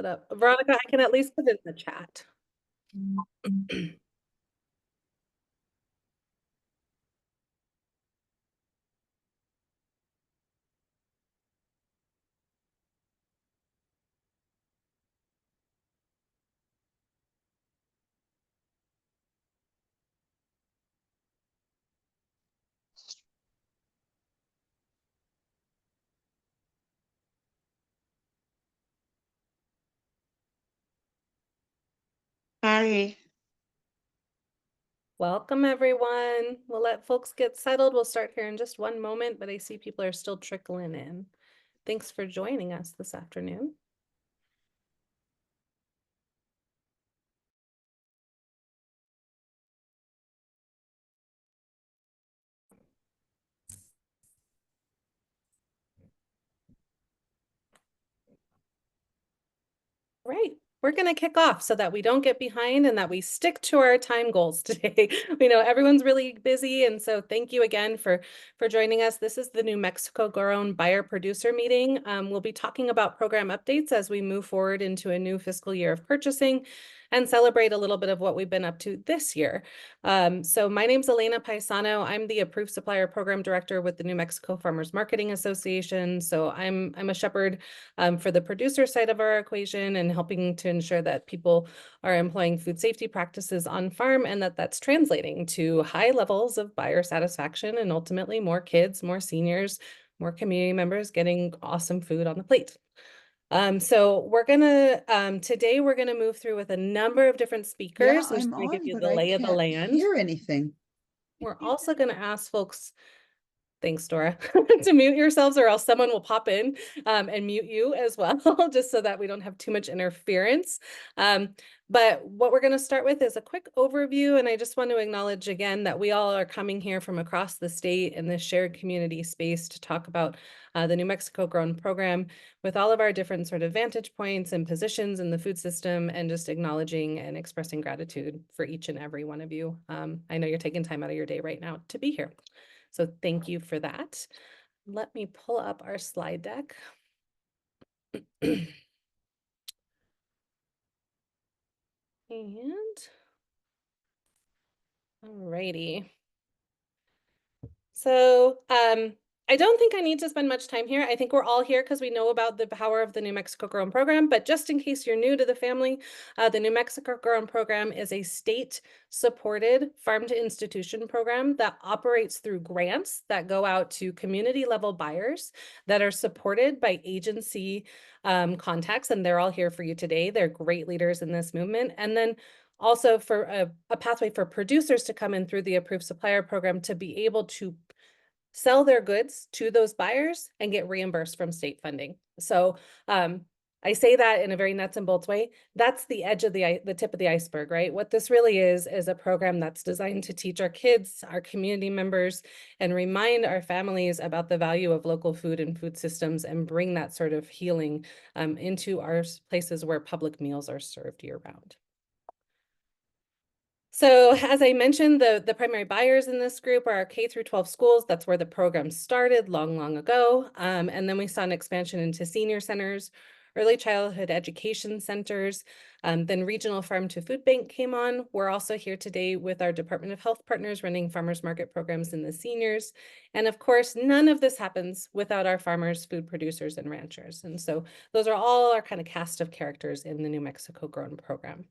it up. Veronica, I can at least put it in the chat. Hi. Welcome, everyone. We'll let folks get settled. We'll start here in just one moment, but I see people are still trickling in. Thanks for joining us this afternoon. Right. We're going to kick off so that we don't get behind and that we stick to our time goals today. We know everyone's really busy, and so thank you again for joining us. This is the New Mexico Grown Buyer Producer meeting. We'll be talking about program updates as we move forward into a new fiscal year of purchasing and celebrate a little bit of what we've been up to this year. So my name's Elena Paisano. I'm the Approved Supplier Program Director with the New Mexico Farmers Marketing Association. So I'm a shepherd for the producer side of our equation and helping to ensure that people are employing food safety practices on farm and that that's translating to high levels of buyer satisfaction and ultimately more kids, more seniors, more community members getting awesome food on the plate. So we're gonna today we're gonna move through with a number of different Yeah, speakers. I'm just I'm gonna give on, you but the I lay of the can't land. hear anything. We're also gonna ask folks, thanks, Dora, to mute yourselves or else someone will pop in and mute you as well, just so that we don't have too much interference. But what we're going to start with is a quick overview. And I just want to acknowledge again that we all are coming here from across the state in this shared community space to talk about the New Mexico Grown program with all of our different sort of vantage points and positions in the food system, and just acknowledging and expressing gratitude for each and every one of you. I know you're taking time out of your day right now to be here. So thank you for that. Let me pull up our slide deck. And alrighty. So I don't think I need to spend much time here. I think we're all here because we know about the power of the New Mexico Grown program. But just in case you're new to the family, the New Mexico Grown program is a state-supported farm-to-institution program that operates through grants that go out to community-level buyers that are supported by agency contacts. And they're all here for you today. They're great leaders in this movement. And then also for a pathway for producers to come in through the approved supplier program to be able to sell their goods to those buyers and get reimbursed from state funding. So I say that in a very nuts and bolts way. That's the edge of the tip of the iceberg, right? What this really is a program that's designed to teach our kids, our community members, and remind our families about the value of local food and food systems and bring that sort of healing into our places where public meals are served year round. So as I mentioned, the primary buyers in this group are our K through 12 schools. That's where the program started long, long ago. And then we saw an expansion into senior centers, early childhood education centers, then regional farm to food bank came on. We're also here today with our Department of Health partners running farmers market programs in the seniors. And of course, none of this happens without our farmers, food producers, and ranchers. And so those are all our kind of cast of characters in the New Mexico Grown program.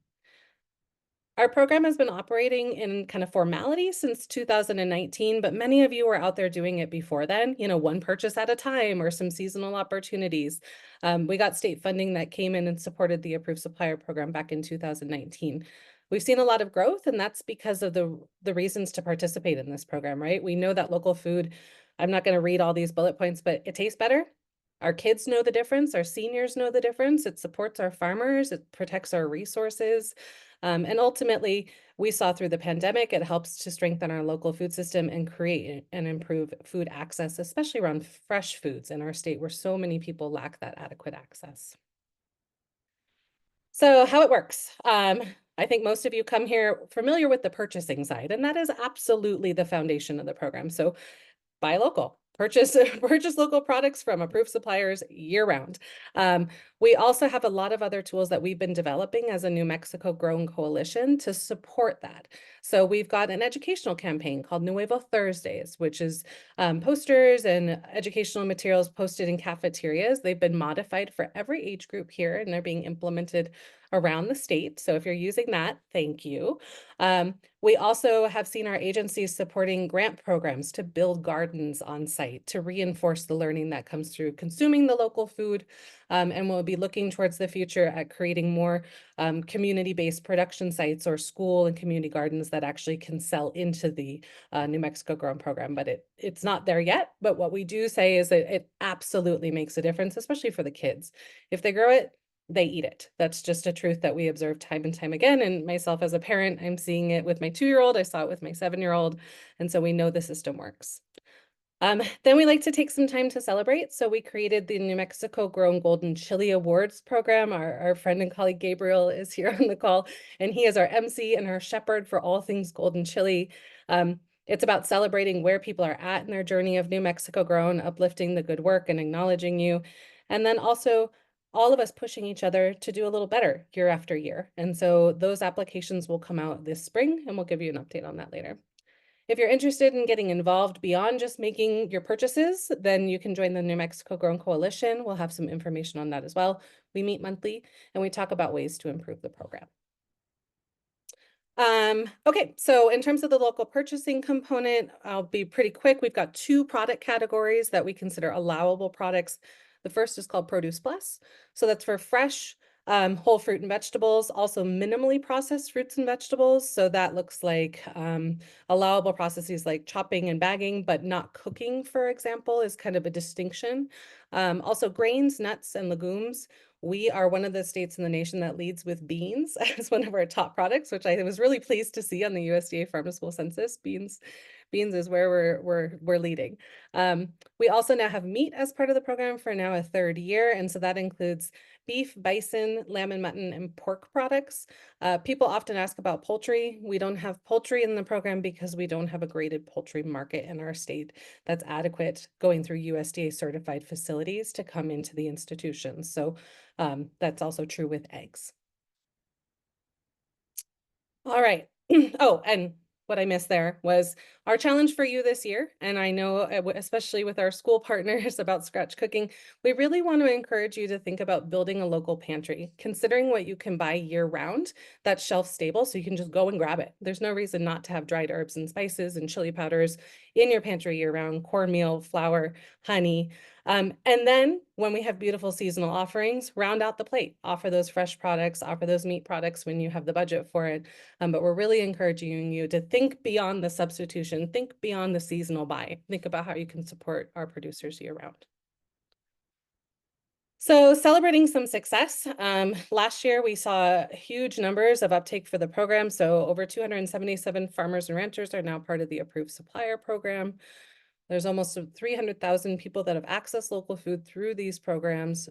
Our program has been operating in kind of formality since 2019, but many of you were out there doing it before then, one purchase at a time or some seasonal opportunities. We got state funding that came in and supported the Approved Supplier Program back in 2019. We've seen a lot of growth, and that's because of the reasons to participate in this program, right? We know that local food, I'm not going to read all these bullet points, but it tastes better. Our kids know the difference. Our seniors know the difference. It supports our farmers. It protects our resources. And ultimately, we saw through the pandemic, it helps to strengthen our local food system and create and improve food access, especially around fresh foods in our state where so many people lack that adequate access. So how it works. I think most of you come here familiar with the purchasing side, and that is absolutely the foundation of the program. So buy local. purchase purchase local products from approved suppliers year round. We also have a lot of other tools that we've been developing as a New Mexico Grown Coalition to support that. So we've got an educational campaign called Nuevo Thursdays, which is posters and educational materials posted in cafeterias. They've been modified for every age group here, and they're being implemented around the state. So if you're using that, thank you. We also have seen our agencies supporting grant programs to build gardens on site to reinforce the learning that comes through consuming the local food. And we'll be looking towards the future at creating more community-based production sites or school and community gardens that actually can sell into the New Mexico Grown program. But it's not there yet. But what we do say is that it absolutely makes a difference, especially for the kids. If they grow it, they eat it. That's just a truth that we observe time and time again. And myself as a parent, I'm seeing it with my 2-year-old. I saw it with my 7-year-old. And so we know the system works. Then we like to take some time to celebrate. So we created the New Mexico Grown Golden Chili Awards program. Our friend and colleague Gabriel is here on the call, and he is our MC and our shepherd for all things golden chili. It's about celebrating where people are at in their journey of New Mexico Grown, uplifting the good work and acknowledging you. And then also all of us pushing each other to do a little better year after year. And so those applications will come out this spring, and we'll give you an update on that later. If you're interested in getting involved beyond just making your purchases, then you can join the New Mexico Grown Coalition. We'll have some information on that as well. We meet monthly and we talk about ways to improve the program. Okay, so in terms of the local purchasing component, I'll be pretty quick. We've got 2 product categories that we consider allowable products. The first is called Produce Plus. So that's for fresh, whole fruit and vegetables, also minimally processed fruits and vegetables. So that looks like allowable processes like chopping and bagging, but not cooking, for example, is kind of a distinction. Also grains, nuts, and legumes. We are one of the states in the nation that leads with beans as one of our top products, which I was really pleased to see on the USDA Farm to School Census. Beans is where we're leading. We also now have meat as part of the program for now a 3rd year, and so that includes beef, bison, lamb and mutton, and pork products. People often ask about poultry. We don't have poultry in the program because we don't have a graded poultry market in our state that's adequate going through USDA certified facilities to come into the institutions. So that's also true with eggs. All right. Oh, and what I missed there was our challenge for you this year. And I know, especially with our school partners about scratch cooking, we really want to encourage you to think about building a local pantry, considering what you can buy year round that's shelf stable. So you can just go and grab it. There's no reason not to have dried herbs and spices and chili powders in your pantry year round, cornmeal, flour, honey. And then when we have beautiful seasonal offerings, round out the plate, offer those fresh products, offer those meat products when you have the budget for it. But we're really encouraging you to think beyond the substitution, think beyond the seasonal buy, think about how you can support our producers year round. So celebrating some success, last year we saw huge numbers of uptake for the program. So over 277 farmers and ranchers are now part of the approved supplier program. There's almost 300,000 people that have accessed local food through these programs,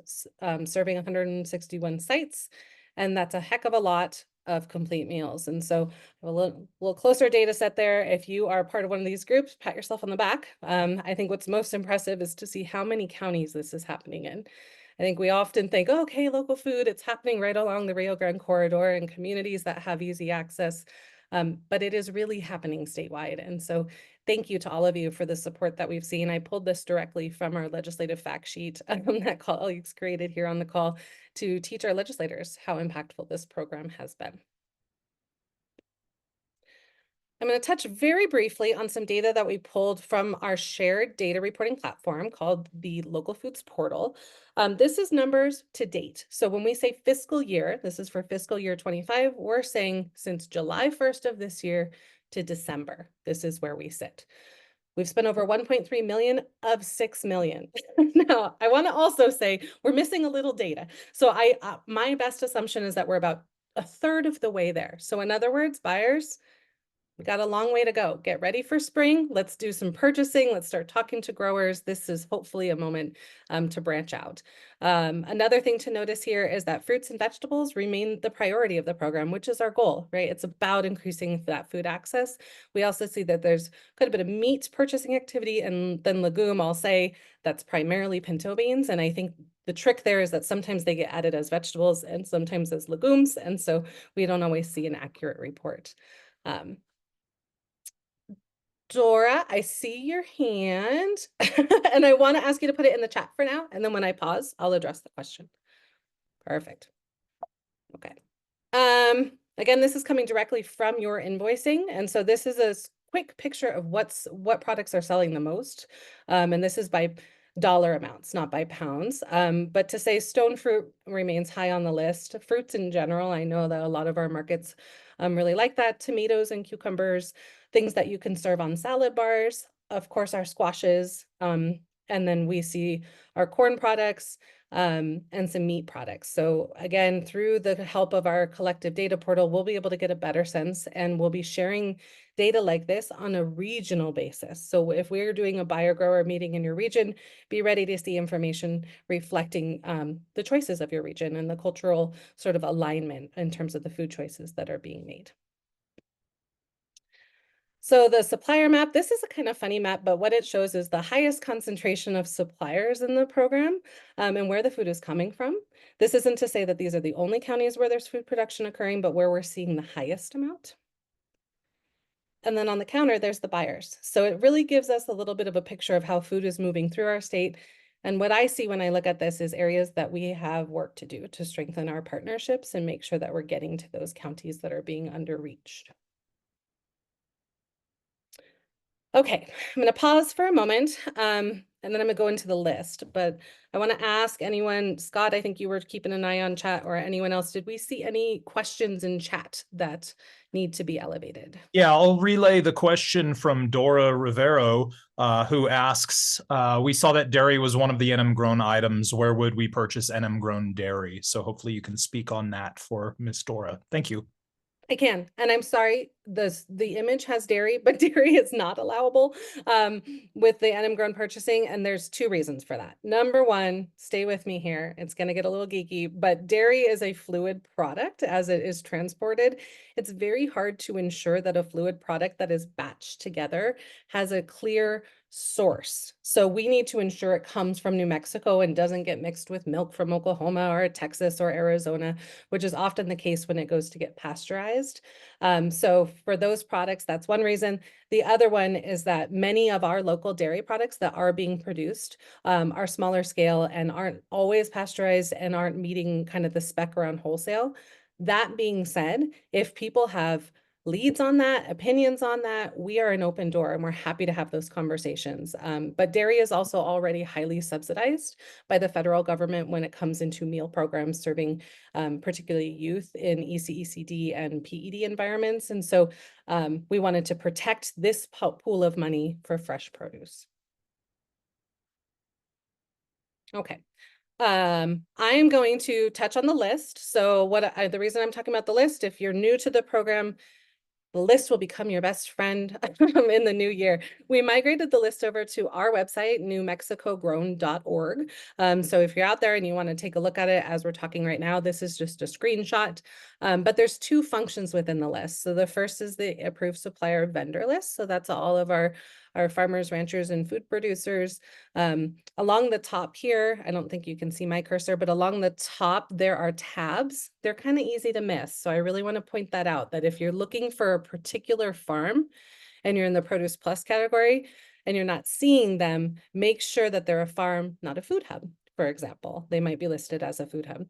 serving 161 sites. And that's a heck of a lot of complete meals. And so a little closer data set there. If you are part of one of these groups, pat yourself on the back. I think what's most impressive is to see how many counties this is happening in. I think we often think, oh, okay, local food, it's happening right along the Rio Grande corridor in communities that have easy access. But it is really happening statewide. And so thank you to all of you for the support that we've seen. I pulled this directly from our legislative fact sheet that colleagues created here on the call to teach our legislators how impactful this program has been. I'm going to touch very briefly on some data that we pulled from our shared data reporting platform called the Local Foods Portal. This is numbers to date. So when we say fiscal year, this is for fiscal year 25, we're saying since July 1st of this year to December. This is where we sit. We've spent over 1.3 million of 6 million. Now, I want to also say we're missing a little data. So my best assumption is that we're about a third of the way there. So in other words, buyers, We got a long way to go. Get ready for spring. Let's do some purchasing. Let's start talking to growers. This is hopefully a moment to branch out. Another thing to notice here is that fruits and vegetables remain the priority of the program, which is our goal, right? It's about increasing that food access. We also see that there's quite a bit of meat purchasing activity, and then legume, I'll say that's primarily pinto beans. And I think the trick there is that sometimes they get added as vegetables and sometimes as legumes. And so we don't always see an accurate report. Dora, I see your hand and I want to ask you to put it in the chat for now. And then when I pause, I'll address the question. Perfect. Okay. Again, this is coming directly from your invoicing. And so this is a quick picture of what products are selling the most. And this is by dollar amounts, not by pounds. But to say stone fruit remains high on the list. Fruits in general, I know that a lot of our markets really like that. Tomatoes and cucumbers, things that you can serve on salad bars, of course, our squashes. And then we see our corn products, and some meat products. So again, through the help of our collective data portal, we'll be able to get a better sense, and we'll be sharing data like this on a regional basis. So if we're doing a buyer grower meeting in your region, be ready to see information reflecting the choices of your region and the cultural sort of alignment in terms of the food choices that are being made. So the supplier map, this is a kind of funny map, but what it shows is the highest concentration of suppliers in the program and where the food is coming from. This isn't to say that these are the only counties where there's food production occurring, but where we're seeing the highest amount. And then on the counter, there's the buyers. So it really gives us a little bit of a picture of how food is moving through our state. And what I see when I look at this is areas that we have work to do to strengthen our partnerships and make sure that we're getting to those counties that are being underreached. Okay, I'm going to pause for a moment, and then I'm going to go into the list. But I want to ask anyone, Scott, I think you were keeping an eye on chat, or anyone else, did we see any questions in chat that need to be elevated? Yeah, I'll relay the question from Dora Rivero, who asks, we saw that dairy was one of the NM grown items. Where would we purchase NM grown dairy? So hopefully you can speak on that for Miss Dora. Thank you. I can, and I'm sorry, the image has dairy, but dairy is not allowable with the NM grown purchasing, and there's two reasons for that. Number one, stay with me here. It's going to get a little geeky, but dairy is a fluid product as it is transported. It's very hard to ensure that a fluid product that is batched together has a clear source. So we need to ensure it comes from New Mexico and doesn't get mixed with milk from Oklahoma or Texas or Arizona, which is often the case when it goes to get pasteurized. So for those products, that's one reason. The other one is that many of our local dairy products that are being produced are smaller scale and aren't always pasteurized and aren't meeting kind of the spec around wholesale. That being said, if people have leads on that, opinions on that, we are an open door and we're happy to have those conversations. But dairy is also already highly subsidized by the federal government when it comes into meal programs serving particularly youth in ECECD and PED environments. And so we wanted to protect this pool of money for fresh produce. Okay. I'm going to touch on the list. So the reason I'm talking about the list, if you're new to the program, the list will become your best friend in the new year. We migrated the list over to our website, newmexicogrown.org. So if you're out there and you want to take a look at it as we're talking right now, this is just a screenshot. But there's two functions within the list. So the first is the approved supplier vendor list. So that's all of our farmers, ranchers, and food producers. Along the top here, I don't think you can see my cursor, but along the top, there are tabs. They're kind of easy to miss. So I really want to point that out, that if you're looking for a particular farm and you're in the Produce Plus category and you're not seeing them, make sure that they're a farm, not a food hub. For example, they might be listed as a food hub.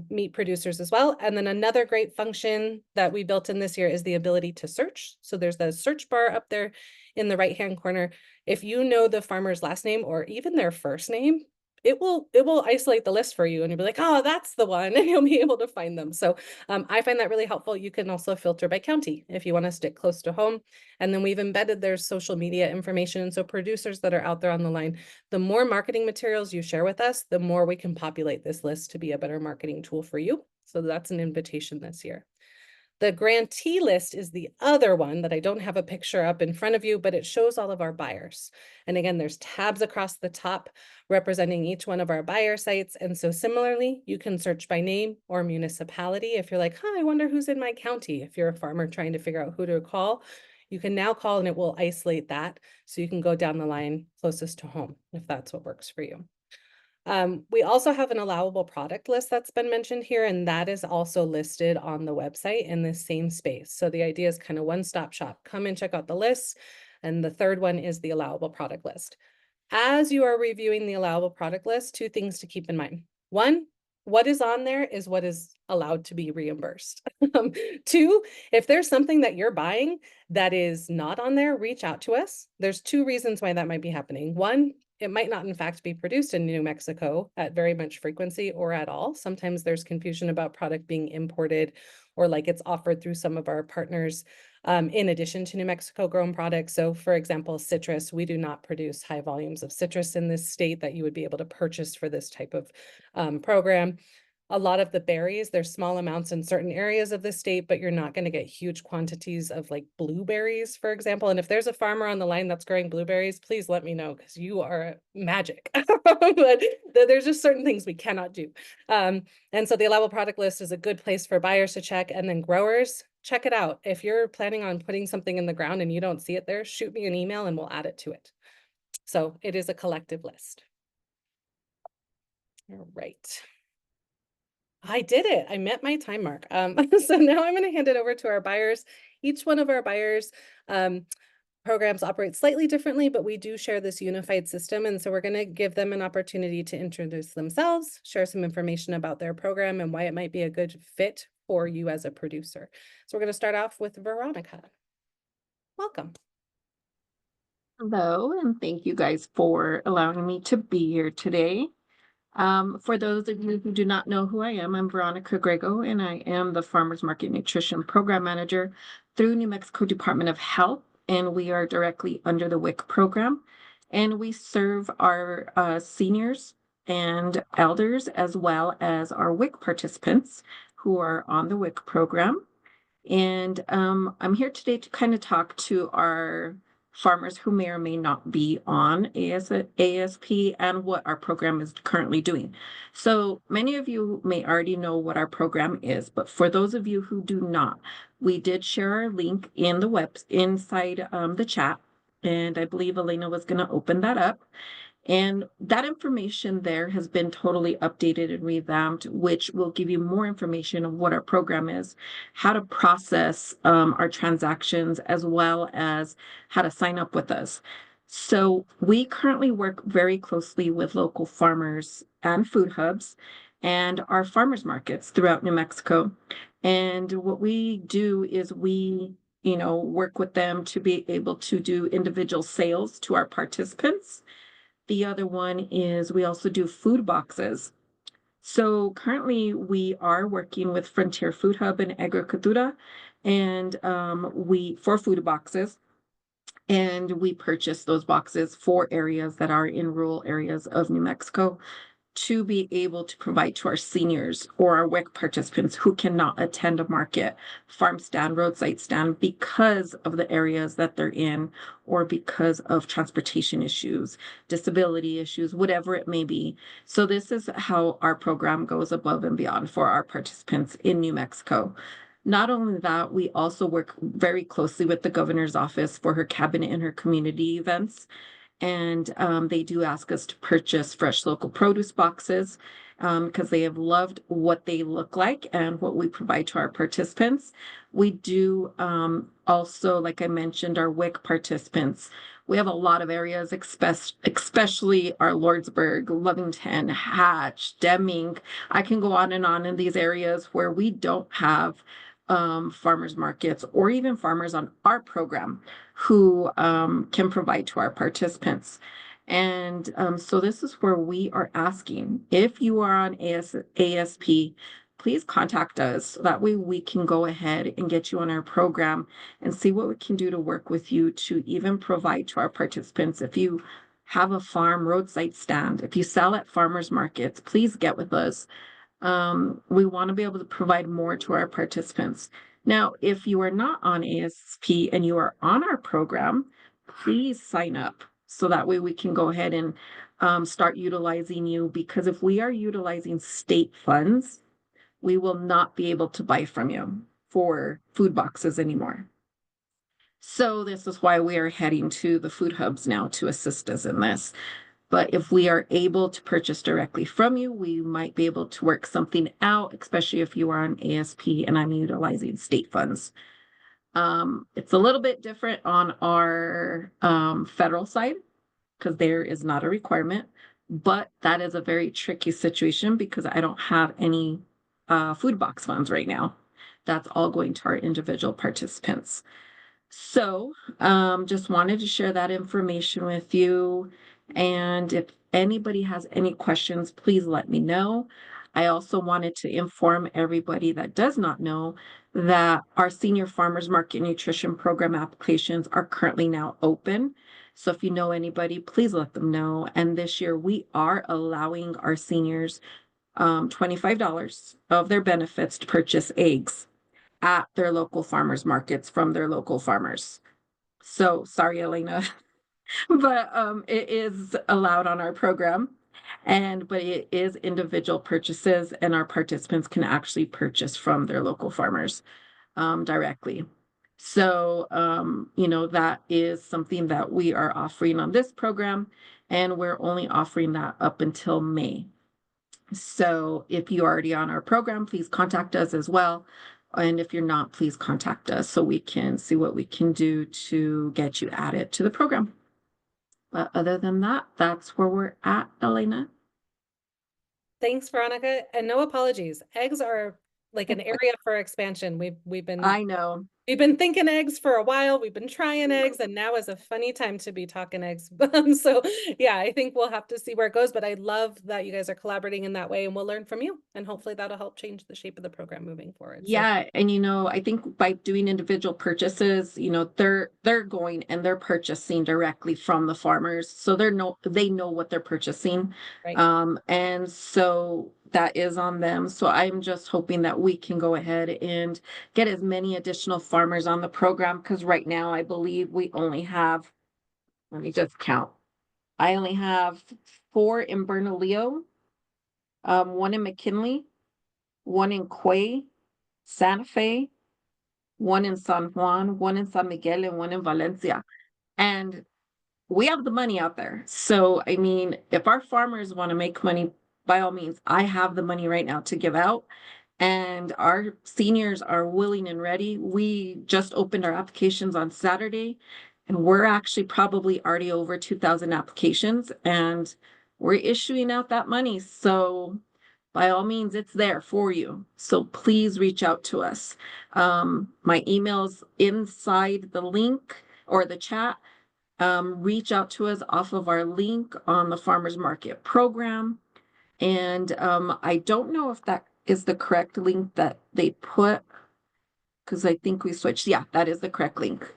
Meat producers as well. And then another great function that we built in this year is the ability to search. So there's the search bar up there in the right-hand corner. If you know the farmer's last name or even their first name, it will isolate the list for you and you'll be like, oh, that's the one, and you'll be able to find them. So I find that really helpful. You can also filter by county if you want to stick close to home. And then we've embedded their social media information. So producers that are out there on the line, the more marketing materials you share with us, the more we can populate this list to be a better marketing tool for you. So that's an invitation this year. The grantee list is the other one that I don't have a picture up in front of you, but it shows all of our buyers. And again, there's tabs across the top representing each one of our buyer sites. And so similarly, you can search by name or municipality. If you're like, I wonder who's in my county. If you're a farmer trying to figure out who to call, you can now call and it will isolate that. So you can go down the line closest to home if that's what works for you. We also have an allowable product list that's been mentioned here, and that is also listed on the website in the same space. So the idea is kind of one-stop shop. Come and check out the lists. And the third one is the allowable product list. As you are reviewing the allowable product list, two things to keep in mind. One, what is on there is what is allowed to be reimbursed. Two, if there's something that you're buying that is not on there, reach out to us. There's two reasons why that might be happening. One, it might not in fact be produced in New Mexico at very much frequency or at all. Sometimes there's confusion about product being imported or like it's offered through some of our partners in addition to New Mexico grown products. So for example, citrus, we do not produce high volumes of citrus in this state that you would be able to purchase for this type of program. A lot of the berries, there's small amounts in certain areas of the state, but you're not going to get huge quantities of like blueberries, for example. And if there's a farmer on the line that's growing blueberries, please let me know because you are magic. But there's just certain things we cannot do. And so the allowable product list is a good place for buyers to check, and then growers, check it out. If you're planning on putting something in the ground and you don't see it there, shoot me an email and we'll add it to it. So it is a collective list. All right. I did it. I met my time mark. So now I'm going to hand it over to our buyers. Each one of our buyers programs operate slightly differently, but we do share this unified system. And so we're going to give them an opportunity to introduce themselves, share some information about their program and why it might be a good fit for you as a producer. So we're going to start off with Veronica. Welcome. Hello, and thank you guys for allowing me to be here today. For those of you who do not know who I am, I'm Veronica Grego, and I am the Farmers Market Nutrition Program Manager through New Mexico Department of Health, and we are directly under the WIC program. And we serve our seniors and elders as well as our WIC participants who are on the WIC program. And I'm here today to kind of talk to our farmers who may or may not be on ASP and what our program is currently doing. So many of you may already know what our program is, but for those of you who do not, we did share our link in the inside the chat, and I believe Elena was going to open that up. And that information there has been totally updated and revamped, which will give you more information of what our program is, how to process our transactions, as well as how to sign up with us. So we currently work very closely with local farmers and food hubs and our farmers markets throughout New Mexico. And what we do is we work with them to be able to do individual sales to our participants. The other one is we also do food boxes. So currently we are working with Frontier Food Hub and Agricultura, and for food boxes, and we purchase those boxes for areas that are in rural areas of New Mexico to be able to provide to our seniors or our WIC participants who cannot attend a market, farm stand, roadside stand because of the areas that they're in or because of transportation issues, disability issues, whatever it may be. So this is how our program goes above and beyond for our participants in New Mexico. Not only that, we also work very closely with the governor's office for her cabinet and her community events. And they do ask us to purchase fresh local produce boxes because they have loved what they look like and what we provide to our participants. We do also, like I mentioned, our WIC participants. We have a lot of areas, especially our Lordsburg, Lovington, Hatch, Deming. I can go on in these areas where we don't have farmers markets or even farmers on our program who can provide to our participants. And so this is where we are asking, if you are on ASP, please contact us so that way we can go ahead and get you on our program and see what we can do to work with you to even provide to our participants. If you have a farm roadside stand, if you sell at farmers markets, please get with us. We want to be able to provide more to our participants. Now, if you are not on ASP and you are on our program, please sign up so that way we can go ahead and start utilizing you, because if we are utilizing state funds, we will not be able to buy from you for food boxes anymore. So this is why we are heading to the food hubs now to assist us in this. But if we are able to purchase directly from you, we might be able to work something out, especially if you are on ASP and I'm utilizing state funds. It's a little bit different on our federal side because there is not a requirement, but that is a very tricky situation because I don't have any food box funds right now. That's all going to our individual participants. So just wanted to share that information with you. And if anybody has any questions, please let me know. I also wanted to inform everybody that does not know that our Senior Farmers Market Nutrition Program applications are currently now open. So if you know anybody, please let them know. And this year we are allowing our seniors $25 of their benefits to purchase eggs at their local farmers markets from their local farmers. So sorry, Elena, but it is allowed on our program. But it is individual purchases, and our participants can actually purchase from their local farmers directly. So, that is something that we are offering on this program, and we're only offering that up until May. So if you're already on our program, please contact us as well. And if you're not, please contact us so we can see what we can do to get you added to the program. But other than that, that's where we're at, Elena. Thanks, Veronica, and no apologies. Eggs are like an area for expansion. We've been I know. We've been thinking eggs for a while. We've been trying eggs, and now is a funny time to be talking eggs. So yeah, I think we'll have to see where it goes, but I love that you guys are collaborating in that way, and we'll learn from you, and hopefully that'll help change the shape of the program moving forward. So Yeah, and I think by doing individual purchases, they're going and they're purchasing directly from the farmers. So they know what they're purchasing. right. And so that is on them. So I'm just hoping that we can go ahead and get as many additional farmers on the program, because right now I believe we only have, let me just count. I only have 4 in Bernalillo, 1 in McKinley, 1 in Quay, Santa Fe, 1 in San Juan, 1 in San Miguel, and 1 in Valencia. And we have the money out there. So, I mean, if our farmers want to make money, by all means, I have the money right now to give out. And our seniors are willing and ready. We just opened our applications on Saturday, and we're actually probably already over 2,000 applications, and we're issuing out that money. So by all means, it's there for you. So please reach out to us. My email's inside the link or the chat. Reach out to us off of our link on the Farmers Market program. And I don't know if that is the correct link that they put, because I think we switched. Yeah, that is the correct link.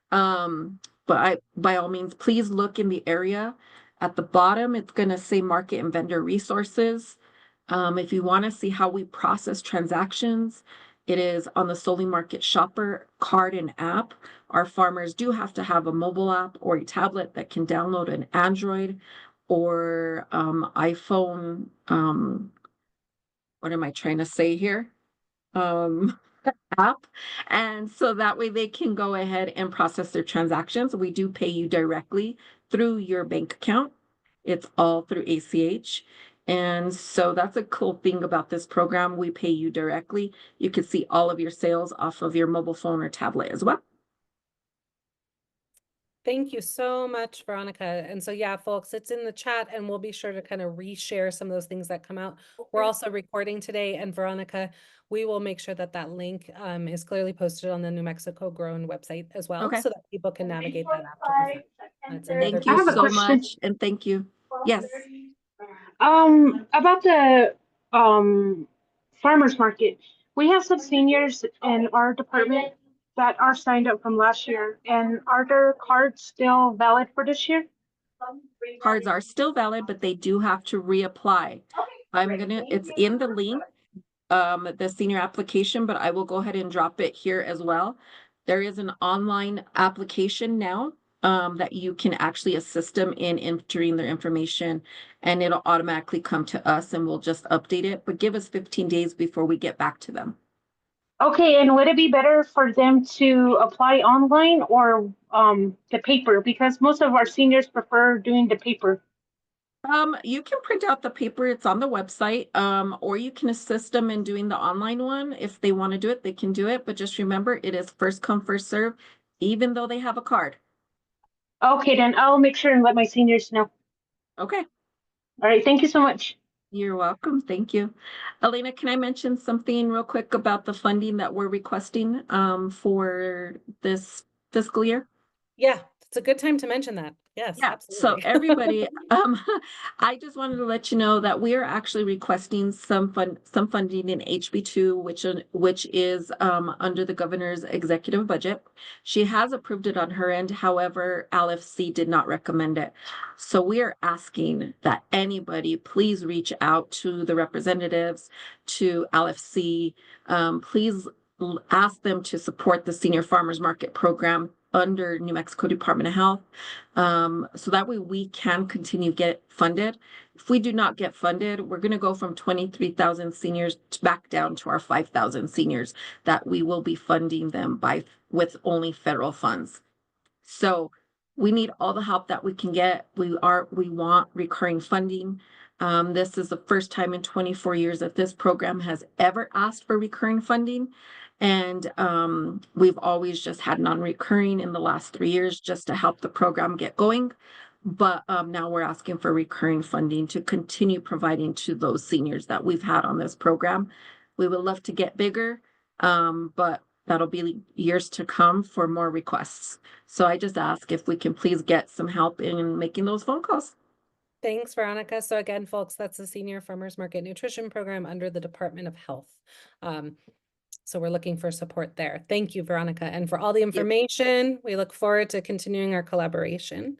But by all means, please look in the area. At the bottom, it's going to say market and vendor resources. If you want to see how we process transactions, it is on the Solely Market Shopper card and app. Our farmers do have to have a mobile app or a tablet that can download an Android or iPhone. What am I trying to say here? App. And so that way they can go ahead and process their transactions. We do pay you directly through your bank account. It's all through ACH. And so that's a cool thing about this program. We pay you directly. You can see all of your sales off of your mobile phone or tablet as well. Thank you so much, Veronica. And so, yeah, folks, it's in the chat, and we'll be sure to kind of reshare some of those things that come out. We're also recording today, and Veronica, we will make sure that that link is clearly posted on the New Mexico Grown website as well, Okay. so that people can navigate that after the fact. Thank you so much, and thank you. Yes. About the farmers market, we have some seniors in our department that are signed up from last year, and are their cards still valid for this year? Cards are still valid, but they do have to reapply. It's in the link. the senior application, but I will go ahead and drop it here as well. There is an online application now that you can actually assist them in entering their information, and it'll automatically come to us and we'll just update it, but give us 15 days before we get back to them. Okay, and would it be better for them to apply online or the paper? Because most of our seniors prefer doing the paper. You can print out the paper, it's on the website, or you can assist them in doing the online one. If they want to do it, they can do it, but just remember, it is first come, first serve, even though they have a card. Okay, then I'll make sure and let my seniors know. Okay, All right, thank you so much. you're welcome, thank you. Elena, can I mention something real quick about the funding that we're requesting, for this fiscal year? Yeah, it's a good time to mention that. Yes, Yeah, so absolutely. everybody, I just wanted to let you know that we are actually requesting some funding in HB2, which is under the governor's executive budget. She has approved it on her end. However, LFC did not recommend it. So we are asking that anybody please reach out to the representatives, to LFC. Please ask them to support the Senior Farmers Market Program under New Mexico Department of Health. So that way we can continue get funded. If we do not get funded, we're going to go from 23,000 seniors back down to our 5,000 seniors that we will be funding them with only federal funds. So we need all the help that we can get. We want recurring funding. This is the first time in 24 years that this program has ever asked for recurring funding. And we've always just had non-recurring in the last 3 years just to help the program get going. But now we're asking for recurring funding to continue providing to those seniors that we've had on this program. We would love to get bigger, but that'll be years to come for more requests. So I just ask if we can please get some help in making those phone calls. Thanks, Veronica. So again, folks, that's the Senior Farmers Market Nutrition Program under the Department of Health. So we're looking for support there. Thank you, Veronica. And for all the information, we look forward to continuing our collaboration.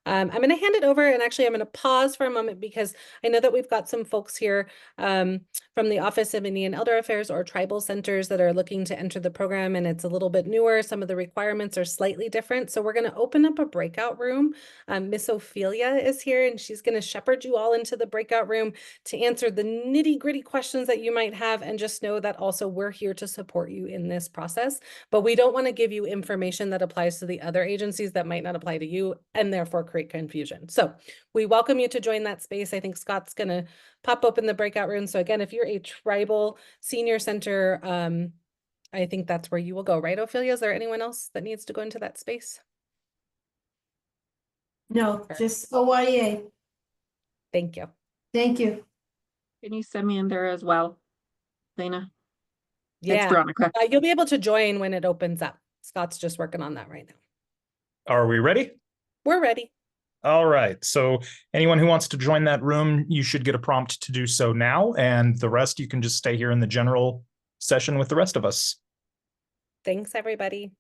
I'm going to hand it over, and actually I'm going to pause for a moment because I know that we've got some folks here from the Office of Indian Elder Affairs or tribal centers that are looking to enter the program, and it's a little bit newer. Some of the requirements are slightly different. So we're going to open up a breakout room. Miss Ophelia is here, and she's going to shepherd you all into the breakout room to answer the nitty-gritty questions that you might have, and just know that also we're here to support you in this process. But we don't want to give you information that applies to the other agencies that might not apply to you, and therefore create confusion. So we welcome you to join that space. I think Scott's going to pop open the breakout room. So again, if you're a tribal senior center, I think that's where you will go, right, Ophelia? Is there anyone else that needs to go into that space? No, just OIA. Thank you. Thank you. Can you send me in there as well, Lena? Thanks, Yeah, Veronica. you'll be able to join when it opens up. Scott's just working on that right now. Are we ready? We're ready. All right. So anyone who wants to join that room, you should get a prompt to do so now. And the rest, you can just stay here in the general session with the rest of us. Thanks, everybody.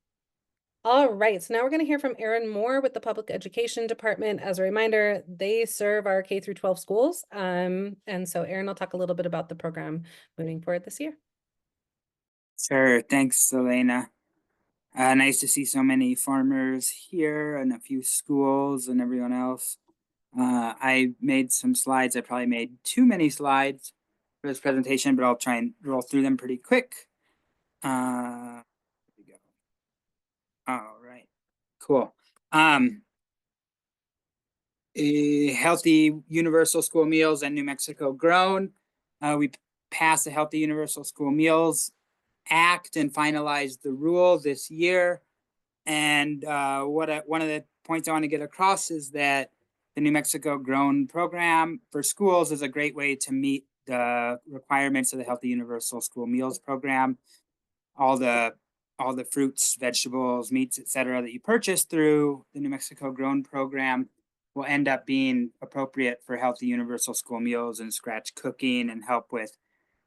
All right, so now we're going to hear from Aaron Moore with the Public Education Department. As a reminder, they serve our K through 12 schools. And so Aaron will talk a little bit about the program moving forward this year. Sure. Thanks, Elena. Nice to see so many farmers here and a few schools and everyone else. I made some slides. I probably made too many slides for this presentation, but I'll try and roll through them pretty quick. Here we go. All right. Cool. Healthy Universal School Meals and New Mexico Grown. We passed the Healthy Universal School Meals Act and finalized the rule this year. And one of the points I want to get across is that the New Mexico Grown program for schools is a great way to meet the requirements of the Healthy Universal School Meals program. All the fruits, vegetables, meats, etc., that you purchase through the New Mexico Grown program will end up being appropriate for Healthy Universal School Meals and scratch cooking and help with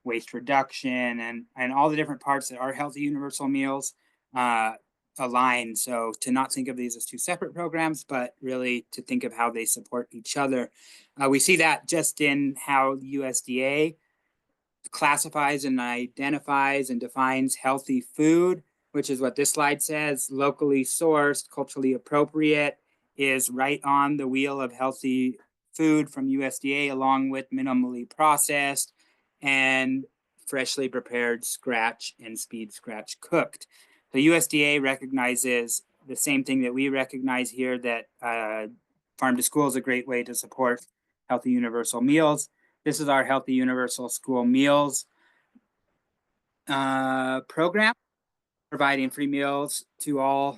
waste reduction and all the different parts that are Healthy Universal Meals align. So to not think of these as two separate programs, but really to think of how they support each other. We see that just in how USDA classifies and identifies and defines healthy food, which is what this slide says. Locally sourced, culturally appropriate is right on the wheel of healthy food from USDA, along with minimally processed and freshly prepared, scratch and speed scratch cooked. The USDA recognizes the same thing that we recognize here, that farm to school is a great way to support healthy universal meals. This is our Healthy Universal School Meals program, providing free meals to all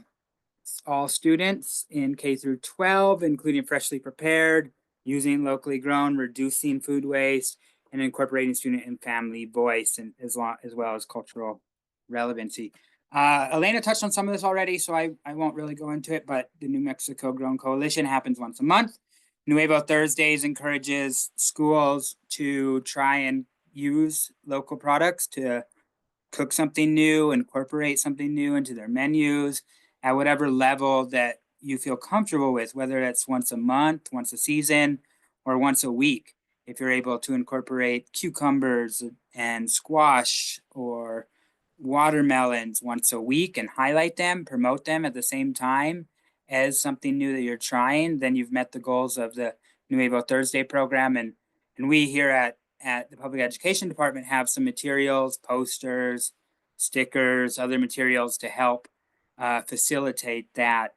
students in K through 12, including freshly prepared, using locally grown, reducing food waste, and incorporating student and family voice, and as well as cultural relevancy. Elena touched on some of this already, so I won't really go into it, but the New Mexico Grown Coalition happens once a month. Nuevo Thursdays encourages schools to try and use local products to cook something new, incorporate something new into their menus at whatever level that you feel comfortable with, whether it's once a month, once a season, or once a week. If you're able to incorporate cucumbers and squash or watermelons once a week and highlight them, promote them at the same time as something new that you're trying, then you've met the goals of the Nuevo Thursday program. And we here at the Public Education Department have some materials, posters, stickers, other materials to help facilitate that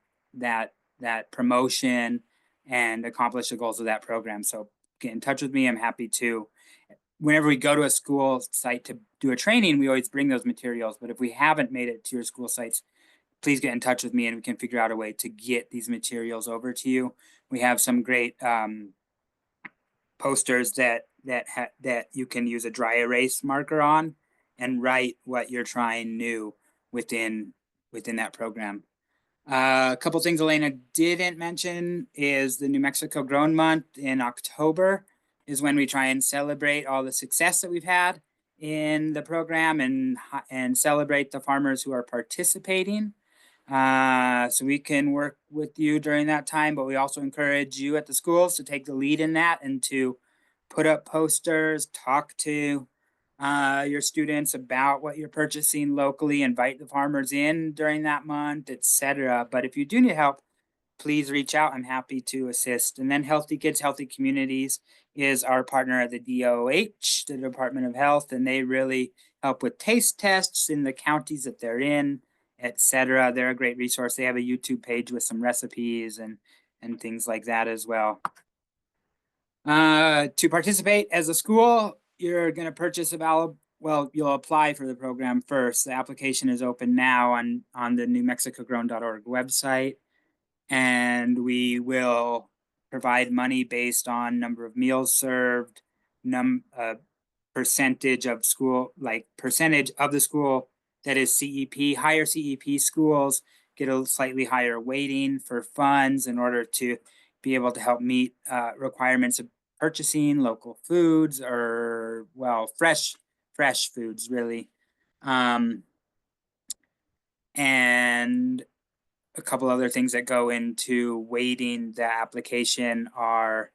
promotion and accomplish the goals of that program. So get in touch with me. I'm happy to. Whenever we go to a school site to do a training, we always bring those materials. But if we haven't made it to your school sites, please get in touch with me and we can figure out a way to get these materials over to you. We have some great posters that you can use a dry erase marker on and write what you're trying new within that program. A couple things Elena didn't mention is the New Mexico Grown Month in October is when we try and celebrate all the success that we've had in the program and celebrate the farmers who are participating. So we can work with you during that time, but we also encourage you at the schools to take the lead in that and to put up posters, talk to your students about what you're purchasing locally, invite the farmers in during that month, etc. But if you do need help, please reach out. I'm happy to assist. And then Healthy Kids, Healthy Communities is our partner at the DOH, the Department of Health, and they really help with taste tests in the counties that they're in, etc. They're a great resource. They have a YouTube page with some recipes and things like that as well. To participate as a school, you're going to purchase you'll apply for the program first. The application is open now on the newmexicogrown.org website, and we will provide money based on number of meals served, percentage of the school that is CEP. Higher CEP schools get a slightly higher weighting for funds in order to be able to help meet requirements of purchasing local foods or fresh foods really. And a couple other things that go into weighting the application are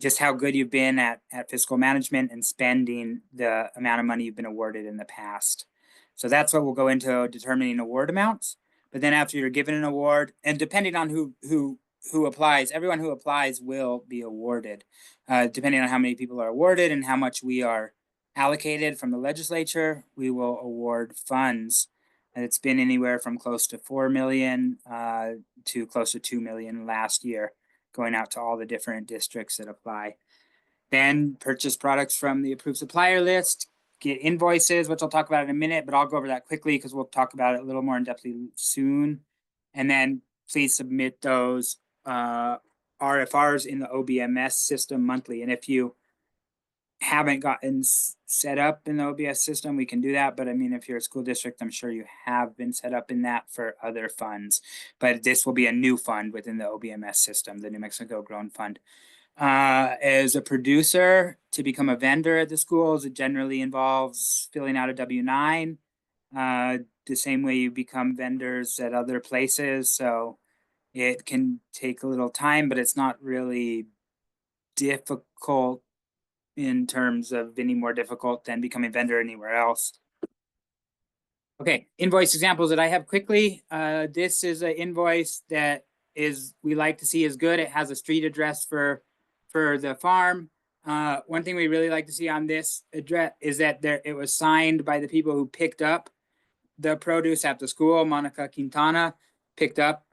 just how good you've been at fiscal management and spending the amount of money you've been awarded in the past. So that's what we'll go into determining award amounts. But then after you're given an award, and depending on who applies, everyone who applies will be awarded, depending on how many people are awarded and how much we are allocated from the legislature, we will award funds. And it's been anywhere from close to 4 million to close to 2 million last year, going out to all the different districts that apply. Then purchase products from the approved supplier list, get invoices, which I'll talk about in a minute, but I'll go over that quickly because we'll talk about it a little more in depth soon. And then please submit those RFRs in the OBMS system monthly. And if you haven't gotten set up in the OBS system, we can do that. But I mean, if you're a school district, I'm sure you have been set up in that for other funds. But this will be a new fund within the OBMS system, the New Mexico Grown Fund. As a producer, to become a vendor at the schools, it generally involves filling out a W-9, the same way you become vendors at other places. So it can take a little time, but it's not really difficult in terms of any more difficult than becoming vendor anywhere else. Okay, invoice examples that I have quickly. This is an invoice that we like to see is good. It has a street address for the farm. One thing we really like to see on this address is that it was signed by the people who picked up the produce at the school. Monica Quintana picked up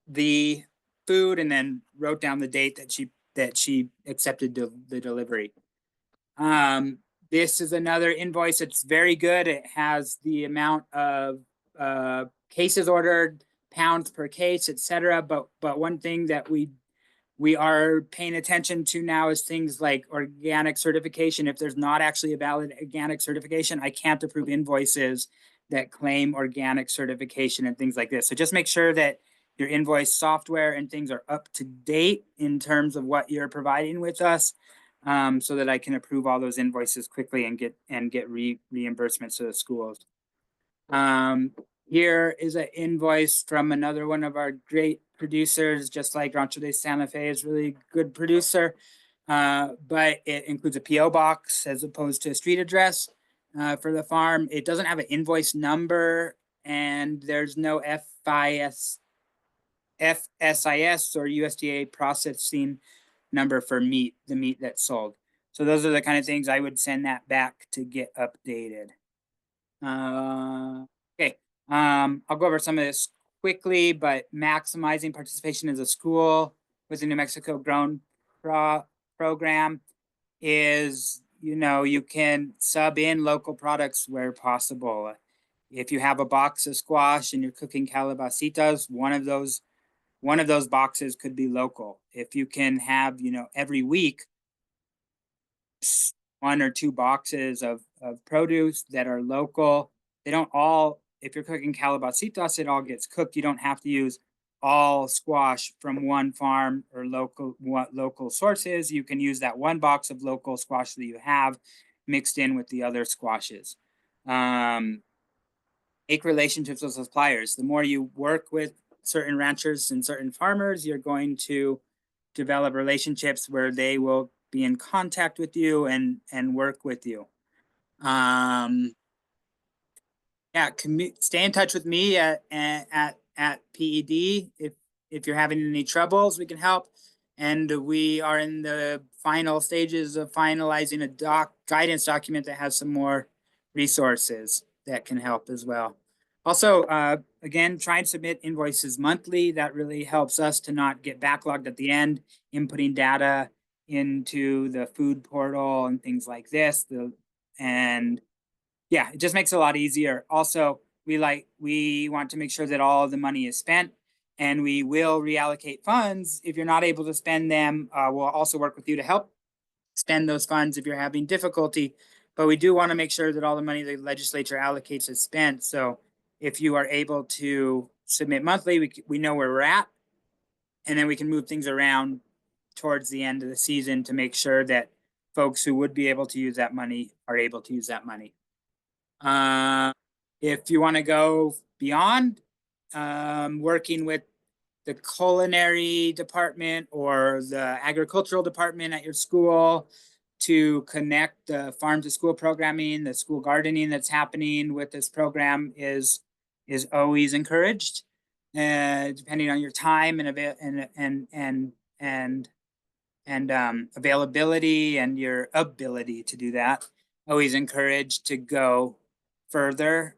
the food and then wrote down the date that she accepted the delivery. This is another invoice that's very good. It has the amount of cases ordered, pounds per case, etc. But one thing that we are paying attention to now is things like organic certification. If there's not actually a valid organic certification, I can't approve invoices that claim organic certification and things like this. So just make sure that your invoice software and things are up to date in terms of what you're providing with us, so that I can approve all those invoices quickly and get reimbursements to the schools. Here is an invoice from another one of our great producers, just like Rancho de Santa Fe is really good producer, but it includes a PO box as opposed to a street address for the farm. It doesn't have an invoice number, and there's no FSIS or USDA processing number for the meat that's sold. So those are the kind of things I would send that back to get updated. Okay, I'll go over some of this quickly, but maximizing participation as a school with the New Mexico Grown program is, you can sub in local products where possible. If you have a box of squash and you're cooking calabacitas, one of those boxes could be local. If you can have, every week, 1 or 2 boxes of produce that are local. They don't all, if you're cooking calabacitas, it all gets cooked. You don't have to use all squash from one farm or local sources. You can use that one box of local squash that you have mixed in with the other squashes. Make relationships with suppliers. The more you work with certain ranchers and certain farmers, you're going to develop relationships where they will be in contact with you and work with you. Stay in touch with me at PED if you're having any troubles. We can help, and we are in the final stages of finalizing a guidance document that has some more resources that can help as well. Also, again, try and submit invoices monthly. That really helps us to not get backlogged at the end, inputting data into the food portal and things like this. It just makes it a lot easier. Also, we want to make sure that all of the money is spent, and we will reallocate funds. If you're not able to spend them, we'll also work with you to help spend those funds if you're having difficulty. But we do want to make sure that all the money the legislature allocates is spent. So if you are able to submit monthly, we know where we're at, and then we can move things around towards the end of the season to make sure that folks who would be able to use that money are able to use that money. If you want to go beyond, working with the culinary department or the agricultural department at your school to connect the farm to school programming, the school gardening that's happening with this program is always encouraged, depending on your time and availability and your ability to do that. Always encouraged to go further.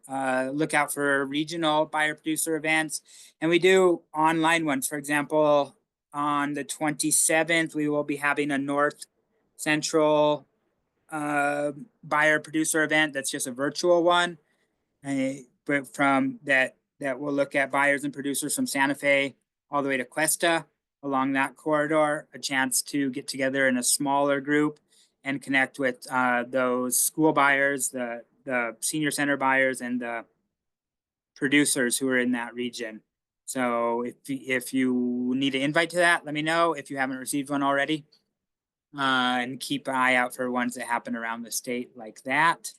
Look out for regional buyer producer events, and we do online ones. For example, on the 27th, we will be having a North Central buyer producer event. That's just a virtual one, but from that will look at buyers and producers from Santa Fe all the way to Cuesta along that corridor. A chance to get together in a smaller group and connect with those school buyers, the senior center buyers, and the producers who are in that region. So if you need an invite to that, let me know if you haven't received one already. And keep an eye out for ones that happen around the state like that.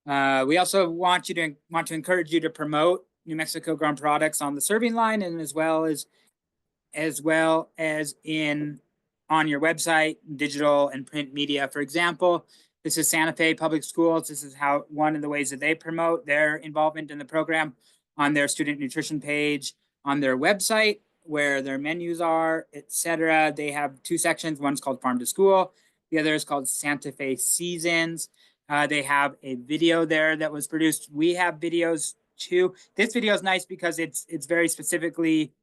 We also want to encourage you to promote New Mexico grown products on the serving line, and as well as in on your website, digital and print media. For example, this is Santa Fe Public Schools. This is how one of the ways that they promote their involvement in the program on their student nutrition page, on their website, where their menus are, etc. They have two sections. One's called Farm to School. The other is called Santa Fe Seasons. They have a video there that was produced. We have videos too. This video is nice because it's very specifically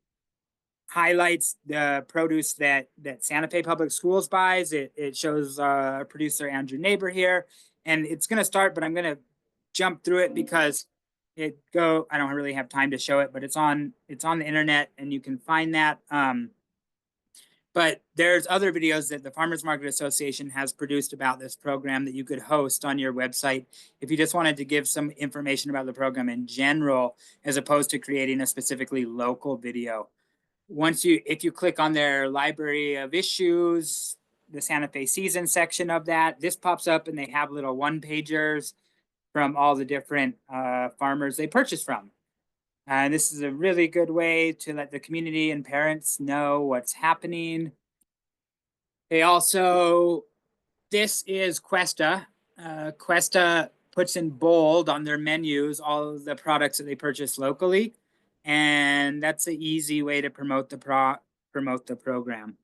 highlights the produce that Santa Fe Public Schools buys. It shows producer Andrew Neighbor here, and it's going to start, but I'm going to jump through it because I don't really have time to show it, but it's on the internet and you can find that. But there's other videos that the Farmers Market Association has produced about this program that you could host on your website if you just wanted to give some information about the program in general, as opposed to creating a specifically local video. If you click on their library of issues, the Santa Fe season section of that, this pops up and they have little one-pagers from all the different farmers they purchase from. This is a really good way to let the community and parents know what's happening. This is Cuesta. Cuesta puts in bold on their menus all of the products that they purchase locally. And that's an easy way to promote the program.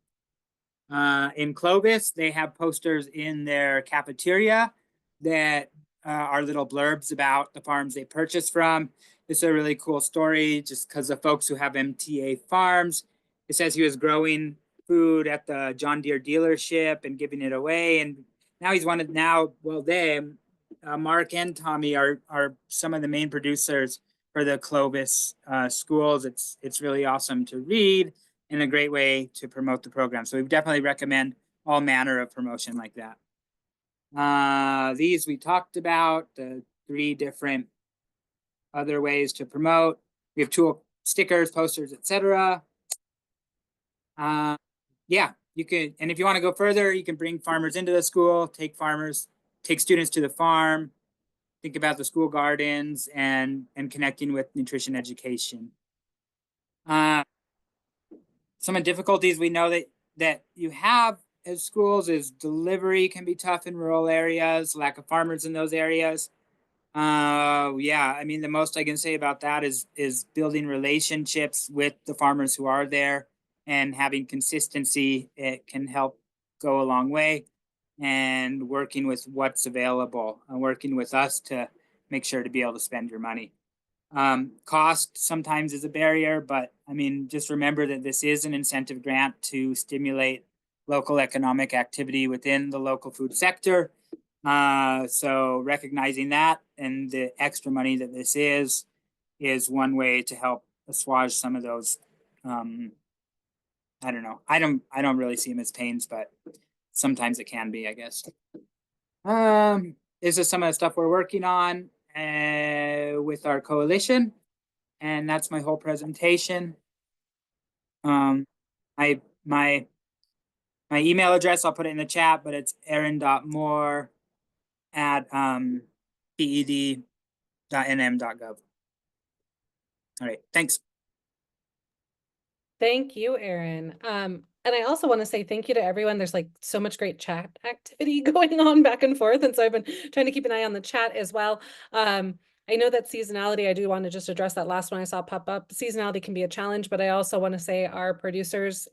In Clovis, they have posters in their cafeteria that are little blurbs about the farms they purchase from. It's a really cool story just because the folks who have MTA farms, it says he was growing food at the John Deere dealership and giving it away. And now Mark and Tommy are some of the main producers for the Clovis schools. It's really awesome to read and a great way to promote the program. So we definitely recommend all manner of promotion like that. These we talked about, the 3 different other ways to promote. We have tool stickers, posters, etc. Yeah, you could, and if you want to go further, you can bring farmers into the school, take students to the farm, think about the school gardens and connecting with nutrition education. Some of the difficulties we know that you have as schools is delivery can be tough in rural areas, lack of farmers in those areas. Yeah, I mean, the most I can say about that is building relationships with the farmers who are there and having consistency. It can help go a long way, and working with what's available and working with us to make sure to be able to spend your money. Cost sometimes is a barrier, but I mean, just remember that this is an incentive grant to stimulate local economic activity within the local food sector. So recognizing that and the extra money that this is one way to help assuage some of those. I don't know. I don't really see them as pains, but sometimes it can be, I guess. This is some of the stuff we're working on with our coalition, and that's my whole presentation. My email address, I'll put it in the chat, but it's aaron.moore@ped.nm.gov. All right, thanks. Thank you, Aaron. And I also want to say thank you to everyone. There's like so much great chat activity going on back and forth. And so I've been trying to keep an eye on the chat as well. I know that seasonality, I do want to just address that last one I saw pop up. Seasonality can be a challenge, but I also want to say our producers,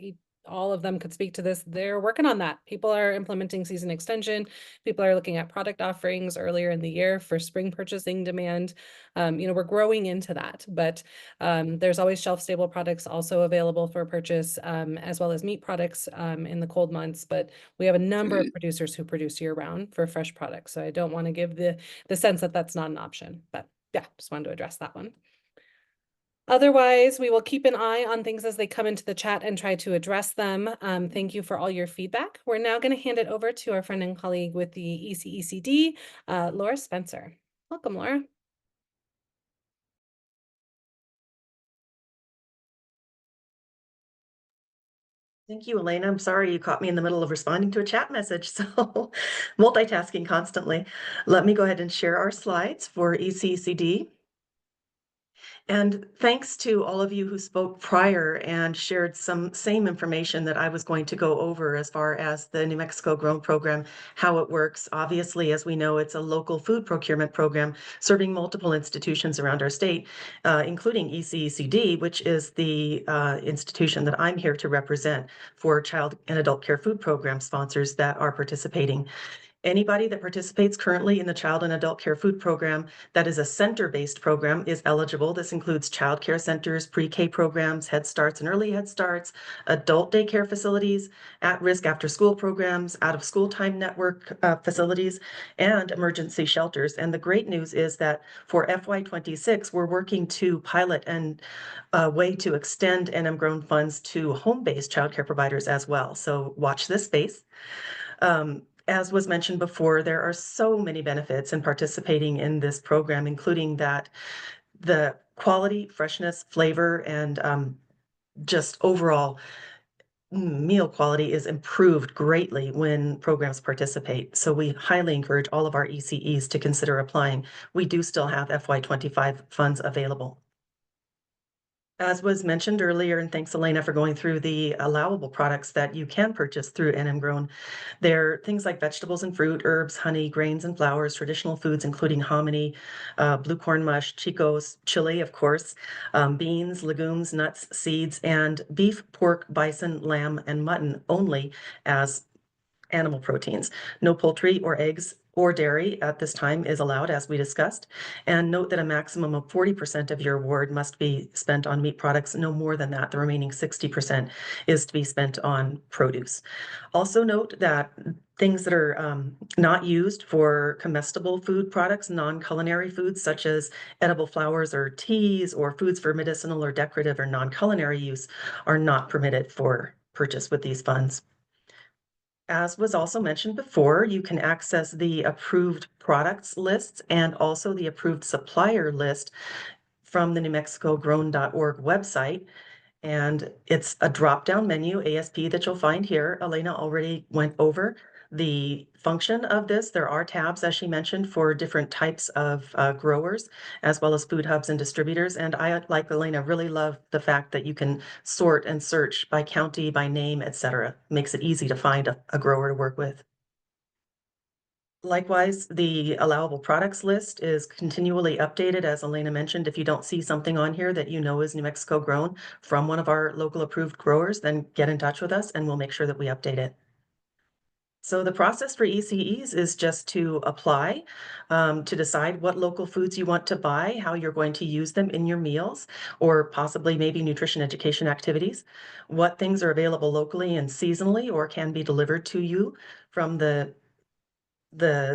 all of them could speak to this. They're working on that. People are implementing season extension. People are looking at product offerings earlier in the year for spring purchasing demand. We're growing into that, but there's always shelf-stable products also available for purchase, as well as meat products in the cold months. But we have a number of producers who produce year-round for fresh products. So I don't want to give the sense that that's not an option. But yeah, just wanted to address that one. Otherwise, we will keep an eye on things as they come into the chat and try to address them. Thank you for all your feedback. We're now going to hand it over to our friend and colleague with the ECECD, Laura Spencer. Welcome, Laura. Thank you, Elena. I'm sorry you caught me in the middle of responding to a chat message, so multitasking constantly. Let me go ahead and share our slides for ECECD. And thanks to all of you who spoke prior and shared some same information that I was going to go over as far as the New Mexico Grown program, how it works. Obviously, as we know, it's a local food procurement program serving multiple institutions around our state, including ECECD, which is the institution that I'm here to represent for child and adult care food program sponsors that are participating. Anybody that participates currently in the Child and Adult Care Food Program that is a center-based program is eligible. This includes child care centers, pre-K programs, Head Starts and early Head Starts, adult daycare facilities, at-risk after-school programs, out-of-school time network facilities, and emergency shelters. And the great news is that for FY26, we're working to pilot a way to extend NM Grown funds to home-based childcare providers as well. So watch this space. As was mentioned before, there are so many benefits in participating in this program, including that the quality, freshness, flavor, and just overall meal quality is improved greatly when programs participate. So we highly encourage all of our ECEs to consider applying. We do still have FY25 funds available. As was mentioned earlier, and thanks Elena for going through the allowable products that you can purchase through NM Grown. They're things like vegetables and fruit, herbs, honey, grains and flours, traditional foods, including hominy, blue corn mush, chicos, chili, of course, beans, legumes, nuts, seeds, and beef, pork, bison, lamb, and mutton only as animal proteins. No poultry or eggs or dairy at this time is allowed, as we discussed. And note that a maximum of 40% of your award must be spent on meat products. No more than that. The remaining 60% is to be spent on produce. Also note that things that are not used for comestible food products, non-culinary foods such as edible flowers or teas, or foods for medicinal or decorative or non-culinary use are not permitted for purchase with these funds. As was also mentioned before, you can access the approved products lists and also the approved supplier list from the NewMexicoGrown.org website. And it's a drop-down menu, ASP, that you'll find here. Elena already went over the function of this. There are tabs, as she mentioned, for different types of growers, as well as food hubs and distributors. And I, like Elena, really love the fact that you can sort and search by county, by name, etc. Makes it easy to find a grower to work with. Likewise, the allowable products list is continually updated. As Elena mentioned, if you don't see something on here that you know is New Mexico Grown from one of our local approved growers, then get in touch with us and we'll make sure that we update it. So the process for ECEs is just to apply, to decide what local foods you want to buy, how you're going to use them in your meals, or possibly maybe nutrition education activities, what things are available locally and seasonally or can be delivered to you from the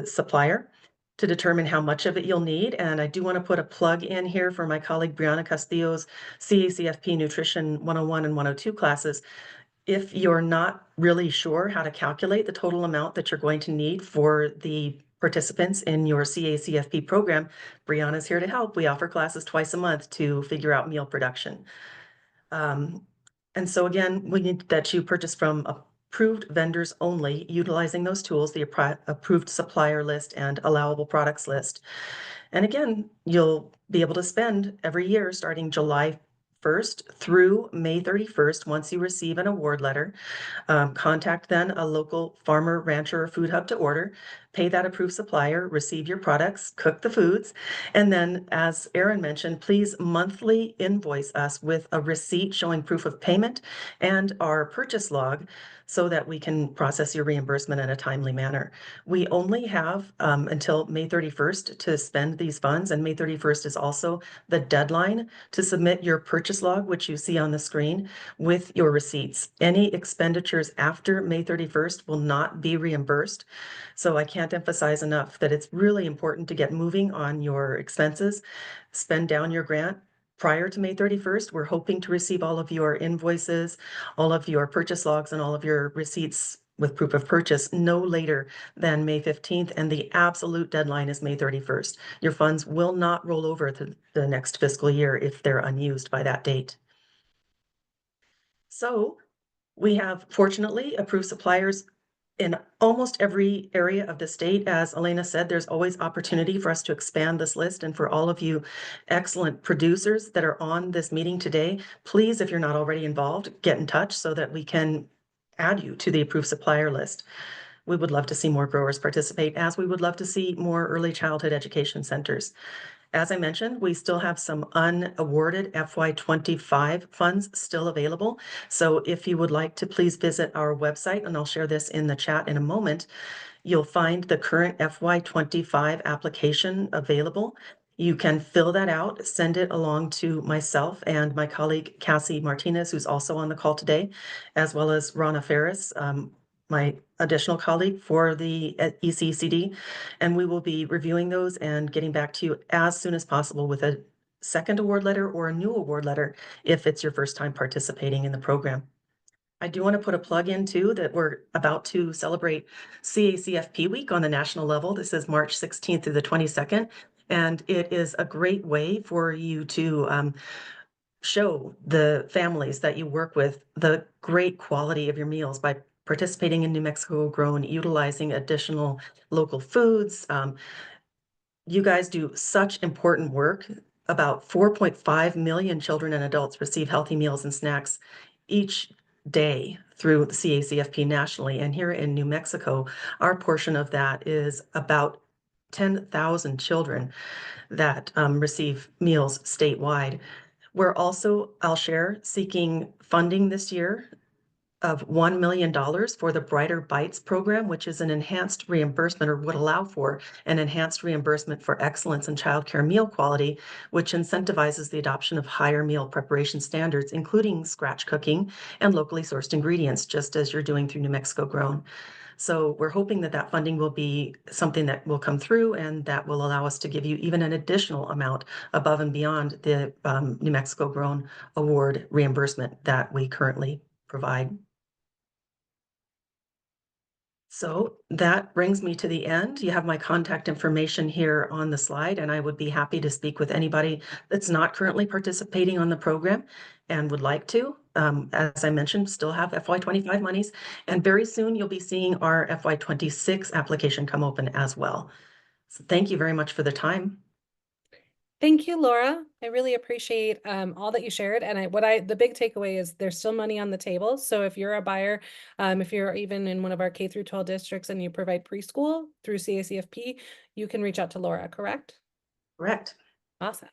supplier, to determine how much of it you'll need. And I do want to put a plug in here for my colleague Brianna Castillo's CACFP Nutrition 101 and 102 classes. If you're not really sure how to calculate the total amount that you're going to need for the participants in your CACFP program, Brianna's here to help. We offer classes twice a month to figure out meal production. And so again, we need that you purchase from approved vendors only, utilizing those tools, the approved supplier list and allowable products list. And again, you'll be able to spend every year starting July 1st through May 31st, once you receive an award letter. Contact then a local farmer, rancher, or food hub to order, pay that approved supplier, receive your products, cook the foods, and then, as Erin mentioned, please monthly invoice us with a receipt showing proof of payment and our purchase log so that we can process your reimbursement in a timely manner. We only have until May 31st to spend these funds, and May 31st is also the deadline to submit your purchase log, which you see on the screen, with your receipts. Any expenditures after May 31st will not be reimbursed. So I can't emphasize enough that it's really important to get moving on your expenses, spend down your grant prior to May 31st. We're hoping to receive all of your invoices, all of your purchase logs, and all of your receipts with proof of purchase no later than May 15th, and the absolute deadline is May 31st. Your funds will not roll over to the next fiscal year if they're unused by that date. So we have, fortunately, approved suppliers in almost every area of the state. As Elena said, there's always opportunity for us to expand this list. And for all of you excellent producers that are on this meeting today, please, if you're not already involved, get in touch so that we can add you to the approved supplier list. We would love to see more growers participate, as we would love to see more early childhood education centers. As I mentioned, we still have some unawarded FY25 funds still available. So if you would like to, please visit our website, and I'll share this in the chat in a moment. You'll find the current FY25 application available. You can fill that out, send it along to myself and my colleague Cassie Martinez, who's also on the call today, as well as Rana Ferris, my additional colleague for the ECCD, and we will be reviewing those and getting back to you as soon as possible with a second award letter or a new award letter if it's your first time participating in the program. I do want to put a plug in too that we're about to celebrate CACFP Week on the national level. This is March 16th through the 22nd, and it is a great way for you to show the families that you work with the great quality of your meals by participating in New Mexico Grown, utilizing additional local foods. You guys do such important work. About 4.5 million children and adults receive healthy meals and snacks each day through the CACFP nationally. And here in New Mexico, our portion of that is about 10,000 children that receive meals statewide. We're also, I'll share, seeking funding this year of $1 million for the Brighter Bites program, which is an enhanced reimbursement, or would allow for an enhanced reimbursement for excellence in childcare meal quality, which incentivizes the adoption of higher meal preparation standards, including scratch cooking and locally sourced ingredients, just as you're doing through New Mexico Grown. So we're hoping that that funding will be something that will come through, and that will allow us to give you even an additional amount above and beyond the New Mexico Grown Award reimbursement that we currently provide. So that brings me to the end. You have my contact information here on the slide, and I would be happy to speak with anybody that's not currently participating on the program and would like to. As I mentioned, still have FY25 monies, and very soon you'll be seeing our FY26 application come open as well. So thank you very much for the time. Thank you, Laura. I really appreciate all that you shared. And the big takeaway is there's still money on the table. So if you're a buyer, if you're even in one of our K through 12 districts and you provide preschool through CACFP, you can reach out to Laura, correct? Correct. Awesome.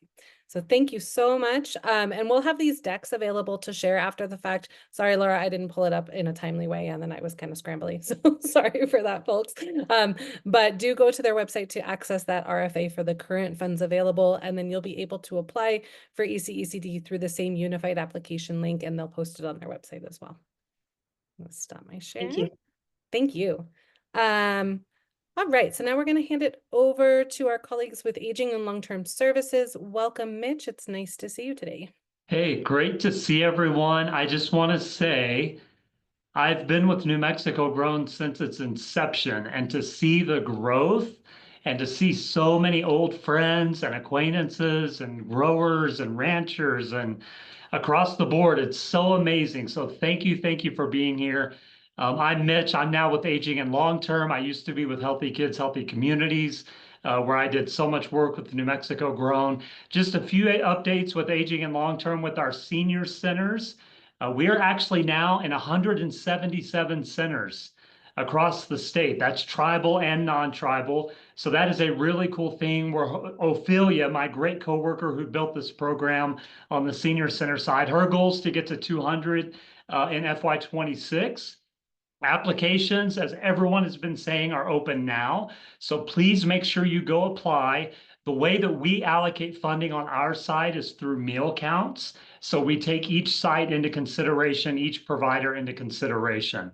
So thank you so much. And we'll have these decks available to share after the fact. Sorry, Laura, I didn't pull it up in a timely way, and then I was kind of scrambly. So sorry for that, folks. But do go to their website to access that RFA for the current funds available, and then you'll be able to apply for ECECD through the same unified application link, and they'll post it on their website as well. Let's stop my share. Thank you. Thank you. All right, so now we're going to hand it over to our colleagues with Aging and Long-Term Services. Welcome, Mitch. It's nice to see you today. Hey, great to see everyone. I just want to say I've been with New Mexico Grown since its inception, and to see the growth and to see so many old friends and acquaintances and growers and ranchers and across the board, it's so amazing. So thank you for being here. I'm Mitch. I'm now with Aging and Long Term. I used to be with Healthy Kids, Healthy Communities, where I did so much work with New Mexico Grown. Just a few updates with Aging and Long Term with our senior centers. We are actually now in 177 centers across the state. That's tribal and non-tribal. So that is a really cool thing where Ophelia, my great coworker who built this program on the senior center side, her goal is to get to 200 in FY26. Applications, as everyone has been saying, are open now. So please make sure you go apply. The way that we allocate funding on our side is through meal counts. So we take each site into consideration, each provider into consideration.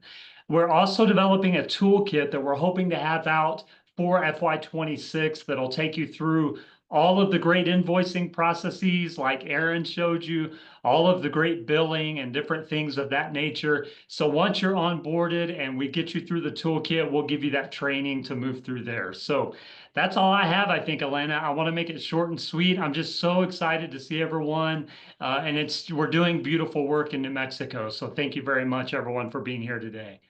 We're also developing a toolkit that we're hoping to have out for FY26 that'll take you through all of the great invoicing processes like Aaron showed you, all of the great billing and different things of that nature. So once you're onboarded and we get you through the toolkit, we'll give you that training to move through there. So that's all I have, I think, Elena. I want to make it short and sweet. I'm just so excited to see everyone. And we're doing beautiful work in New Mexico. So thank you very much, everyone, for being here today.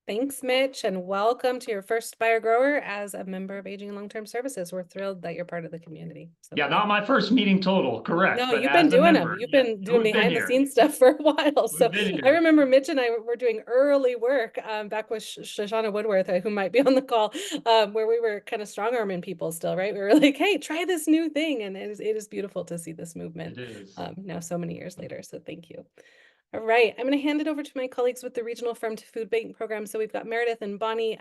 Thanks, Mitch, and welcome to your first buyer grower as a member of Aging and Long-Term Services. We're thrilled that you're part of the community. So Yeah, not my first meeting total, correct, no, but you've been as a doing them. member, You've yeah, been doing we've been behind the here. scenes stuff for a while. So been I here. remember Mitch and I were doing early work back with Shoshana Woodworth, who might be on the call, where we were kind of strong arming people still, right? We were like, hey, try this new thing. And it is beautiful to see this movement It is. now so many years later. So thank you. All right, I'm going to hand it over to my colleagues with the Regional Farm to Food Bank program. So we've got Meredith and Bonnie.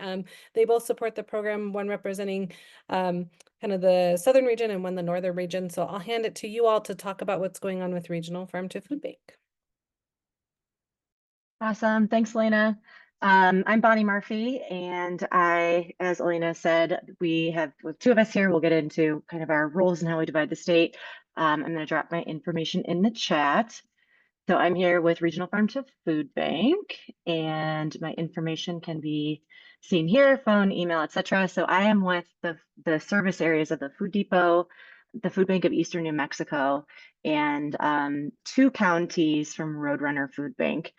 They both support the program, one representing kind of the southern region and one the northern region. So I'll hand it to you all to talk about what's going on with Regional Farm to Food Bank. Awesome. Thanks, Lena. I'm Bonnie Murphy, and as Elena said, with two of us here, we'll get into kind of our roles and how we divide the state. I'm going to drop my information in the chat. So I'm here with Regional Farm to Food Bank, and my information can be seen here, phone, email, etc. So I am with the service areas of the Food Depot, the Food Bank of Eastern New Mexico, and 2 counties from Roadrunner Food Bank.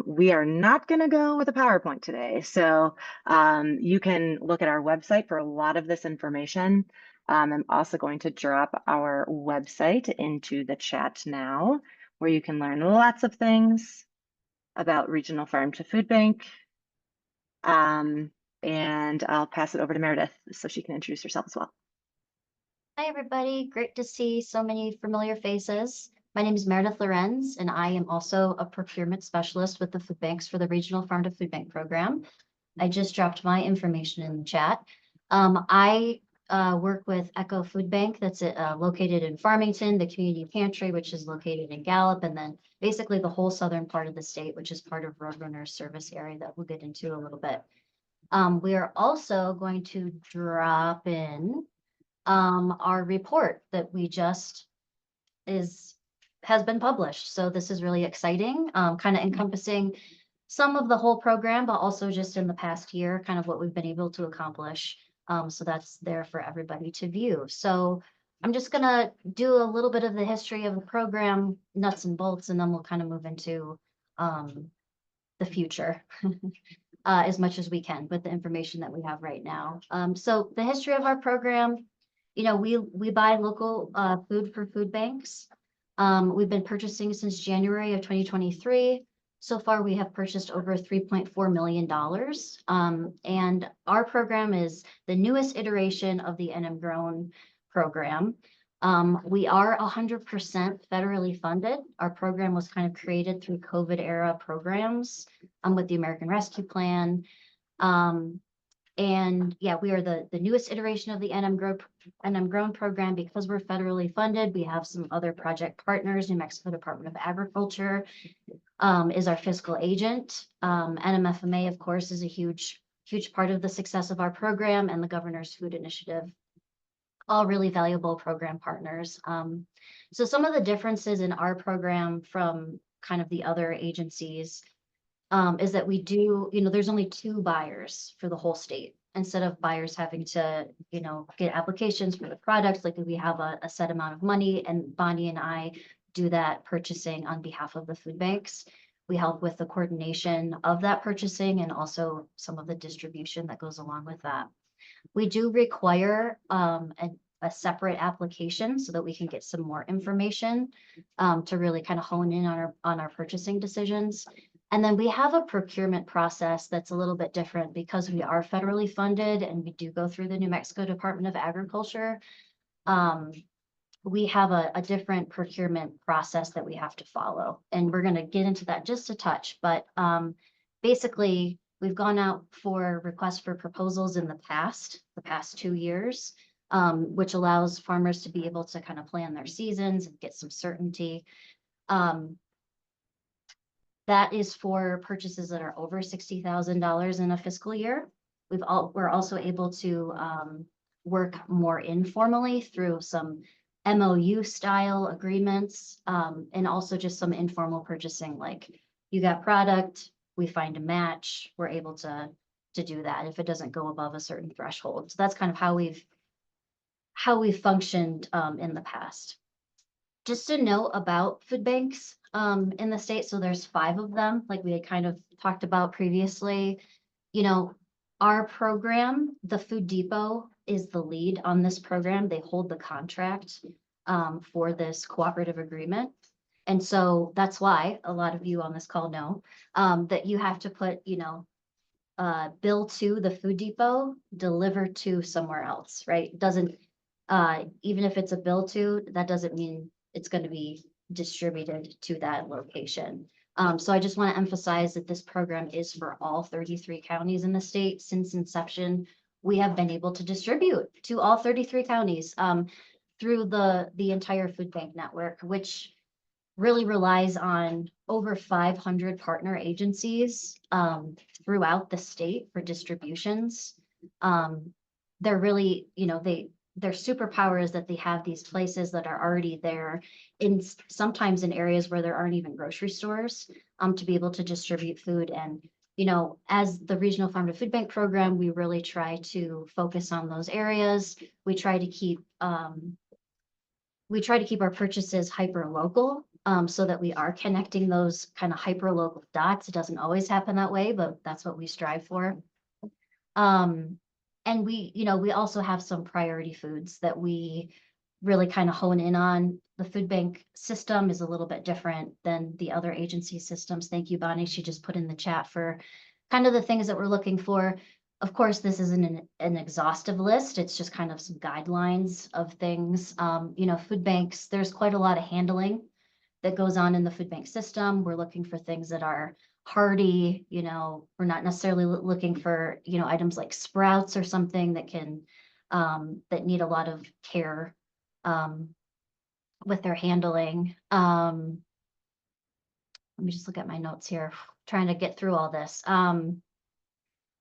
We are not going to go with a PowerPoint today, so you can look at our website for a lot of this information. I'm also going to drop our website into the chat now, where you can learn lots of things about Regional Farm to Food Bank. And I'll pass it over to Meredith so she can introduce herself as well. Hi, everybody. Great to see so many familiar faces. My name is Meredith Lorenz, and I am also a procurement specialist with the food banks for the Regional Farm to Food Bank program. I just dropped my information in the chat. I work with Echo Food Bank that's located in Farmington, the community pantry, which is located in Gallup, and then basically the whole southern part of the state, which is part of Roadrunner's service area that we'll get into a little bit. We are also going to drop in our report that we just has been published. So this is really exciting, kind of encompassing some of the whole program, but also just in the past year, kind of what we've been able to accomplish. So that's there for everybody to view. So I'm just gonna do a little bit of the history of the program, nuts and bolts, and then we'll kind of move into the future as much as we can with the information that we have right now. So the history of our program, you know, we buy local food for food banks. We've been purchasing since January of 2023. So far, we have purchased over $3.4 million. And our program is the newest iteration of the NM Grown program. We are 100% federally funded. Our program was kind of created through COVID era programs with the American Rescue Plan. And yeah, we are the newest iteration of the NM Grown program. Because we're federally funded, we have some other project partners. New Mexico Department of Agriculture is our fiscal agent. NMFMA, of course, is a huge part of the success of our program, and the Governor's Food Initiative, all really valuable program partners. So some of the differences in our program from kind of the other agencies is that we do, you know, there's only 2 buyers for the whole state, instead of buyers having to, you know, get applications for the products. Like we have a set amount of money, and Bonnie and I do that purchasing on behalf of the food banks. We help with the coordination of that purchasing and also some of the distribution that goes along with that. We do require a separate application so that we can get some more information to really kind of hone in on our purchasing decisions. And then we have a procurement process that's a little bit different because we are federally funded and we do go through the New Mexico Department of Agriculture. We have a different procurement process that we have to follow, and we're going to get into that just a touch. But basically, we've gone out for requests for proposals in the past 2 years, which allows farmers to be able to kind of plan their seasons and get some certainty. That is for purchases that are over $60,000 in a fiscal year. We're also able to work more informally through some MOU style agreements, and also just some informal purchasing, like you got product, we find a match, we're able to do that if it doesn't go above a certain threshold. So that's kind of how we've functioned in the past. Just to note about food banks in the state, so there's 5 of them, like we had kind of talked about previously. you know, our program, the Food Depot is the lead on this program. They hold the contract for this cooperative agreement. And so that's why a lot of you on this call know that you have to put, you know, bill to the Food Depot, deliver to somewhere else, right? Doesn't, even if it's a bill to, that doesn't mean it's going to be distributed to that location. So I just want to emphasize that this program is for all 33 counties in the state. Since inception, we have been able to distribute to all 33 counties through the entire food bank network, which really relies on over 500 partner agencies throughout the state for distributions. They're really, you know, their superpower is that they have these places that are already there in sometimes in areas where there aren't even grocery stores to be able to distribute food. And, you know, as the Regional Farm to Food Bank program, we really try to focus on those areas. We try to keep our purchases hyper local so that we are connecting those kind of hyper local dots. It doesn't always happen that way, but that's what we strive for. And we, you know, we also have some priority foods that we really kind of hone in on. The food bank system is a little bit different than the other agency systems. Thank you, Bonnie. She just put in the chat for kind of the things that we're looking for. Of course, this isn't an exhaustive list. It's just kind of some guidelines of things. You know, food banks, there's quite a lot of handling that goes on in the food bank system. We're looking for things that are hardy, you know, we're not necessarily looking for, you know, items like sprouts or something that can, that need a lot of care with their handling. Let me just look at my notes here, trying to get through all this.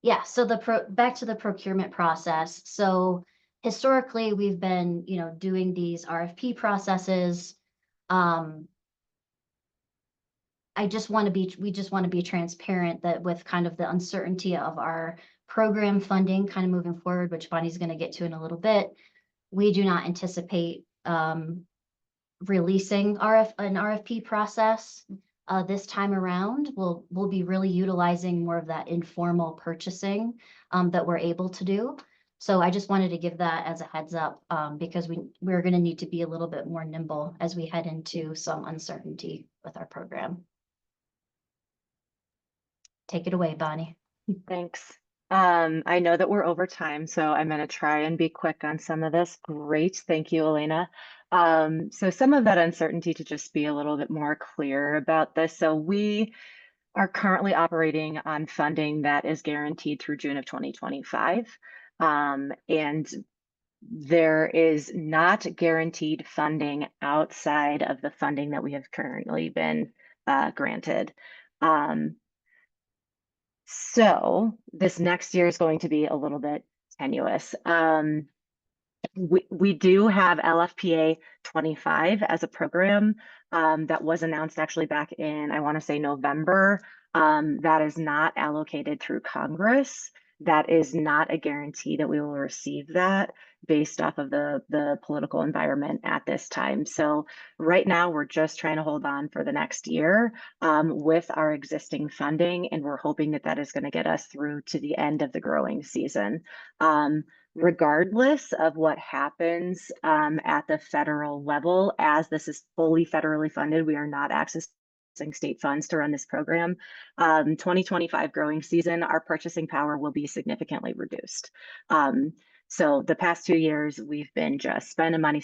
Yeah, so back to the procurement process. So historically, we've been, you know, doing these RFP processes. we just want to be transparent that with kind of the uncertainty of our program funding kind of moving forward, which Bonnie's going to get to in a little bit, we do not anticipate releasing an RFP process this time around. We'll be really utilizing more of that informal purchasing that we're able to do. So I just wanted to give that as a heads up because we're going to need to be a little bit more nimble as we head into some uncertainty with our program. Take it away, Bonnie. Thanks. I know that we're over time, so I'm going to try and be quick on some of this. Great. Thank you, Elena. So some of that uncertainty, to just be a little bit more clear about this. So we are currently operating on funding that is guaranteed through June of 2025. And there is not guaranteed funding outside of the funding that we have currently been granted. So this next year is going to be a little bit tenuous. We do have LFPA 25 as a program that was announced actually back in, I want to say November. That is not allocated through Congress. That is not a guarantee that we will receive that based off of the political environment at this time. So right now we're just trying to hold on for the next year with our existing funding, and we're hoping that that is going to get us through to the end of the growing season. Regardless of what happens at the federal level, as this is fully federally funded, we are not accessing state funds to run this program. 2025 growing season, our purchasing power will be significantly reduced. So the past 2 years, we've been just spending money.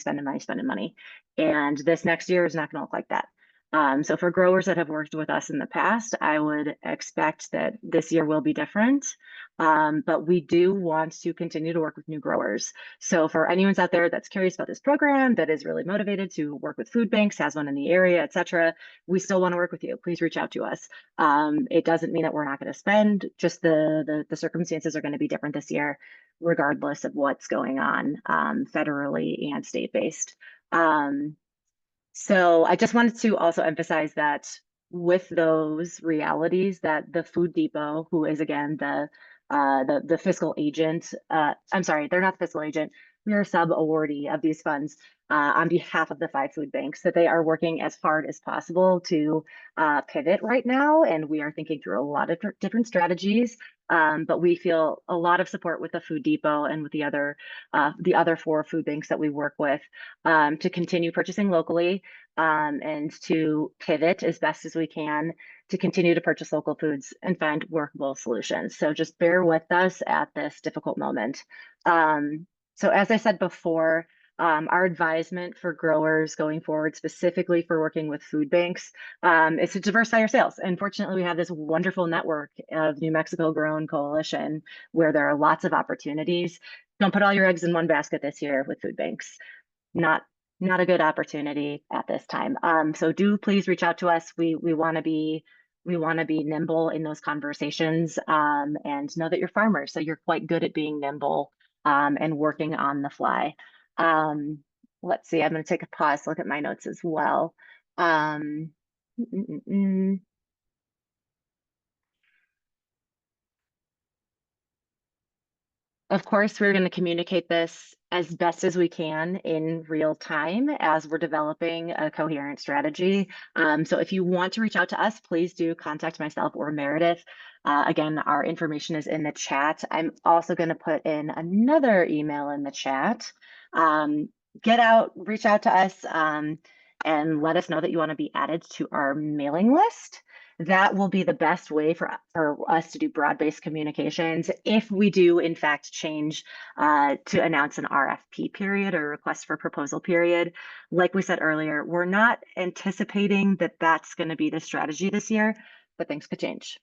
And this next year is not going to look like that. So for growers that have worked with us in the past, I would expect that this year will be different. But we do want to continue to work with new growers. So for anyone out there that's curious about this program, that is really motivated to work with food banks, has one in the area, etc., we still want to work with you. Please reach out to us. It doesn't mean that we're not going to spend, just the circumstances are going to be different this year, regardless of what's going on federally and state-based. So I just wanted to also emphasize that with those realities, that the Food Depot, who is again the fiscal agent, I'm sorry, they're not the fiscal agent. we are a sub-awardee of these funds on behalf of the 5 food banks, that they are working as hard as possible to pivot right now. And we are thinking through a lot of different strategies, but we feel a lot of support with the Food Depot and with the other 4 food banks that we work with to continue purchasing locally and to pivot as best as we can to continue to purchase local foods and find workable solutions. So just bear with us at this difficult moment. So as I said before, our advisement for growers going forward, specifically for working with food banks, is to diversify our sales. And fortunately, we have this wonderful network of New Mexico Grown Coalition where there are lots of opportunities. Don't put all your eggs in one basket this year with food banks. Not a good opportunity at this time. So do please reach out to us. We want to be nimble in those conversations, and know that you're farmers, so you're quite good at being nimble and working on the fly. Let's see, I'm going to take a pause to look at my notes as well. Of course, we're going to communicate this as best as we can in real time as we're developing a coherent strategy. So if you want to reach out to us, please do contact myself or Meredith. Again, our information is in the chat. I'm also going to put in another email in the chat. Reach out to us and let us know that you want to be added to our mailing list. That will be the best way for us to do broad-based communications if we do, in fact, change to announce an RFP period or request for proposal period. Like we said earlier, we're not anticipating that that's going to be the strategy this year, but things could change.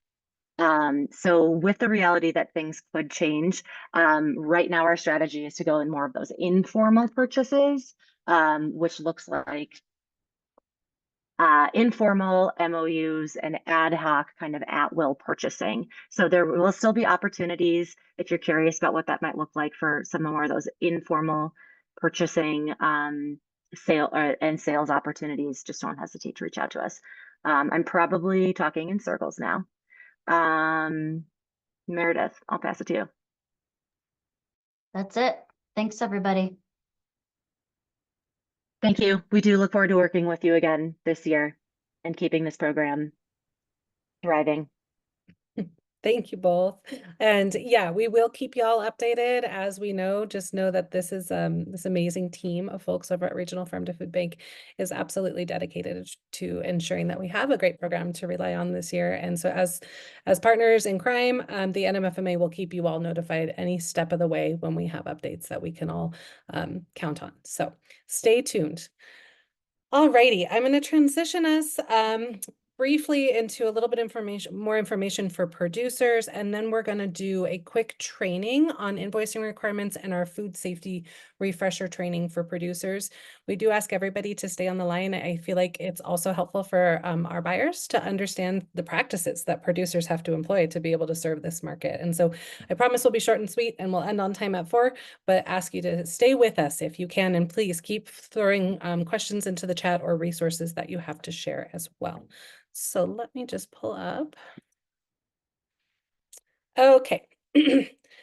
So with the reality that things could change, right now our strategy is to go in more of those informal purchases, which looks like informal MOUs and ad hoc kind of at-will purchasing. So there will still be opportunities if you're curious about what that might look like for some more of those informal purchasing sales opportunities. Just don't hesitate to reach out to us. I'm probably talking in circles now. Meredith, I'll pass it to you. That's it. Thanks, everybody. Thank you. We do look forward to working with you again this year and keeping this program thriving. Thank you both. And yeah, we will keep y'all updated as we know. Just know that this is this amazing team of folks over at Regional Farm to Food Bank is absolutely dedicated to ensuring that we have a great program to rely on this year. And so as partners in crime, the NMFMA will keep you all notified any step of the way when we have updates that we can all count on. So stay tuned. Alrighty, I'm going to transition us briefly into a little bit more information for producers, and then we're going to do a quick training on invoicing requirements and our food safety refresher training for producers. We do ask everybody to stay on the line. I feel like it's also helpful for our buyers to understand the practices that producers have to employ to be able to serve this market. And so I promise we'll be short and sweet and we'll end on time at 4, but ask you to stay with us if you can, and please keep throwing questions into the chat or resources that you have to share as well. So let me just pull up. Okay.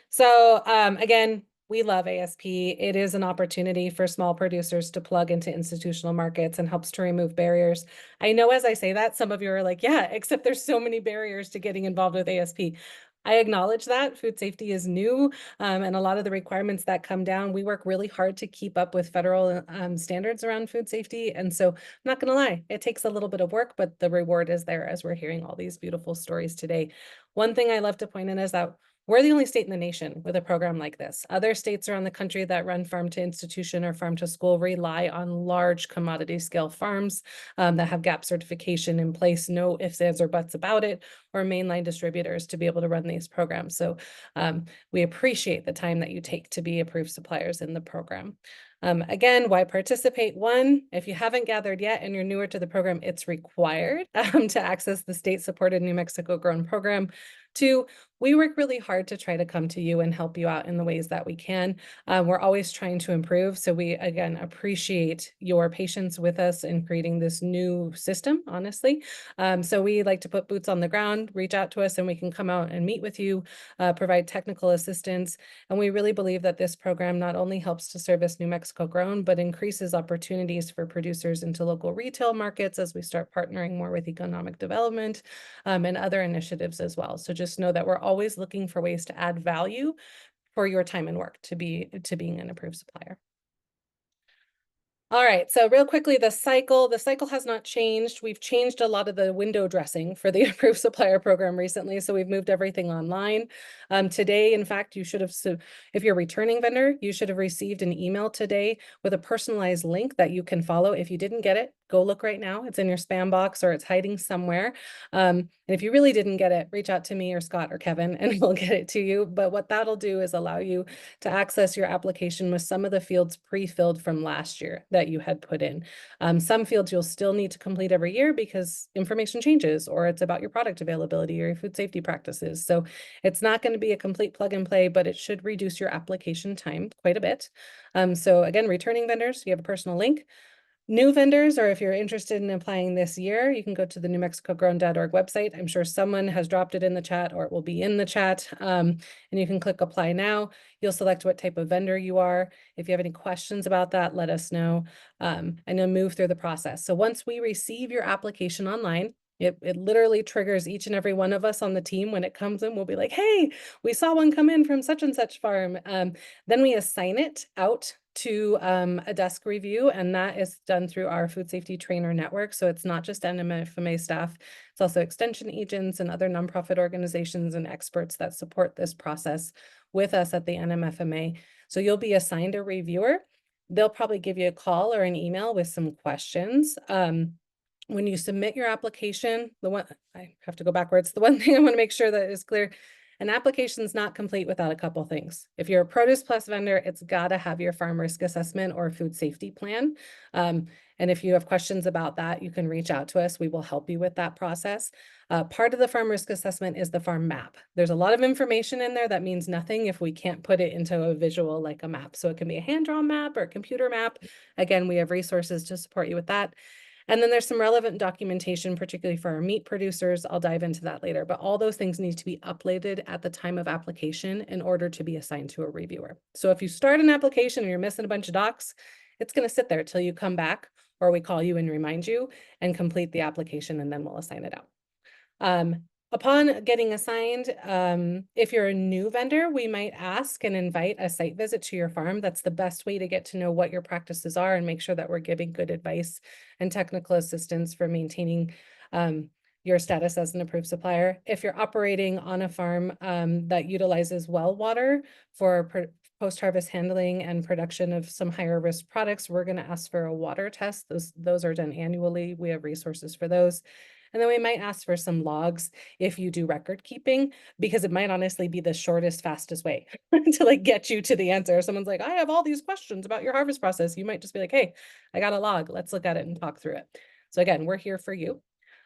So again, we love ASP. It is an opportunity for small producers to plug into institutional markets and helps to remove barriers. I know as I say that, some of you are like, yeah, except there's so many barriers to getting involved with ASP. I acknowledge that food safety is new, and a lot of the requirements that come down, we work really hard to keep up with federal standards around food safety. And so I'm not going to lie, it takes a little bit of work, but the reward is there as we're hearing all these beautiful stories today. One thing I love to point in is that we're the only state in the nation with a program like this. Other states around the country that run farm to institution or farm to school rely on large commodity scale farms that have GAP certification in place, no ifs, ands, or buts about it, or mainline distributors to be able to run these programs. So we appreciate the time that you take to be approved suppliers in the program. Again, why participate? 1, if you haven't gathered yet and you're newer to the program, it's required to access the state-supported New Mexico Grown program. 2, we work really hard to try to come to you and help you out in the ways that we can. We're always trying to improve. So we, again, appreciate your patience with us in creating this new system, honestly. So we like to put boots on the ground, reach out to us, and we can come out and meet with you, provide technical assistance. And we really believe that this program not only helps to service New Mexico grown, but increases opportunities for producers into local retail markets as we start partnering more with economic development and other initiatives as well. So just know that we're always looking for ways to add value for your time and work to being an approved supplier. All right, so real quickly, the cycle has not changed. We've changed a lot of the window dressing for the approved supplier program recently, so we've moved everything online. Today, in fact, you should have, if you're a returning vendor, you should have received an email today with a personalized link that you can follow. If you didn't get it, go look right now. It's in your spam box or it's hiding somewhere. And if you really didn't get it, reach out to me or Scott or Kevin and we'll get it to you. But what that'll do is allow you to access your application with some of the fields pre-filled from last year that you had put in. Some fields you'll still need to complete every year because information changes, or it's about your product availability or your food safety practices. So it's not going to be a complete plug and play, but it should reduce your application time quite a bit. So again, returning vendors, you have a personal link. New vendors, or if you're interested in applying this year, you can go to the newmexicogrown.org website. I'm sure someone has dropped it in the chat or it will be in the chat. And you can click apply now. You'll select what type of vendor you are. If you have any questions about that, let us know, and you'll move through the process. So once we receive your application online, it literally triggers each and every one of us on the team. When it comes in, we'll be like, hey, we saw one come in from such and such farm. Then we assign it out to a desk review, and that is done through our food safety trainer network. So it's not just NMFMA staff, it's also extension agents and other nonprofit organizations and experts that support this process with us at the NMFMA. So you'll be assigned a reviewer. They'll probably give you a call or an email with some questions. When you submit your application, I have to go backwards. The one thing I want to make sure that is clear, an application is not complete without a couple things. If you're a Produce Plus vendor, it's got to have your farm risk assessment or food safety plan. And if you have questions about that, you can reach out to us. We will help you with that process. Part of the farm risk assessment is the farm map. There's a lot of information in there that means nothing if we can't put it into a visual like a map. So it can be a hand-drawn map or a computer map. Again, we have resources to support you with that. And then there's some relevant documentation, particularly for our meat producers. I'll dive into that later, but all those things need to be uploaded at the time of application in order to be assigned to a reviewer. So if you start an application and you're missing a bunch of docs, it's going to sit there till you come back or we call you and remind you and complete the application, and then we'll assign it out. Upon getting assigned, if you're a new vendor, we might ask and invite a site visit to your farm. That's the best way to get to know what your practices are and make sure that we're giving good advice and technical assistance for maintaining your status as an approved supplier. If you're operating on a farm that utilizes well water for post-harvest handling and production of some higher risk products, we're going to ask for a water test. Those are done annually. We have resources for those. And then we might ask for some logs if you do record keeping, because it might honestly be the shortest, fastest way to like get you to the answer. Someone's like, I have all these questions about your harvest process. You might just be like, hey, I got a log. Let's look at it and talk through it. So again, we're here for you.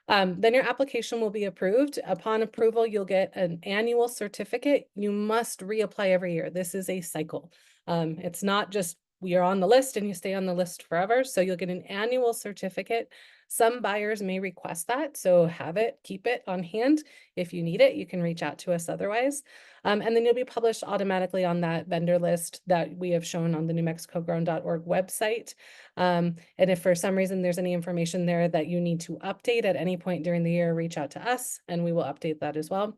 Then your application will be approved. Upon approval, you'll get an annual certificate. You must reapply every year. This is a cycle. It's not just you're on the list and you stay on the list forever. So you'll get an annual certificate. Some buyers may request that, so have it, keep it on hand. If you need it, you can reach out to us otherwise. And then you'll be published automatically on that vendor list that we have shown on the newmexicogrown.org website. And if for some reason there's any information there that you need to update at any point during the year, reach out to us and we will update that as well.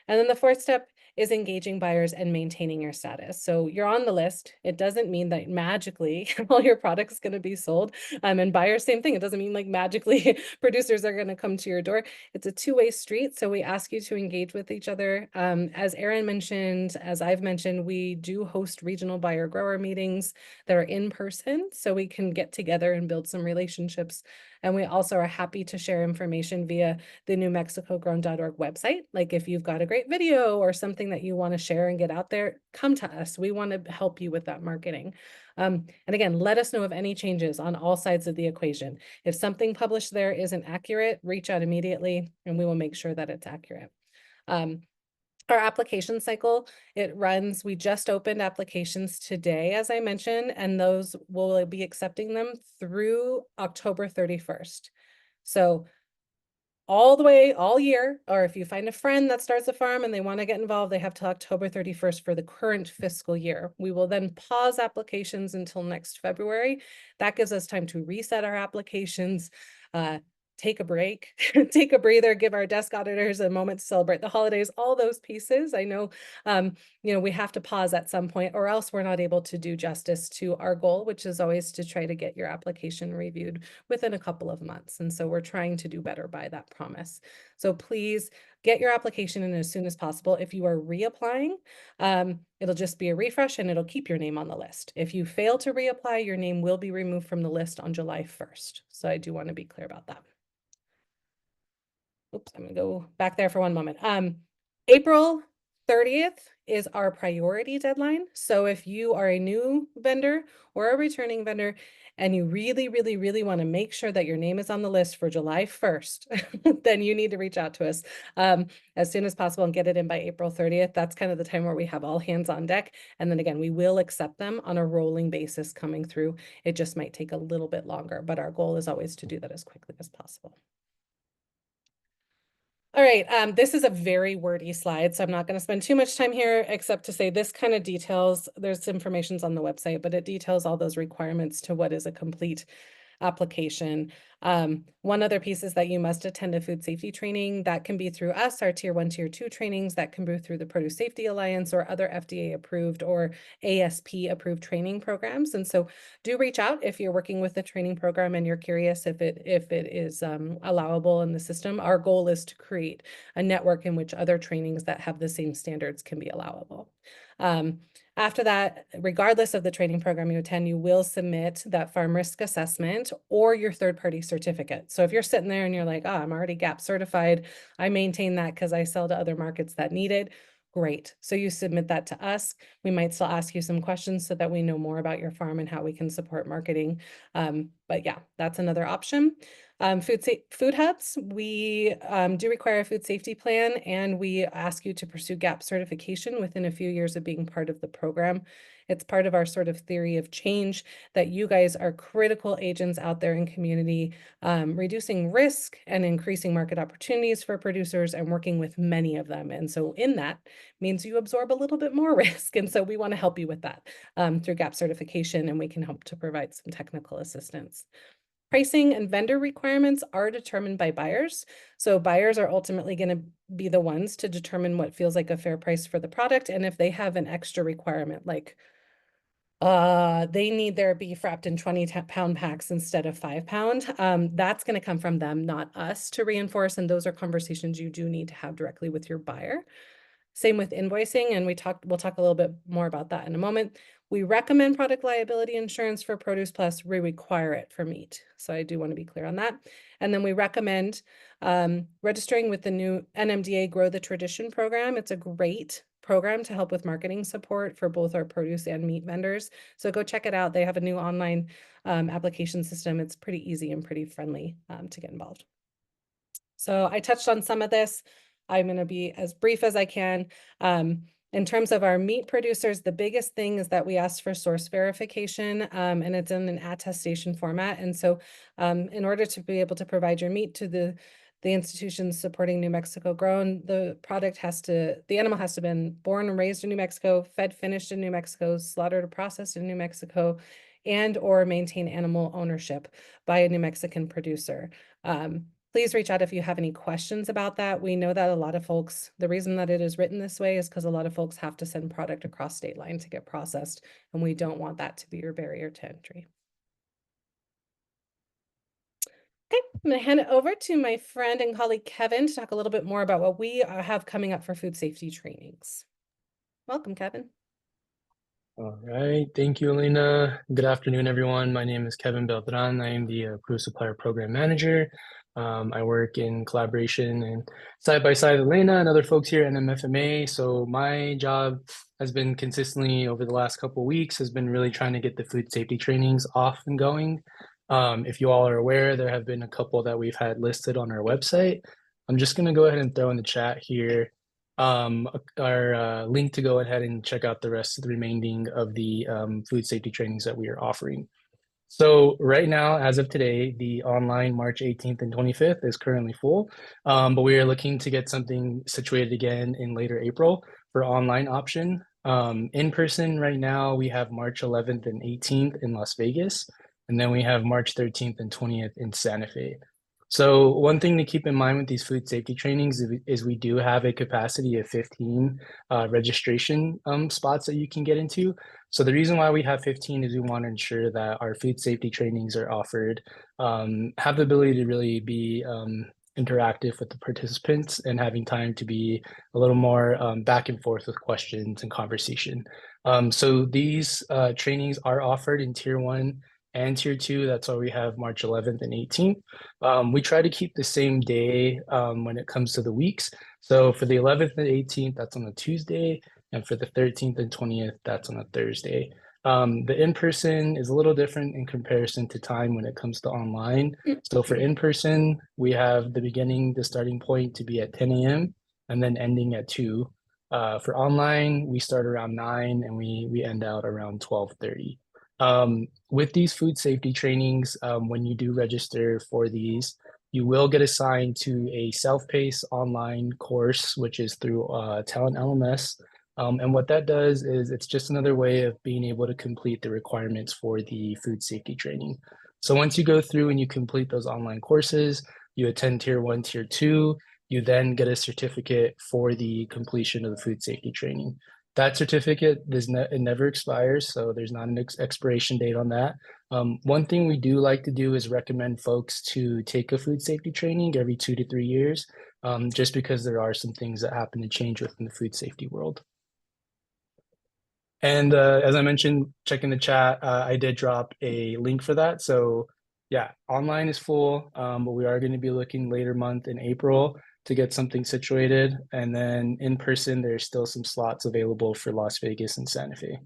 And then the fourth step is engaging buyers and maintaining your status. So you're on the list. It doesn't mean that magically all your products is going to be sold. And buyers, same thing. It doesn't mean like magically producers are going to come to your door. It's a two-way street. So we ask you to engage with each other. As Erin mentioned, as I've mentioned, we do host regional buyer grower meetings that are in person so we can get together and build some relationships. And we also are happy to share information via the newmexicogrown.org website. Like if you've got a great video or something that you want to share and get out there, come to us. We want to help you with that marketing. And again, let us know of any changes on all sides of the equation. If something published there isn't accurate, reach out immediately and we will make sure that it's accurate. Our application cycle, it runs, we just opened applications today, as I mentioned, and those will be accepting them through October 31st. So all the way, all year, or if you find a friend that starts a farm and they want to get involved, they have till October 31st for the current fiscal year. We will then pause applications until next February. That gives us time to reset our applications, take a break, take a breather, give our desk auditors a moment to celebrate the holidays, all those pieces. I know, we have to pause at some point or else we're not able to do justice to our goal, which is always to try to get your application reviewed within a couple of months. And so we're trying to do better by that promise. So please get your application in as soon as possible. If you are reapplying, it'll just be a refresh and it'll keep your name on the list. If you fail to reapply, your name will be removed from the list on July 1st. So I do want to be clear about that. Oops, I'm gonna go back there for one moment. April 30th is our priority deadline. So if you are a new vendor or a returning vendor and you really, really, really want to make sure that your name is on the list for July 1st, then you need to reach out to us as soon as possible and get it in by April 30th. That's kind of the time where we have all hands on deck. And then again, we will accept them on a rolling basis coming through. It just might take a little bit longer, but our goal is always to do that as quickly as possible. All right, this is a very wordy slide, so I'm not going to spend too much time here except to say this kind of details, there's information on the website, but it details all those requirements to what is a complete application. One other piece is that you must attend a food safety training. That can be through us, our tier 1, tier 2 trainings. That can be through the Produce Safety Alliance or other FDA approved or ASP approved training programs. And so do reach out if you're working with the training program and you're curious if it is allowable in the system. Our goal is to create a network in which other trainings that have the same standards can be allowable. After that, regardless of the training program you attend, you will submit that farm risk assessment or your third-party certificate. So if you're sitting there and you're like, oh, I'm already GAP certified, I maintain that because I sell to other markets that need it, great. So you submit that to us. We might still ask you some questions so that we know more about your farm and how we can support marketing. But yeah, that's another option. Food hubs, we do require a food safety plan, and we ask you to pursue GAP certification within a few years of being part of the program. It's part of our sort of theory of change that you guys are critical agents out there in community, reducing risk and increasing market opportunities for producers and working with many of them. And so in that means you absorb a little bit more risk. And so we want to help you with that through GAP certification, and we can help to provide some technical assistance. Pricing and vendor requirements are determined by buyers. So buyers are ultimately going to be the ones to determine what feels like a fair price for the product. And if they have an extra requirement, like they need their beef wrapped in 20-pound packs instead of 5-pound, that's going to come from them, not us, to reinforce. And those are conversations you do need to have directly with your buyer. Same with invoicing, and we'll talk a little bit more about that in a moment. We recommend product liability insurance for Produce Plus. We require it for meat. So I do want to be clear on that. And then we recommend registering with the new NMDA Grow the Tradition program. It's a great program to help with marketing support for both our produce and meat vendors. So go check it out. They have a new online application system. It's pretty easy and pretty friendly to get involved. So I touched on some of this. I'm going to be as brief as I can. In terms of our meat producers, the biggest thing is that we ask for source verification, and it's in an attestation format. And so in order to be able to provide your meat to the institutions supporting New Mexico Grown, the animal has to have been born and raised in New Mexico, fed, finished in New Mexico, slaughtered or processed in New Mexico, and or maintain animal ownership by a New Mexican producer. Please reach out if you have any questions about that. We know that a lot of folks, the reason that it is written this way is because a lot of folks have to send product across state line to get processed, and we don't want that to be your barrier to entry. Okay, I'm going to hand it over to my friend and colleague Kevin to talk a little bit more about what we have coming up for food safety trainings. Welcome, Kevin. All right, thank you, Elena. Good afternoon, everyone. My name is Kevin Beltran. I am the Produce Supplier Program Manager. I work in collaboration and side by side with Elena and other folks here at NMFMA. So my job has been consistently over the last couple of weeks has been really trying to get the food safety trainings off and going. If you all are aware, there have been a couple that we've had listed on our website. I'm just going to go ahead and throw in the chat here our link to go ahead and check out the rest of the remaining of the food safety trainings that we are offering. So right now, as of today, the online March 18th and 25th is currently full, but we are looking to get something situated again in later April for online option. In person right now, we have March 11th and 18th in Las Vegas, and then we have March 13th and 20th in Santa Fe. So one thing to keep in mind with these food safety trainings is we do have a capacity of 15 registration spots that you can get into. So the reason why we have 15 is we want to ensure that our food safety trainings are offered, have the ability to really be interactive with the participants and having time to be a little more back and forth with questions and conversation. So these trainings are offered in Tier 1 and Tier 2. That's why we have March 11th and 18th. We try to keep the same day when it comes to the weeks. So for the 11th and 18th, that's on a Tuesday. And for the 13th and 20th, that's on a Thursday. The in-person is a little different in comparison to time when it comes to online. So for in-person, we have the starting point to be at 10 a.m. and then ending at 2. For online, we start around 9 and we end out around 12:30. With these food safety trainings, when you do register for these, you will get assigned to a self-paced online course, which is through Talent LMS. And what that does is it's just another way of being able to complete the requirements for the food safety training. So once you go through and you complete those online courses, you attend Tier 1, Tier 2, you then get a certificate for the completion of the food safety training. That certificate it never expires, so there's not an expiration date on that. One thing we do like to do is recommend folks to take a food safety training every 2 to 3 years, just because there are some things that happen to change within the food safety world. And as I mentioned, checking the chat, I did drop a link for that. So yeah, online is full, but we are going to be looking later month in April to get something situated. And then in person, there's still some slots available for Las Vegas and Santa Fe.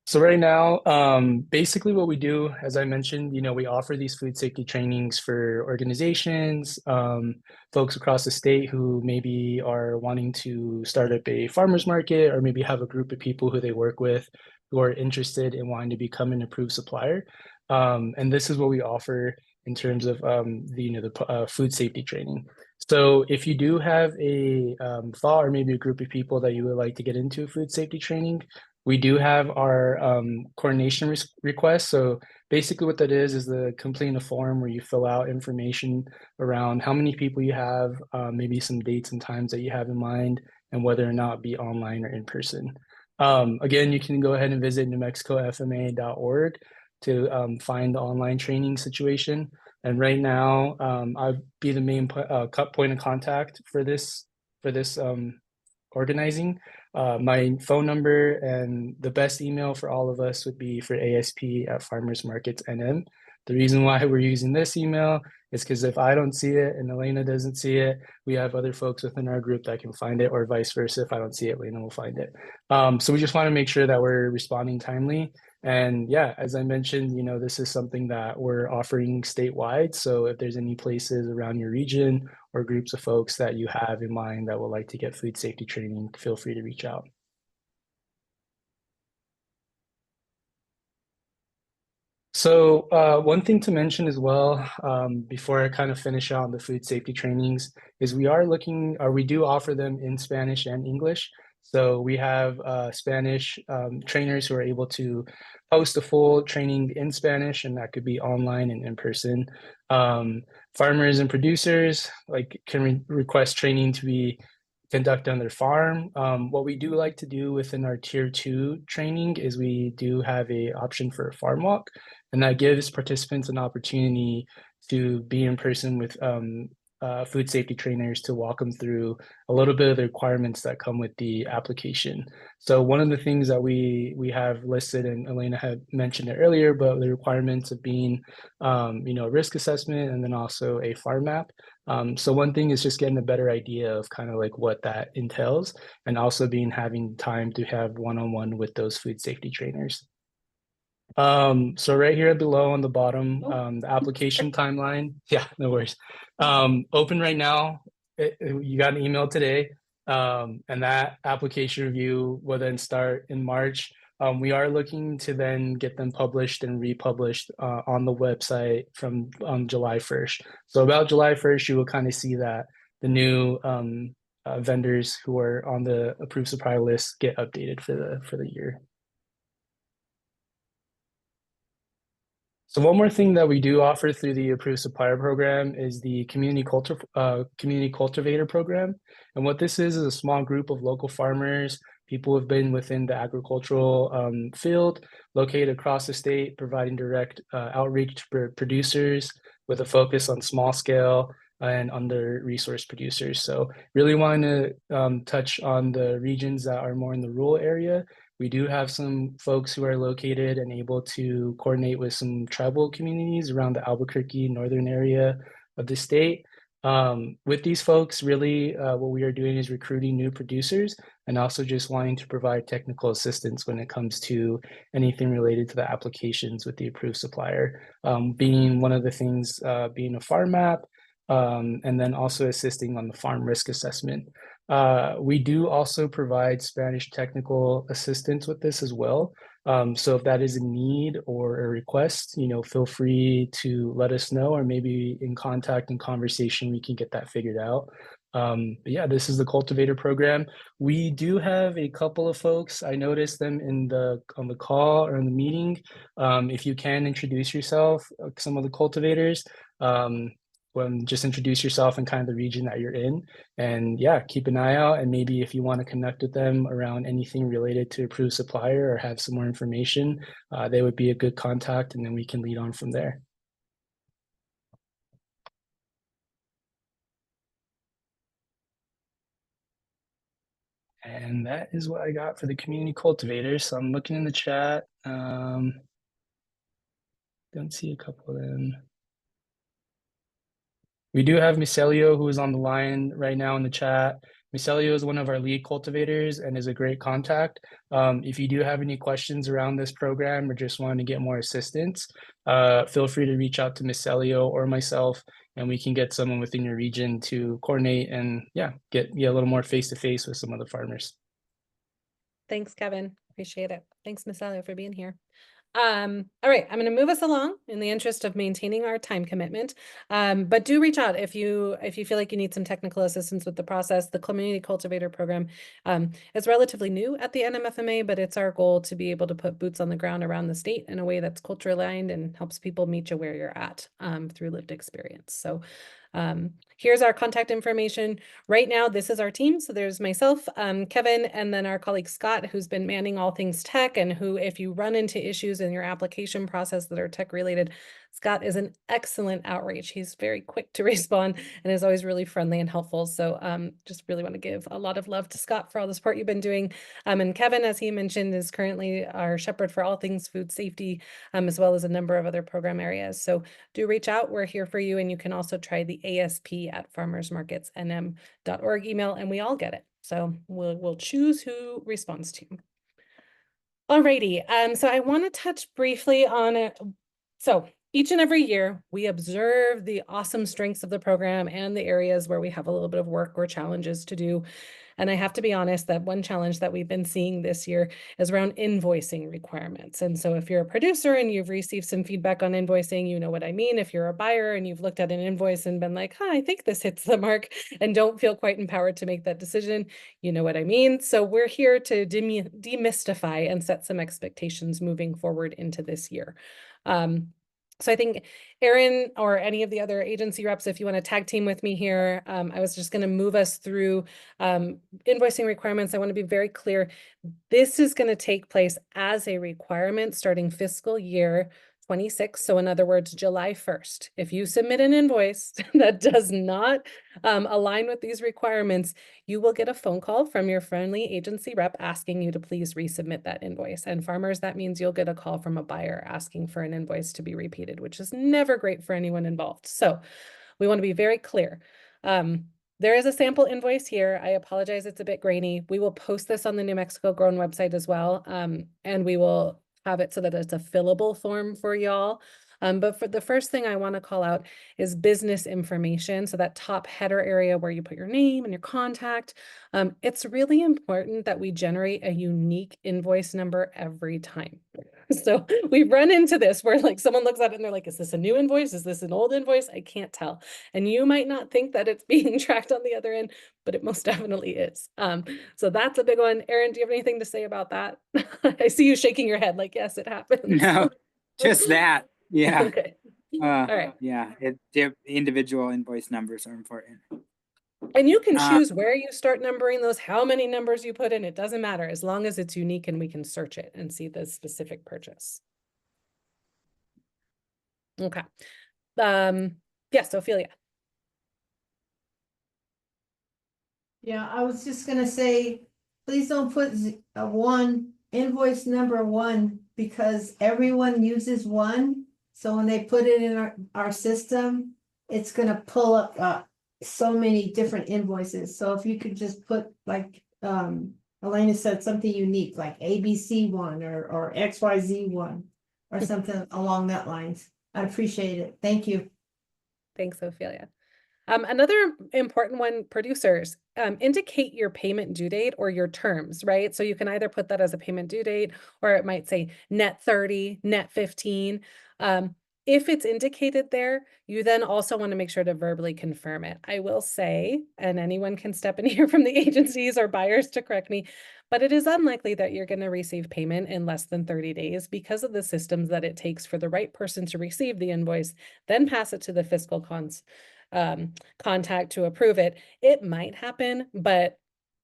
So right now, basically what we do, as I mentioned, we offer these food safety trainings for organizations, folks across the state who maybe are wanting to start up a farmer's market or maybe have a group of people who they work with who are interested in wanting to become an approved supplier. And this is what we offer in terms of the food safety training. So if you do have a thought or maybe a group of people that you would like to get into food safety training, we do have our coordination request. So basically what that is completing a form where you fill out information around how many people you have, maybe some dates and times that you have in mind, and whether or not be online or in person. Again, you can go ahead and visit newmexicofma.org to find the online training situation. And right now, I'll be the main point of contact for this organizing. My phone number and the best email for all of us would be for asp@farmersmarketsnm. The reason why we're using this email is because if I don't see it and Elena doesn't see it, we have other folks within our group that can find it, or vice versa. If I don't see it, Elena will find it. So we just want to make sure that we're responding timely. And yeah, as I mentioned, this is something that we're offering statewide. So if there's any places around your region or groups of folks that you have in mind that would like to get food safety training, feel free to reach out. So one thing to mention as well, before I kind of finish out the food safety trainings, is we do offer them in Spanish and English. So we have Spanish trainers who are able to host a full training in Spanish, and that could be online and in person. Farmers and producers can request training to be conducted on their farm. What we do like to do within our Tier 2 training is we do have an option for a farm walk, and that gives participants an opportunity to be in person with food safety trainers to walk them through a little bit of the requirements that come with the application. So one of the things that we have listed, and Elena had mentioned it earlier, but the requirements of being, a risk assessment and then also a farm map. So one thing is just getting a better idea of kind of like what that entails, and also having time to have one-on-one with those food safety trainers. So right here below on the bottom, the application timeline. Yeah, no worries. Open right now. You got an email today, and that application review will then start in March. We are looking to then get them published and republished on the website from July 1st. So about July 1st, you will kind of see that the new vendors who are on the approved supplier list get updated for the year. So one more thing that we do offer through the approved supplier program is the community cultivator program. And what this is a small group of local farmers, people who have been within the agricultural field, located across the state, providing direct outreach to producers with a focus on small scale and under resource producers. So really want to touch on the regions that are more in the rural area. We do have some folks who are located and able to coordinate with some tribal communities around the Albuquerque northern area of the state. With these folks, really what we are doing is recruiting new producers and also just wanting to provide technical assistance when it comes to anything related to the applications with the approved supplier. Being one of the things being a farm map, and then also assisting on the farm risk assessment. We do also provide Spanish technical assistance with this as well. So if that is a need or a request, feel free to let us know, or maybe in contact and conversation, we can get that figured out. But yeah, this is the cultivator program. We do have a couple of folks. I noticed them on the call or in the meeting. If you can introduce yourself, some of the cultivators. Just introduce yourself and kind of the region that you're in, and yeah, keep an eye out. And maybe if you want to connect with them around anything related to approved supplier or have some more information, they would be a good contact, and then we can lead on from there. And that is what I got for the community cultivators. So I'm looking in the chat. Don't see a couple of them. We do have Micelio, who is on the line right now in the chat. Micelio is one of our lead cultivators and is a great contact. If you do have any questions around this program or just want to get more assistance, feel free to reach out to Micelio or myself, and we can get someone within your region to coordinate and get a little more face-to-face with some of the farmers. Thanks, Kevin. Appreciate it. Thanks, Micelio, for being here. All right, I'm going to move us along in the interest of maintaining our time commitment. But do reach out if you feel like you need some technical assistance with the process. The Community Cultivator Program is relatively new at the NMFMA, but it's our goal to be able to put boots on the ground around the state in a way that's culture aligned and helps people meet you where you're at through lived experience. So here's our contact information. Right now, this is our team. So there's myself, Kevin, and then our colleague Scott, who's been manning all things tech, and who, if you run into issues in your application process that are tech related, Scott is an excellent outreach. He's very quick to respond and is always really friendly and helpful. So just really want to give a lot of love to Scott for all the support you've been doing. And Kevin, as he mentioned, is currently our shepherd for all things food safety, as well as a number of other program areas. So do reach out. We're here for you. And you can also try the asp@farmersmarketsnm.org email, and we all get it. So we'll choose who responds to you. Alrighty, so I want to touch briefly on it. So each and every year, we observe the awesome strengths of the program and the areas where we have a little bit of work or challenges to do. And I have to be honest that one challenge that we've been seeing this year is around invoicing requirements. And so if you're a producer and you've received some feedback on invoicing, you know what I mean. If you're a buyer and you've looked at an invoice and been like, I think this hits the mark, and don't feel quite empowered to make that decision, you know what I mean. So we're here to demystify and set some expectations moving forward into this year. So I think Aaron or any of the other agency reps, if you want to tag team with me here, I was just going to move us through invoicing requirements. I want to be very clear. This is going to take place as a requirement starting fiscal year 26. So in other words, July 1st. If you submit an invoice that does not align with these requirements, you will get a phone call from your friendly agency rep asking you to please resubmit that invoice. And farmers, that means you'll get a call from a buyer asking for an invoice to be repeated, which is never great for anyone involved. So we want to be very clear. There is a sample invoice here. I apologize, it's a bit grainy. We will post this on the New Mexico Grown website as well. And we will have it so that it's a fillable form for y'all. But for the first thing I want to call out is business information. So that top header area where you put your name and your contact. It's really important that we generate a unique invoice number every time. So we run into this where like someone looks at it and they're like, is this a new invoice? Is this an old invoice? I can't tell. And you might not think that it's being tracked on the other end, but it most definitely is. So that's a big one. Erin, do you have anything to say about that? I see you shaking your head like, yes, it happens. No, just that. Yeah. Okay. All right. Yeah, the individual invoice numbers are important. And you can choose where you start numbering those, how many numbers you put in, it doesn't matter as long as it's unique and we can search it and see the specific purchase. Okay. Yes, Ophelia. Yeah, I was just gonna say, please don't put one, invoice number one, because everyone uses one. So when they put it in our system, it's gonna pull up so many different invoices. So if you could just put like Elena said, something unique like ABC one or XYZ one or something along that lines. I'd appreciate it. Thank you. Thanks, Ophelia. Another important one, producers, indicate your payment due date or your terms, right? So you can either put that as a payment due date, or it might say net 30, net 15. If it's indicated there, you then also want to make sure to verbally confirm it. I will say, and anyone can step in here from the agencies or buyers to correct me, but it is unlikely that you're going to receive payment in less than 30 days because of the systems that it takes for the right person to receive the invoice, then pass it to the fiscal contact to approve it. It might happen, but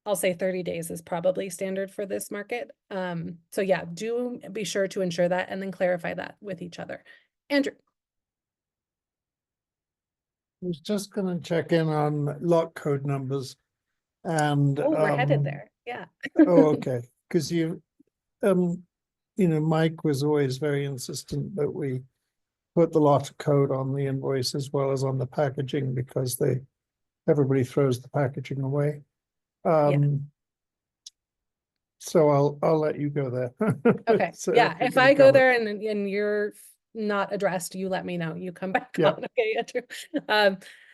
I'll say 30 days is probably standard for this market. So yeah, do be sure to ensure that and then clarify that with each other. Andrew. I was just going to check in on lot code numbers and we're headed there. Yeah. Oh, okay. Because you know, Mike was always very insistent that we put the lot code on the invoice as well as on the packaging because everybody throws the packaging away. So I'll let you go there. Okay. So yeah. you're If gonna I go cover- there and you're not addressed, you let me know. You come back Yeah. on. Okay, Andrew.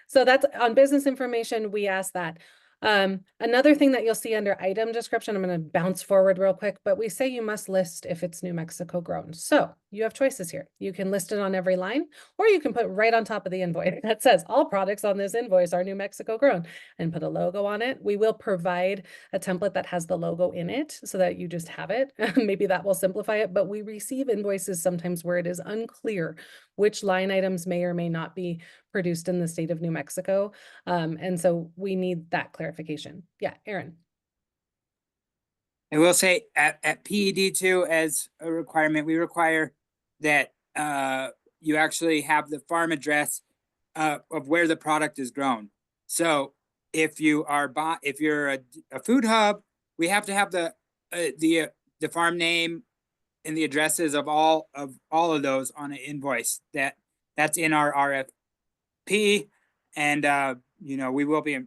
So that's on business information. We ask that. Another thing that you'll see under item description, I'm going to bounce forward real quick, but we say you must list if it's New Mexico grown. So you have choices here. You can list it on every line, or you can put right on top of the invoice that says all products on this invoice are New Mexico grown and put a logo on it. We will provide a template that has the logo in it so that you just have it. Maybe that will simplify it, but we receive invoices sometimes where it is unclear which line items may or may not be produced in the state of New Mexico. And so we need that clarification. Yeah, Erin. I will say at PED2 as a requirement, we require that you actually have the farm address of where the product is grown. So if you are if you're a food hub, we have to have the farm name and the addresses of all of those on an invoice that's in our RFP, and you know, we will be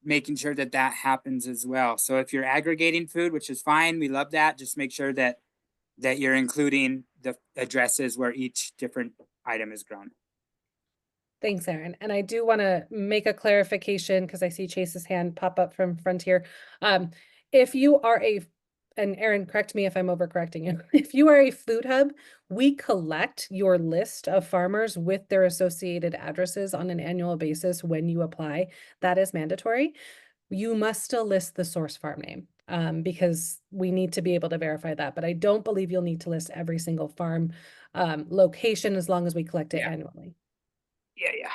making sure that happens as well. So if you're aggregating food, which is fine, we love that. Just make sure that you're including the addresses where each different item is grown. Thanks, Erin. And I do want to make a clarification because I see Chase's hand pop up from Frontier. If you are and Erin, correct me if I'm overcorrecting you. If you are a food hub, we collect your list of farmers with their associated addresses on an annual basis when you apply. That is mandatory. You must still list the source farm name because we need to be able to verify that. But I don't believe you'll need to list every single farm location as long as we collect it annually. Yeah.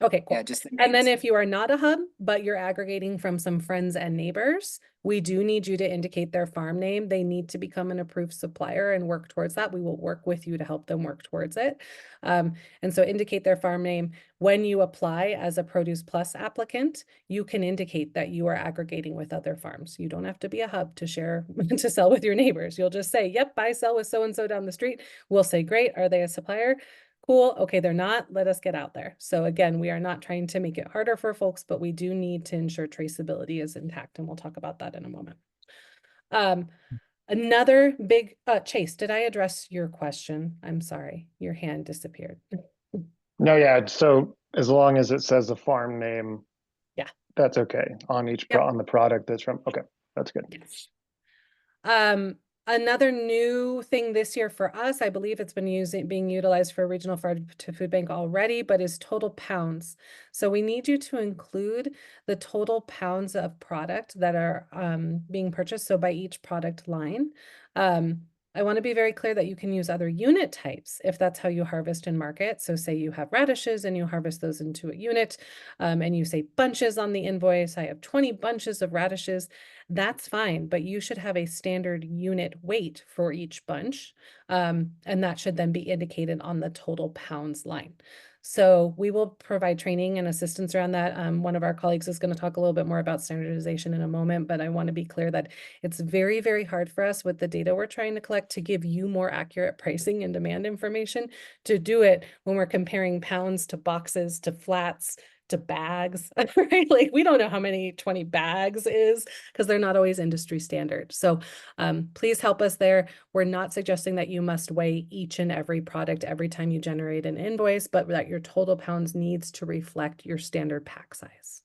Okay, cool. Yeah, just and then if you are not a hub, but you're aggregating from some friends and neighbors, we do need you to indicate their farm name. They need to become an approved supplier and work towards that. We will work with you to help them work towards it. And so indicate their farm name. When you apply as a Produce Plus applicant, you can indicate that you are aggregating with other farms. You don't have to be a hub to share, to sell with your neighbors. You'll just say, yep, I sell with so-and-so down the street. We'll say, great, are they a supplier? Cool. Okay, they're not. Let us get out there. So again, we are not trying to make it harder for folks, but we do need to ensure traceability is intact, and we'll talk about that in a moment. Another big, Chase, did I address your question? I'm sorry, your hand disappeared. No, yeah, so as long as it says the farm name. Yeah. That's okay, on each, Yep. on the product that's from, okay, that's good. Yes. Another new thing this year for us, I believe it's been being utilized for Regional Farm to Food Bank already, but is total pounds. So we need you to include the total pounds of product that are being purchased. So by each product line. I want to be very clear that you can use other unit types if that's how you harvest and market. So say you have radishes and you harvest those into a unit, and you say bunches on the invoice. I have 20 bunches of radishes. That's fine, but you should have a standard unit weight for each bunch. And that should then be indicated on the total pounds line. So we will provide training and assistance around that. One of our colleagues is going to talk a little bit more about standardization in a moment, but I want to be clear that it's very, very hard for us with the data we're trying to collect to give you more accurate pricing and demand information, to do it when we're comparing pounds to boxes to flats to bags, right? Like we don't know how many 20 bags is because they're not always industry standard. So please help us there. We're not suggesting that you must weigh each and every product every time you generate an invoice, but that your total pounds needs to reflect your standard pack size.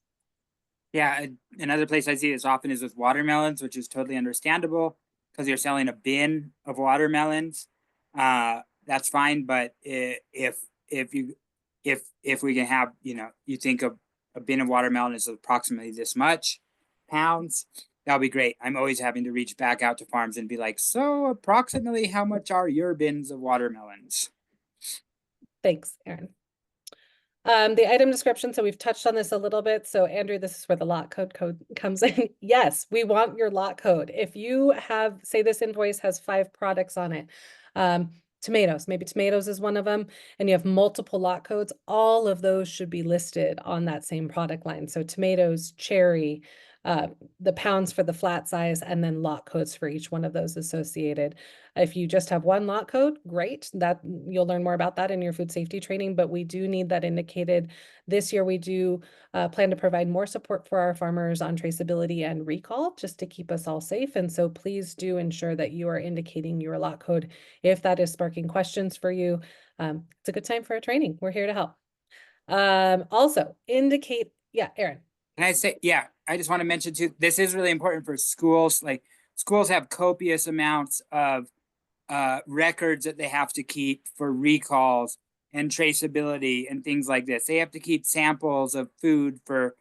Yeah, another place I see this often is with watermelons, which is totally understandable because you're selling a bin of watermelons. That's fine, but if we can have, you think of a bin of watermelon is approximately this much pounds, that'll be great. I'm always having to reach back out to farms and be like, so approximately how much are your bins of watermelons? Thanks, Erin. The item description, so we've touched on this a little bit. So Andrew, this is where the lot code comes in. Yes, we want your lot code. If you have, say this invoice has 5 products on it, tomatoes, maybe tomatoes is one of them, and you have multiple lot codes, all of those should be listed on that same product line. So tomatoes, cherry, the pounds for the flat size, and then lot codes for each one of those associated. If you just have one lot code, great, that you'll learn more about that in your food safety training, but we do need that indicated. This year we do plan to provide more support for our farmers on traceability and recall, just to keep us all safe. And so please do ensure that you are indicating your lot code if that is sparking questions for you. It's a good time for a training. We're here to help. Also indicate, yeah, Erin. Can I say, yeah, I just want to mention too, this is really important for schools. Like schools have copious amounts of records that they have to keep for recalls and traceability and things like this. They have to keep samples of food for,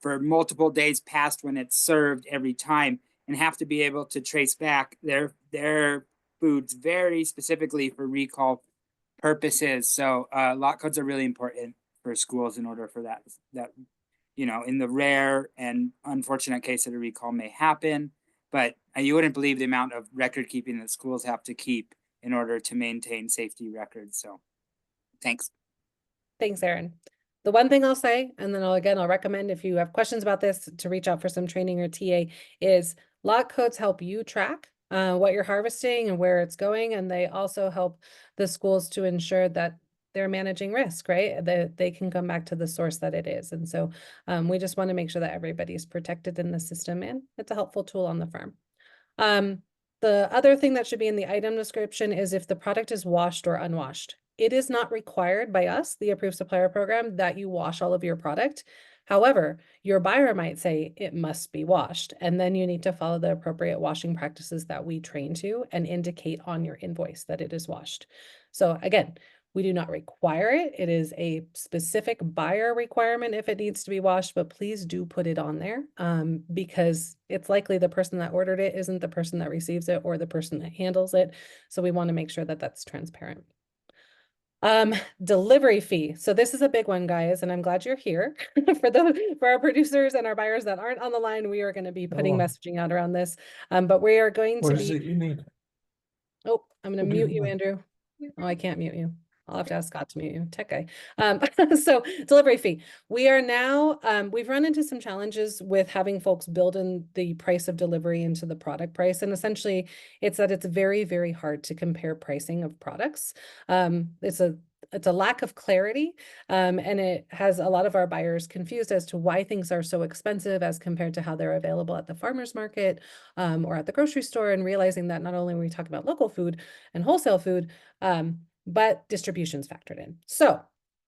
for multiple days past when it's served every time, and have to be able to trace back their foods very specifically for recall purposes. So lot codes are really important for schools in order for that in the rare and unfortunate case that a recall may happen, but you wouldn't believe the amount of record keeping that schools have to keep in order to maintain safety records. So thanks. Thanks, Erin. The one thing I'll say, and then I'll recommend if you have questions about this to reach out for some training or TA, is lot codes help you track what you're harvesting and where it's going. And they also help the schools to ensure that they're managing risk, right? That they can come back to the source that it is. And so we just want to make sure that everybody's protected in the system, and it's a helpful tool on the farm. The other thing that should be in the item description is if the product is washed or unwashed. It is not required by us, the approved supplier program, that you wash all of your product. However, your buyer might say it must be washed, and then you need to follow the appropriate washing practices that we train to and indicate on your invoice that it is washed. So again, we do not require it. It is a specific buyer requirement if it needs to be washed, but please do put it on there because it's likely the person that ordered it isn't the person that receives it or the person that handles it. So we want to make sure that that's transparent. Delivery fee. So this is a big one, guys, and I'm glad you're here. For our producers and our buyers that aren't on the line, we are going to be putting messaging out around this. But we are going to What is it you need? Oh, I'm going to What do you mute you, want? Andrew. Oh, I can't mute you. I'll have to ask Scott to mute you, tech guy. So delivery fee. We are now, we've run into some challenges with having folks build in the price of delivery into the product price. And essentially it's that it's very, very hard to compare pricing of products. It's it's a lack of clarity, and it has a lot of our buyers confused as to why things are so expensive as compared to how they're available at the farmer's market or at the grocery store, and realizing that not only are we talking about local food and wholesale food, but distribution's factored in. So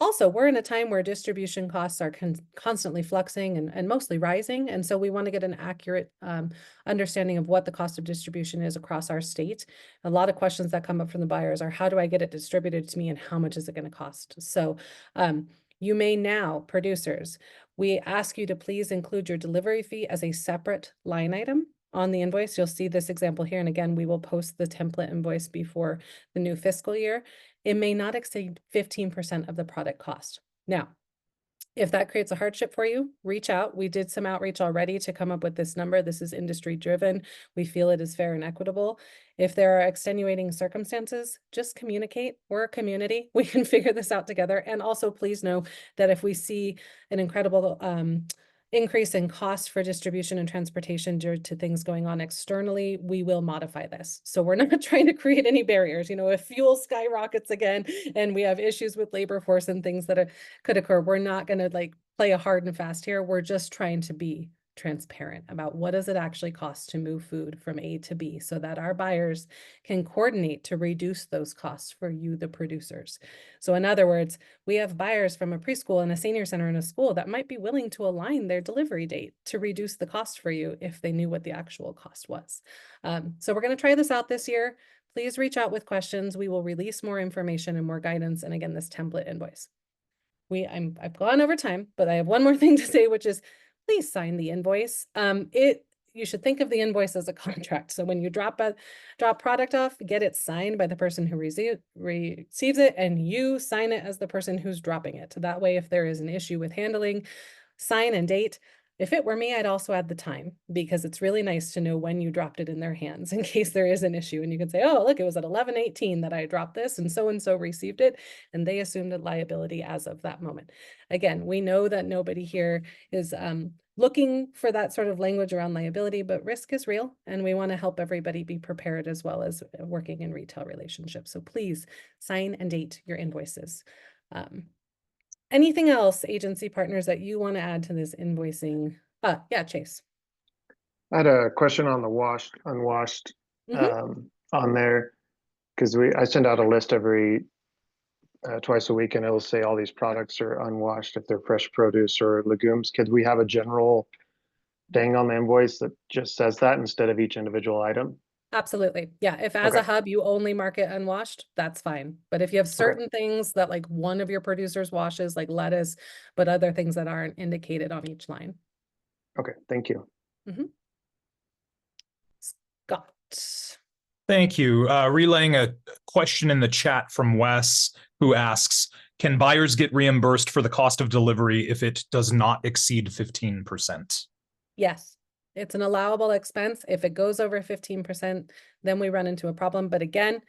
also, we're in a time where distribution costs are constantly fluxing and mostly rising. And so we want to get an accurate understanding of what the cost of distribution is across our state. A lot of questions that come up from the buyers are, how do I get it distributed to me and how much is it going to cost? So you may now, producers, we ask you to please include your delivery fee as a separate line item on the invoice. You'll see this example here. And again, we will post the template invoice before the new fiscal year. It may not exceed 15% of the product cost. Now, if that creates a hardship for you, reach out. We did some outreach already to come up with this number. This is industry driven. We feel it is fair and equitable. If there are extenuating circumstances, just communicate. We're a community. We can figure this out together. And also please know that if we see an incredible increase in cost for distribution and transportation due to things going on externally, we will modify this. So we're not trying to create any barriers. You know, if fuel skyrockets again and we have issues with labor force and things that could occur, we're not going to like play a hard and fast here. We're just trying to be transparent about what does it actually cost to move food from A to B so that our buyers can coordinate to reduce those costs for you, the producers. So in other words, we have buyers from a preschool and a senior center and a school that might be willing to align their delivery date to reduce the cost for you if they knew what the actual cost was. So we're going to try this out this year. Please reach out with questions. We will release more information and more guidance. And again, this template invoice. I've gone over time, but I have one more thing to say, which is please sign the invoice. You should think of the invoice as a contract. So when you drop product off, get it signed by the person who receives it, and you sign it as the person who's dropping it. So that way, if there is an issue with handling, sign and date. If it were me, I'd also add the time, because it's really nice to know when you dropped it in their hands in case there is an issue. And you can say, oh, look, it was at 11:18 that I dropped this and so received it, and they assumed a liability as of that moment. Again, we know that nobody here is looking for that sort of language around liability, but risk is real, and we want to help everybody be prepared as well as working in retail relationships. So please sign and date your invoices. Anything else, agency partners, that you want to add to this invoicing? Yeah, Chase. I had a question on the washed, unwashed on there, because I send out a list every twice a week, and it'll say all these products are unwashed if they're fresh produce or legumes. Could we have a general thing on the invoice that just says that instead of each individual item? Absolutely. Yeah. If as a hub you only market unwashed, that's fine. But if you have certain things that like one of your producers washes, like lettuce, but other things that aren't indicated on each line. Okay, thank you. Scott. Thank you. Relaying a question in the chat from Wes, who asks, can buyers get reimbursed for the cost of delivery if it does not exceed 15%? Yes. It's an allowable expense. If it goes over 15%, then we run into a problem. But again,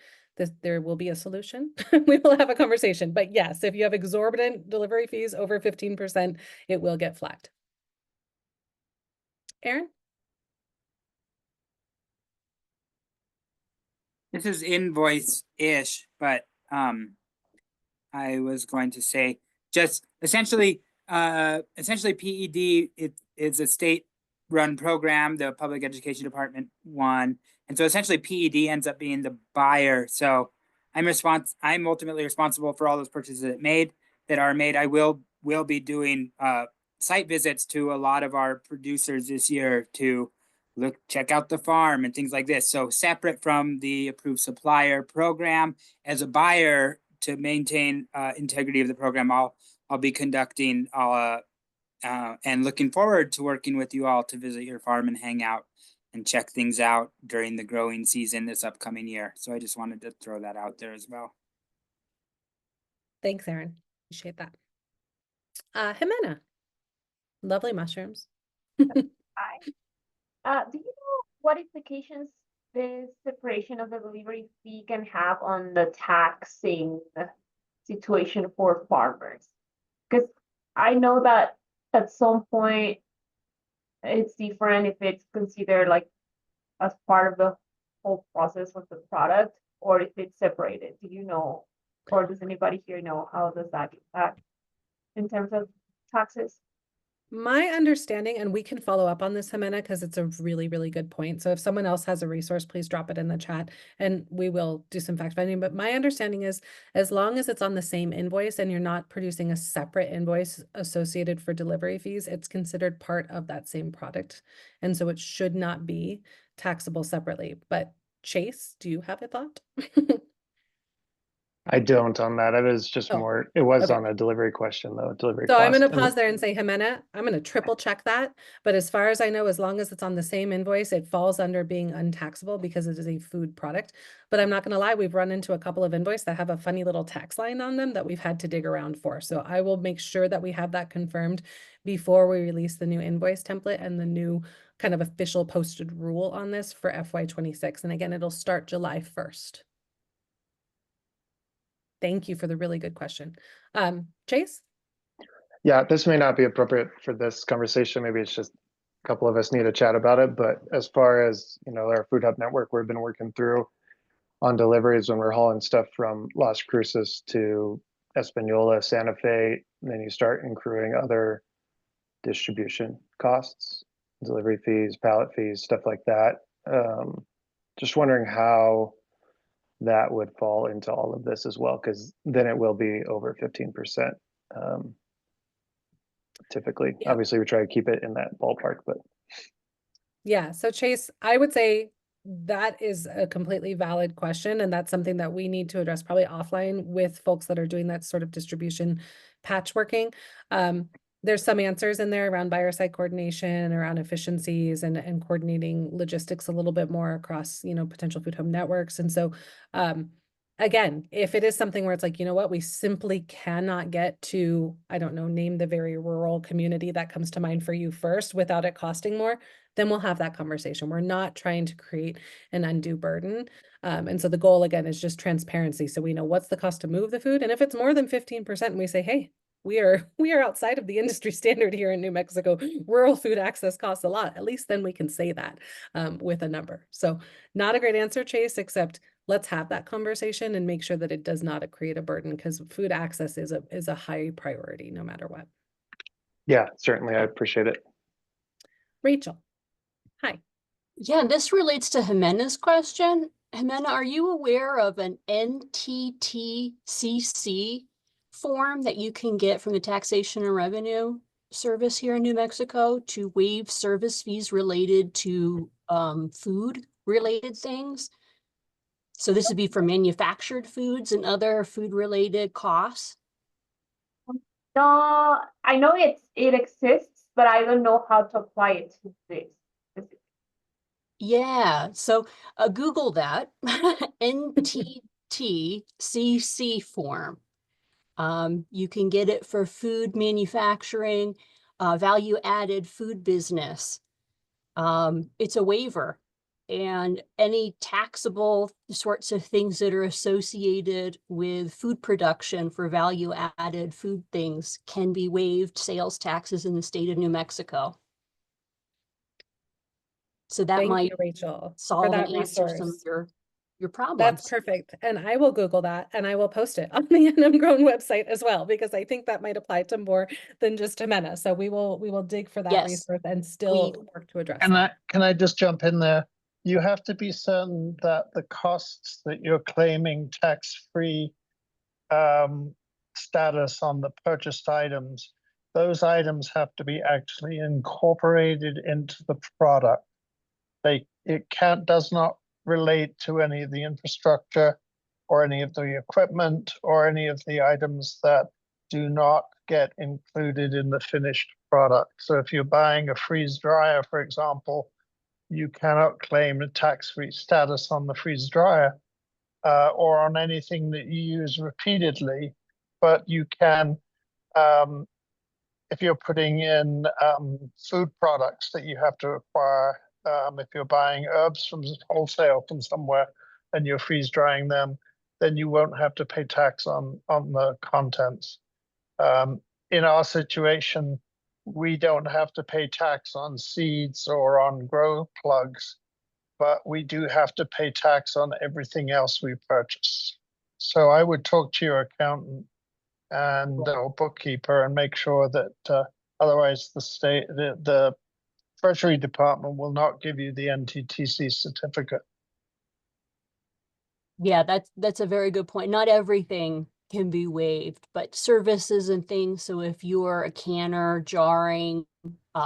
there will be a solution. We will have a conversation. But yes, if you have exorbitant delivery fees over 15%, it will get flagged. Aaron? This is invoice-ish, but I was going to say just essentially PED, it is a state-run program, the Public Education Department won. And so essentially PED ends up being the buyer. So I'm ultimately responsible for all those purchases that are made. I will be doing site visits to a lot of our producers this year to check out the farm and things like this. So separate from the approved supplier program, as a buyer, to maintain integrity of the program, I'll be conducting and looking forward to working with you all to visit your farm and hang out and check things out during the growing season this upcoming year. So I just wanted to throw that out there as well. Thanks, Aaron. Appreciate that. Jimena. Lovely mushrooms. Hi. Do you know what implications this separation of the delivery fee can have on the taxing situation for farmers? Because I know that at some point it's different if it's considered like as part of the whole process of the product or if it's separated. Do you know Or does anybody here know how does that in terms of taxes? My understanding, and we can follow up on this, Jimena, because it's a really, really good point. So if someone else has a resource, please drop it in the chat and we will do some fact finding. But my understanding is as long as it's on the same invoice and you're not producing a separate invoice associated for delivery fees, it's considered part of that same product. And so it should not be taxable separately. But Chase, do you have a thought? I don't on that. It was just Oh, more, it was okay. on a delivery question though, delivery So I'm cost. going to pause there and say, Jimena, I'm going to triple check that. But as far as I know, as long as it's on the same invoice, it falls under being untaxable because it is a food product. But I'm not going to lie, we've run into a couple of invoices that have a funny little tax line on them that we've had to dig around for. So I will make sure that we have that confirmed before we release the new invoice template and the new kind of official posted rule on this for FY26. And again, it'll start July 1st. Thank you for the really good question. Chase? Yeah, this may not be appropriate for this conversation. Maybe it's just a couple of us need to chat about it. But as far as, you know, our Food Hub network, we've been working through on deliveries when we're hauling stuff from Las Cruces to Espanola, Santa Fe, and then you start accruing other distribution costs, delivery fees, pallet fees, stuff like that. Just wondering how that would fall into all of this as well, because then it will be over 15%. Typically, Yeah. obviously we try to keep it in that ballpark, but Yeah, so Chase, I would say that is a completely valid question, and that's something that we need to address probably offline with folks that are doing that sort of distribution patchworking. There's some answers in there around buyer side coordination, around efficiencies and coordinating logistics a little bit more across, you know, potential food hub networks. And so, again, if it is something where it's like, you know what, we simply cannot get to, I don't know, name the very rural community that comes to mind for you first without it costing more, then we'll have that conversation. We're not trying to create an undue burden. And so the goal again is just transparency. So we know what's the cost to move the food. And if it's more than 15%, and we say, hey, we are outside of the industry standard here in New Mexico. Rural food access costs a lot. At least then we can say that with a number. So not a great answer, Chase, except let's have that conversation and make sure that it does not create a burden, because food access is a high priority no matter what. yeah, certainly, I appreciate it. Rachel, hi. Yeah, this relates to Jimena's question. Jimena, are you aware of an NTTCC form that you can get from the Taxation and Revenue Service here in New Mexico to waive service fees related to food related things? So this would be for manufactured foods and other food related costs. No, I know it exists, but I don't know how to apply it to this. Yeah, so Google that NTTCC form. You can get it for food manufacturing, value added food business. It's a waiver, and any taxable sorts of things that are associated with food production for value added food things can be waived sales taxes in the state of New Mexico. So that Thank might you, Rachel, solve for that and answer some of resource. your problems. That's perfect. And I will Google that and I will post it on the NM Grown website as well, because I think that might apply to more than just Jimena. So we will dig for that Yes, resource and still please. work to address And that. can I just jump in there? You have to be certain that the costs that you're claiming tax-free status on the purchased items, those items have to be actually incorporated into the product. It does not relate to any of the infrastructure or any of the equipment or any of the items that do not get included in the finished product. So if you're buying a freeze dryer, for example, you cannot claim a tax-free status on the freeze dryer or on anything that you use repeatedly, but you can, if you're putting in food products that you have to acquire, if you're buying herbs from wholesale from somewhere and you're freeze drying them, then you won't have to pay tax on the contents. In our situation, we don't have to pay tax on seeds or on grow plugs, but we do have to pay tax on everything else we purchase. So I would talk to your accountant and or bookkeeper and make sure that otherwise the Treasury Department will not give you the NTTC certificate. Yeah, that's a very good point. Not everything can be waived, but services and things. So if you're a canner, jarring,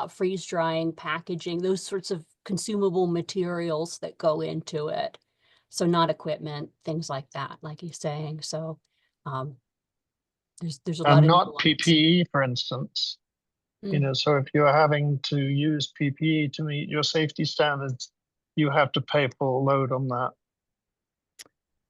freeze drying, packaging, those sorts of consumable materials that go into it. So not equipment, things like that, like you're saying. So there's a lot of Not nuance. PPE, for instance. You know, so if you're having to use PPE to meet your safety standards, you have to pay full load on that.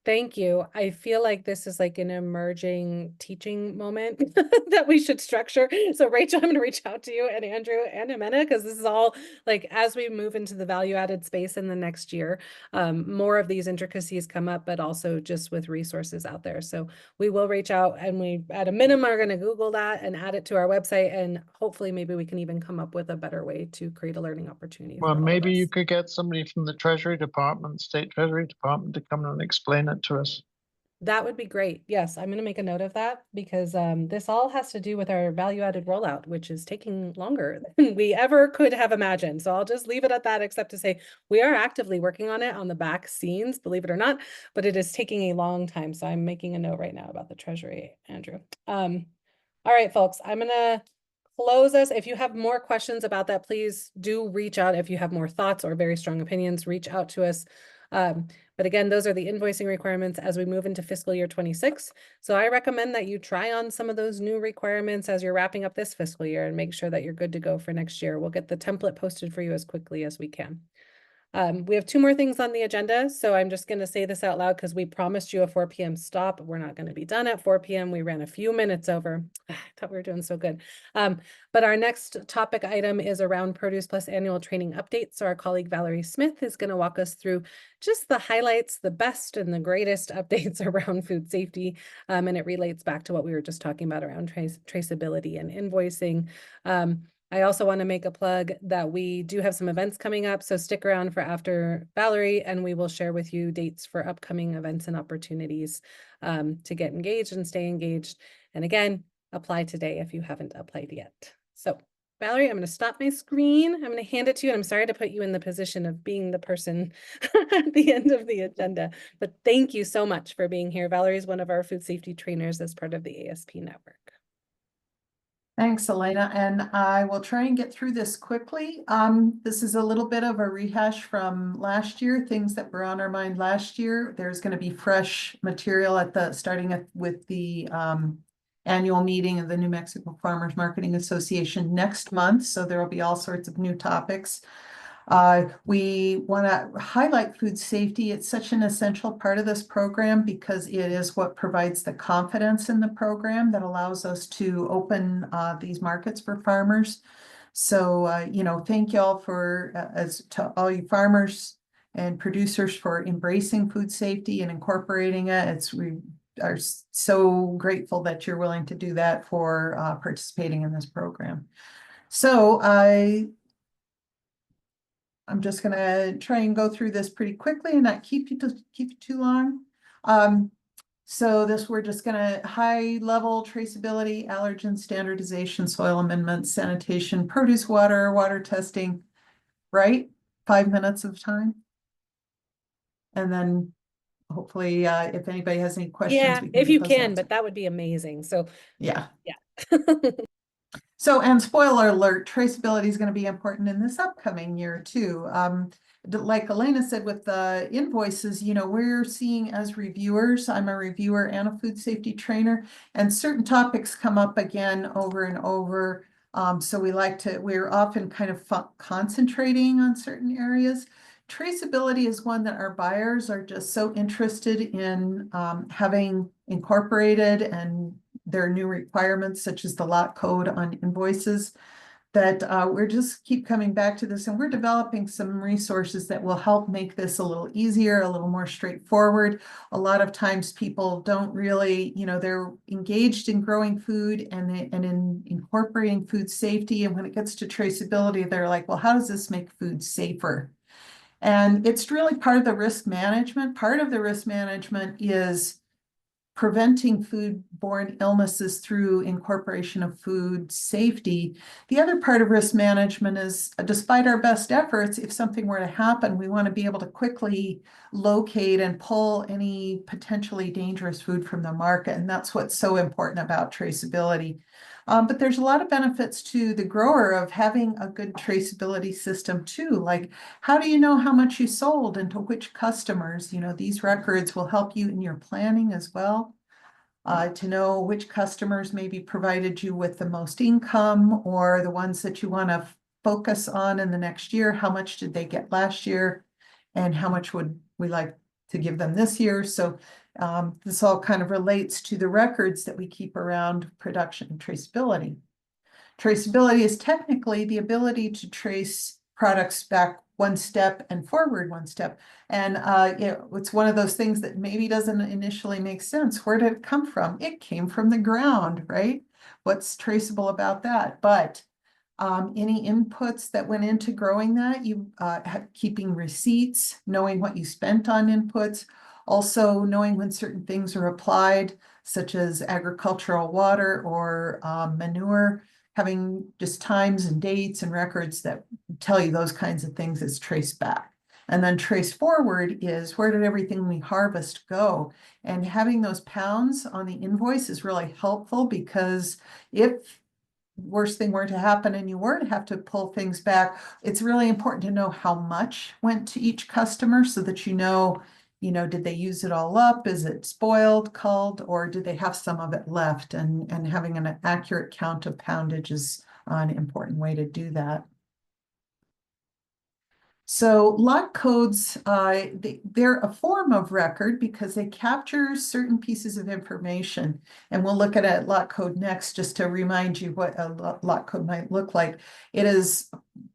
Thank you. I feel like this is like an emerging teaching moment that we should structure. So Rachel, I'm going to reach out to you and Andrew and Amena, because this is all like, as we move into the value added space in the next year, more of these intricacies come up, but also just with resources out there. So we will reach out, and we, at a minimum, are going to Google that and add it to our website. And hopefully maybe we can even come up with a better way to create a learning opportunity. Well, for all of maybe you us. could get somebody from the Treasury Department, State Treasury Department, to come and explain it to us. That would be great. Yes, I'm going to make a note of that, because this all has to do with our value added rollout, which is taking longer than we ever could have imagined. So I'll just leave it at that, except to say we are actively working on it on the back scenes, believe it or not, but it is taking a long time. So I'm making a note right now about the Treasury, Andrew. All right, folks, I'm going to close us. If you have more questions about that, please do reach out. If you have more thoughts or very strong opinions, reach out to us. But again, those are the invoicing requirements as we move into fiscal year 26. So I recommend that you try on some of those new requirements as you're wrapping up this fiscal year and make sure that you're good to go for next year. We'll get the template posted for you as quickly as we can. We have 2 more things on the agenda, so I'm just going to say this out loud because we promised you a 4 p.m. stop. We're not going to be done at 4 p.m. We ran a few minutes over. I thought we were doing so good. But our next topic item is around Produce Plus annual training updates. So our colleague Valerie Smith is going to walk us through just the highlights, the best and the greatest updates around food safety. And it relates back to what we were just talking about around traceability and invoicing. I also want to make a plug that we do have some events coming up, so stick around for after Valerie, and we will share with you dates for upcoming events and opportunities to get engaged and stay engaged. And again, apply today if you haven't applied yet. So Valerie, I'm going to stop my screen. I'm going to hand it to you, and I'm sorry to put you in the position of being the person at the end of the agenda, but thank you so much for being here. Valerie is one of our food safety trainers as part of the ASP network. Thanks, Elena, and I will try and get through this quickly. This is a little bit of a rehash from last year, things that were on our mind last year. There's going to be fresh material starting with the annual meeting of the New Mexico Farmers Marketing Association next month. So there will be all sorts of new topics. We want to highlight food safety. It's such an essential part of this program because it is what provides the confidence in the program that allows us to open these markets for farmers. So, thank you all to all you farmers and producers for embracing food safety and incorporating it. We are so grateful that you're willing to do that for participating in this program. So I'm just going to try and go through this pretty quickly and not keep you too long. So we're just going to high level traceability, allergen standardization, soil amendments, sanitation, produce water testing, right? 5 minutes of time. And then hopefully if anybody has any questions. Yeah, if you can, but that would be amazing. So yeah. So, and spoiler alert, traceability is going to be important in this upcoming year too. Like Elena said with the invoices, we're seeing as reviewers, I'm a reviewer and a food safety trainer, and certain topics come up again over and over. So we're often kind of concentrating on certain areas. Traceability is one that our buyers are just so interested in having incorporated, and their new requirements, such as the lot code on invoices, that we're just keep coming back to this, and we're developing some resources that will help make this a little easier, a little more straightforward. A lot of times people don't really, they're engaged in growing food and in incorporating food safety, and when it gets to traceability, they're like, well, how does this make food safer? And it's really part of the risk management. Part of the risk management is preventing foodborne illnesses through incorporation of food safety. The other part of risk management is, despite our best efforts, if something were to happen, we want to be able to quickly locate and pull any potentially dangerous food from the market. And that's what's so important about traceability. But there's a lot of benefits to the grower of having a good traceability system too. Like, how do you know how much you sold and to which customers? You know, these records will help you in your planning as well. To know which customers maybe provided you with the most income, or the ones that you want to focus on in the next year. How much did they get last year? And how much would we like to give them this year? So this all kind of relates to the records that we keep around production and traceability. Traceability is technically the ability to trace products back one step and forward one step. And you know, it's one of those things that maybe doesn't initially make sense. Where did it come from? It came from the ground, right? What's traceable about that? But any inputs that went into growing that, you keeping receipts, knowing what you spent on inputs, also knowing when certain things are applied, such as agricultural water or manure, having just times and dates and records that tell you those kinds of things is traced back. And then trace forward is, where did everything we harvest go? And having those pounds on the invoice is really helpful, because if worst thing were to happen and you were to have to pull things back, it's really important to know how much went to each customer, so that you know, did they use it all up? Is it spoiled, culled, or did they have some of it left? And having an accurate count of poundage is an important way to do that. So lot codes, they're a form of record because they capture certain pieces of information. And we'll look at a lot code next, just to remind you what a lot code might look like. It is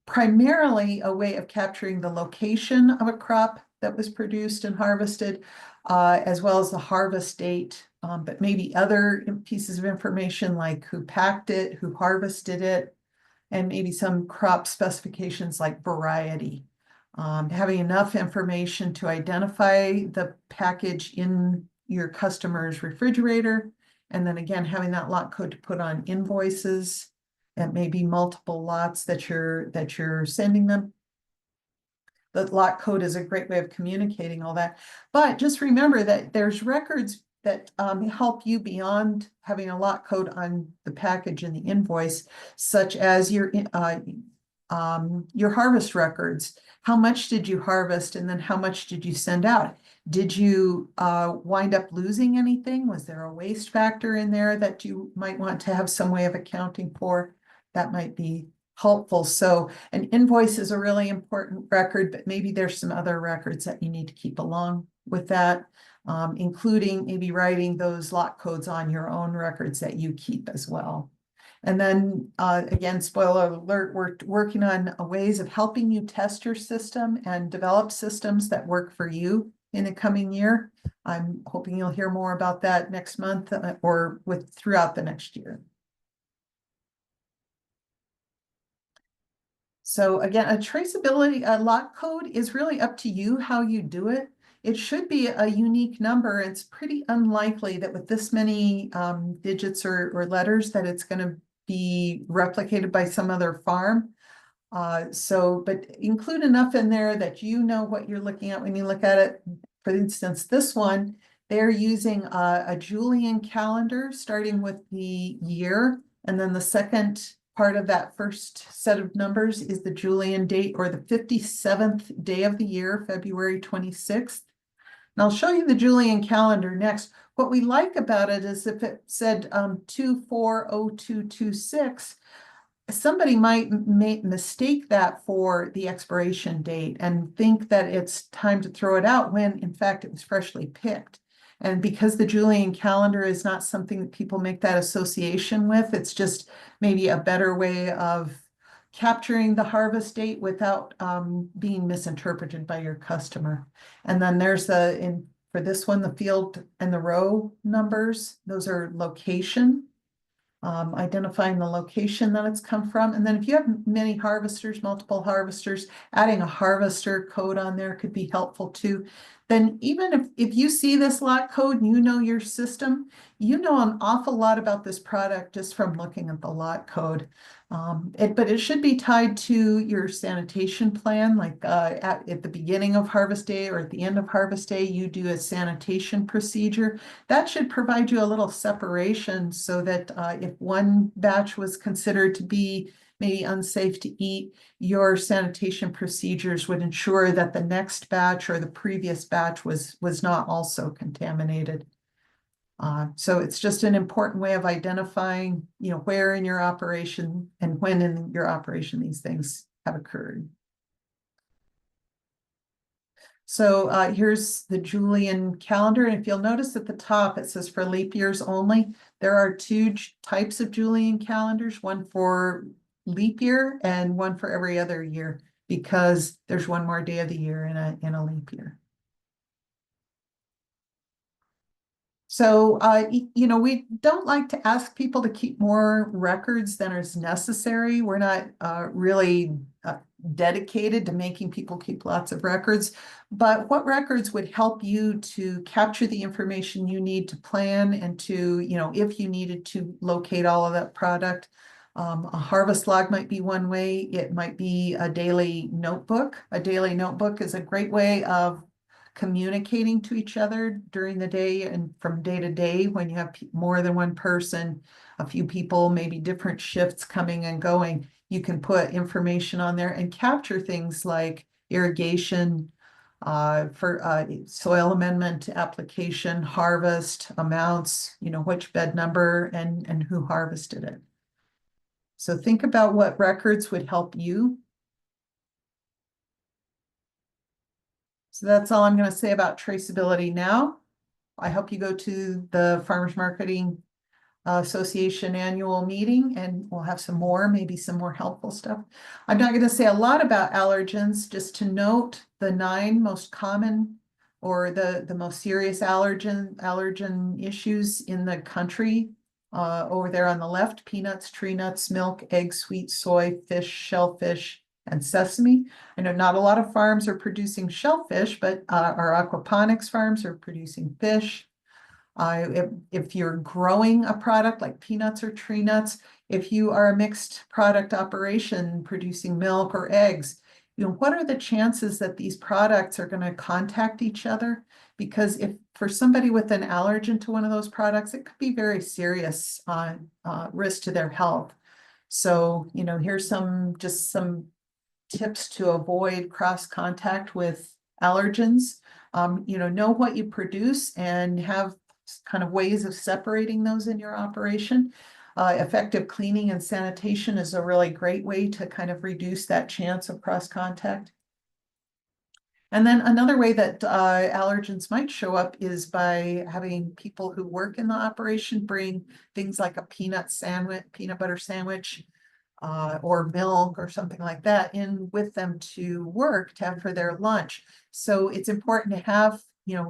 primarily a way of capturing the location of a crop that was produced and harvested, as well as the harvest date, but maybe other pieces of information like who packed it, who harvested it, and maybe some crop specifications like variety. Having enough information to identify the package in your customer's refrigerator, and then again, having that lot code to put on invoices, and maybe multiple lots that you're sending them. The lot code is a great way of communicating all that. But just remember that there's records that help you beyond having a lot code on the package and the invoice, such as your harvest records. How much did you harvest, and then how much did you send out? Did you wind up losing anything? Was there a waste factor in there that you might want to have some way of accounting for? That might be helpful. So an invoice is a really important record, but maybe there's some other records that you need to keep along with that, including maybe writing those lot codes on your own records that you keep as well. And then again, spoiler alert, we're working on ways of helping you test your system and develop systems that work for you in the coming year. I'm hoping you'll hear more about that next month or throughout the next year. So again, a traceability, a lot code is really up to you how you do it. It should be a unique number. It's pretty unlikely that with this many digits or letters that it's going to be replicated by some other farm. But include enough in there that you know what you're looking at when you look at it. For instance, this one, they're using a Julian calendar starting with the year, and then the second part of that first set of numbers is the Julian date, or the 57th day of the year, February 26th. And I'll show you the Julian calendar next. What we like about it is if it said 240226, somebody might mistake that for the expiration date and think that it's time to throw it out when in fact it was freshly picked. And because the Julian calendar is not something that people make that association with, it's just maybe a better way of capturing the harvest date without being misinterpreted by your customer. And then there's for this one, the field and the row numbers, those are location, identifying the location that it's come from. And then if you have many harvesters, multiple harvesters, adding a harvester code on there could be helpful too. then even if you see this lot code and you know your system, you know an awful lot about this product just from looking at the lot code. But it should be tied to your sanitation plan, like at the beginning of harvest day or at the end of harvest day, you do a sanitation procedure. That should provide you a little separation so that if one batch was considered to be maybe unsafe to eat, your sanitation procedures would ensure that the next batch or the previous batch was not also contaminated. So it's just an important way of identifying, where in your operation and when in your operation these things have occurred. So here's the Julian calendar. And if you'll notice at the top, it says for leap years only. There are two types of Julian calendars, one for leap year and one for every other year, because there's one more day of the year in a leap year. So, we don't like to ask people to keep more records than is necessary. We're not really dedicated to making people keep lots of records, but what records would help you to capture the information you need to plan and to, if you needed to locate all of that product. A harvest log might be one way. It might be a daily notebook. A daily notebook is a great way of communicating to each other during the day and from day to day when you have more than one person, a few people, maybe different shifts coming and going. You can put information on there and capture things like irrigation, for soil amendment application, harvest amounts, which bed number and who harvested it. So think about what records would help you. So that's all I'm going to say about traceability now. I hope you go to the Farmers Marketing Association annual meeting and we'll have maybe some more helpful stuff. I'm not going to say a lot about allergens, just to note the 9 most common or the most serious allergen issues in the country. Over there on the left: peanuts, tree nuts, milk, eggs, sweet soy, fish, shellfish, and sesame. I know not a lot of farms are producing shellfish, but our aquaponics farms are producing fish. If you're growing a product like peanuts or tree nuts, if you are a mixed product operation producing milk or eggs, what are the chances that these products are going to contact each other? Because if for somebody with an allergen to one of those products, it could be very serious risk to their health. So, here's some tips to avoid cross contact with allergens. Know what you produce and have kind of ways of separating those in your operation. Effective cleaning and sanitation is a really great way to kind of reduce that chance of cross contact. And then another way that allergens might show up is by having people who work in the operation bring things like a peanut butter sandwich, or milk or something like that in with them to work to have for their lunch. So it's important to have,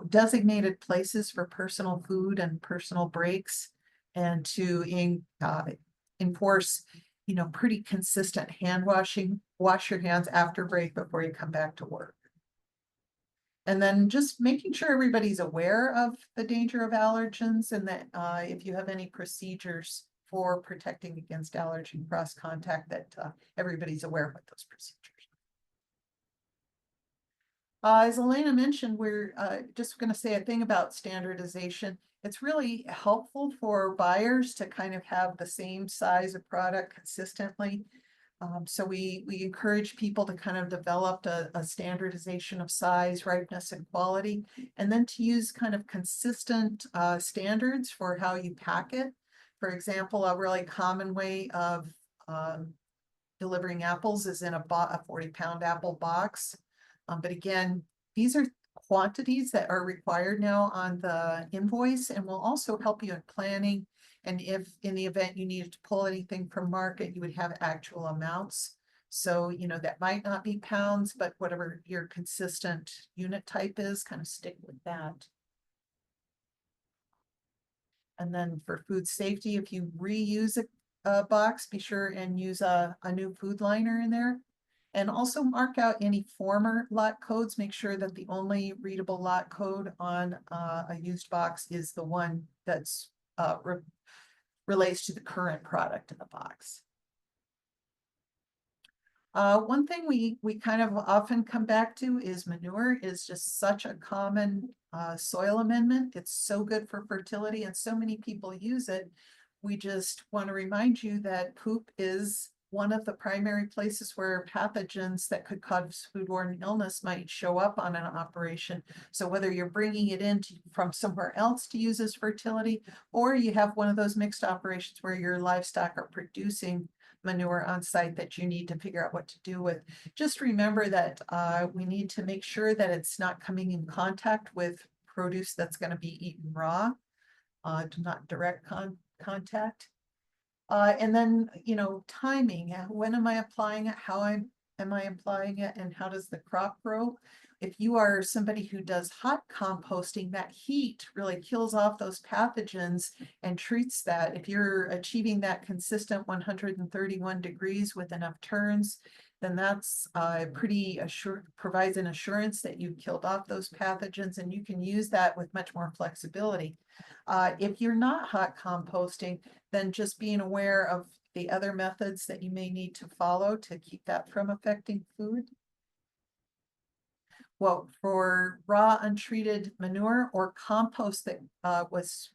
designated places for personal food and personal breaks, and to enforce, pretty consistent hand washing. Wash your hands after break before you come back to work. And then just making sure everybody's aware of the danger of allergens, and that if you have any procedures for protecting against allergen cross contact, that everybody's aware of what those procedures are. As Elena mentioned, we're just going to say a thing about standardization. It's really helpful for buyers to kind of have the same size of product consistently. So we encourage people to kind of develop a standardization of size, ripeness, and quality, and then to use kind of consistent standards for how you pack it. For example, a really common way of delivering apples is in a 40-pound apple box. But again, these are quantities that are required now on the invoice and will also help you in planning. And if in the event you needed to pull anything from market, you would have actual amounts. So, that might not be pounds, but whatever your consistent unit type is, kind of stick with that. And then for food safety, if you reuse a box, be sure and use a new food liner in there. And also mark out any former lot codes. Make sure that the only readable lot code on a used box is the one that's relates to the current product in the box. One thing we kind of often come back to is manure is just such a common soil amendment. It's so good for fertility and so many people use it. We just want to remind you that poop is one of the primary places where pathogens that could cause foodborne illness might show up on an operation. So whether you're bringing it in from somewhere else to use as fertility, or you have one of those mixed operations where your livestock are producing manure on site that you need to figure out what to do with. Just remember that we need to make sure that it's not coming in contact with produce that's going to be eaten raw, not direct contact. And then, you know, timing. When am I applying it? How am I applying it? And how does the crop grow? If you are somebody who does hot composting, that heat really kills off those pathogens and treats that. If you're achieving that consistent 131 degrees with enough turns, then that's provides an assurance that you've killed off those pathogens, and you can use that with much more flexibility. If you're not hot composting, then just being aware of the other methods that you may need to follow to keep that from affecting food. Well, for raw untreated manure or compost that was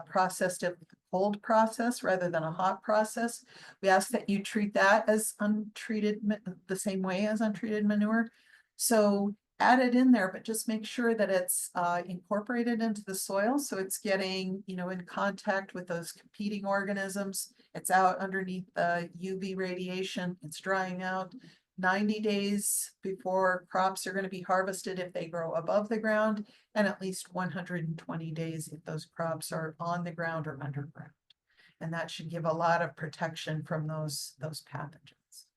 processed at a cold process rather than a hot process, we ask that you treat that as untreated, the same way as untreated manure. So add it in there, but just make sure that it's incorporated into the soil. So it's getting, you know, in contact with those competing organisms. It's out underneath the UV radiation. It's drying out. 90 days before crops are going to be harvested if they grow above the ground, and at least 120 days if those crops are on the ground or underground. And that should give a lot of protection from those pathogens.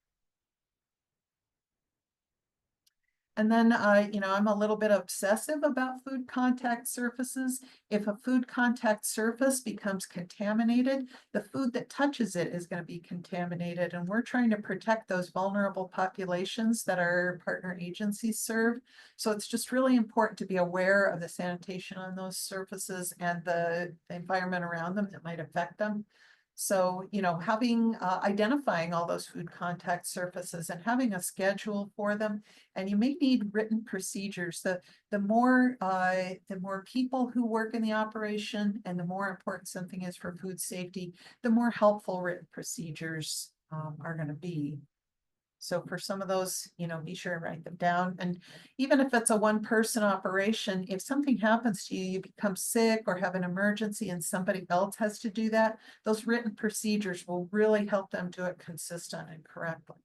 And then, you know, I'm a little bit obsessive about food contact surfaces. If a food contact surface becomes contaminated, the food that touches it is going to be contaminated. And we're trying to protect those vulnerable populations that our partner agencies serve. So it's just really important to be aware of the sanitation on those surfaces and the environment around them that might affect them. So, you know, identifying all those food contact surfaces and having a schedule for them, and you may need written procedures. The more people who work in the operation and the more important something is for food safety, the more helpful written procedures are going to be. So for some of those, you know, be sure to write them down. And even if it's a one-person operation, if something happens to you, you become sick or have an emergency and somebody else has to do that, those written procedures will really help them do it consistent and correctly.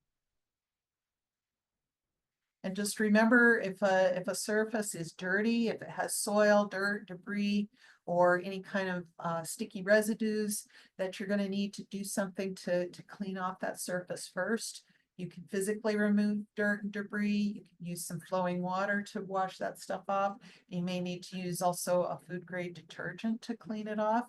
And just remember, if a surface is dirty, if it has soil, dirt, debris, or any kind of sticky residues, that you're going to need to do something to clean off that surface first. You can physically remove dirt and debris. You can use some flowing water to wash that stuff off. You may need to use also a food grade detergent to clean it off.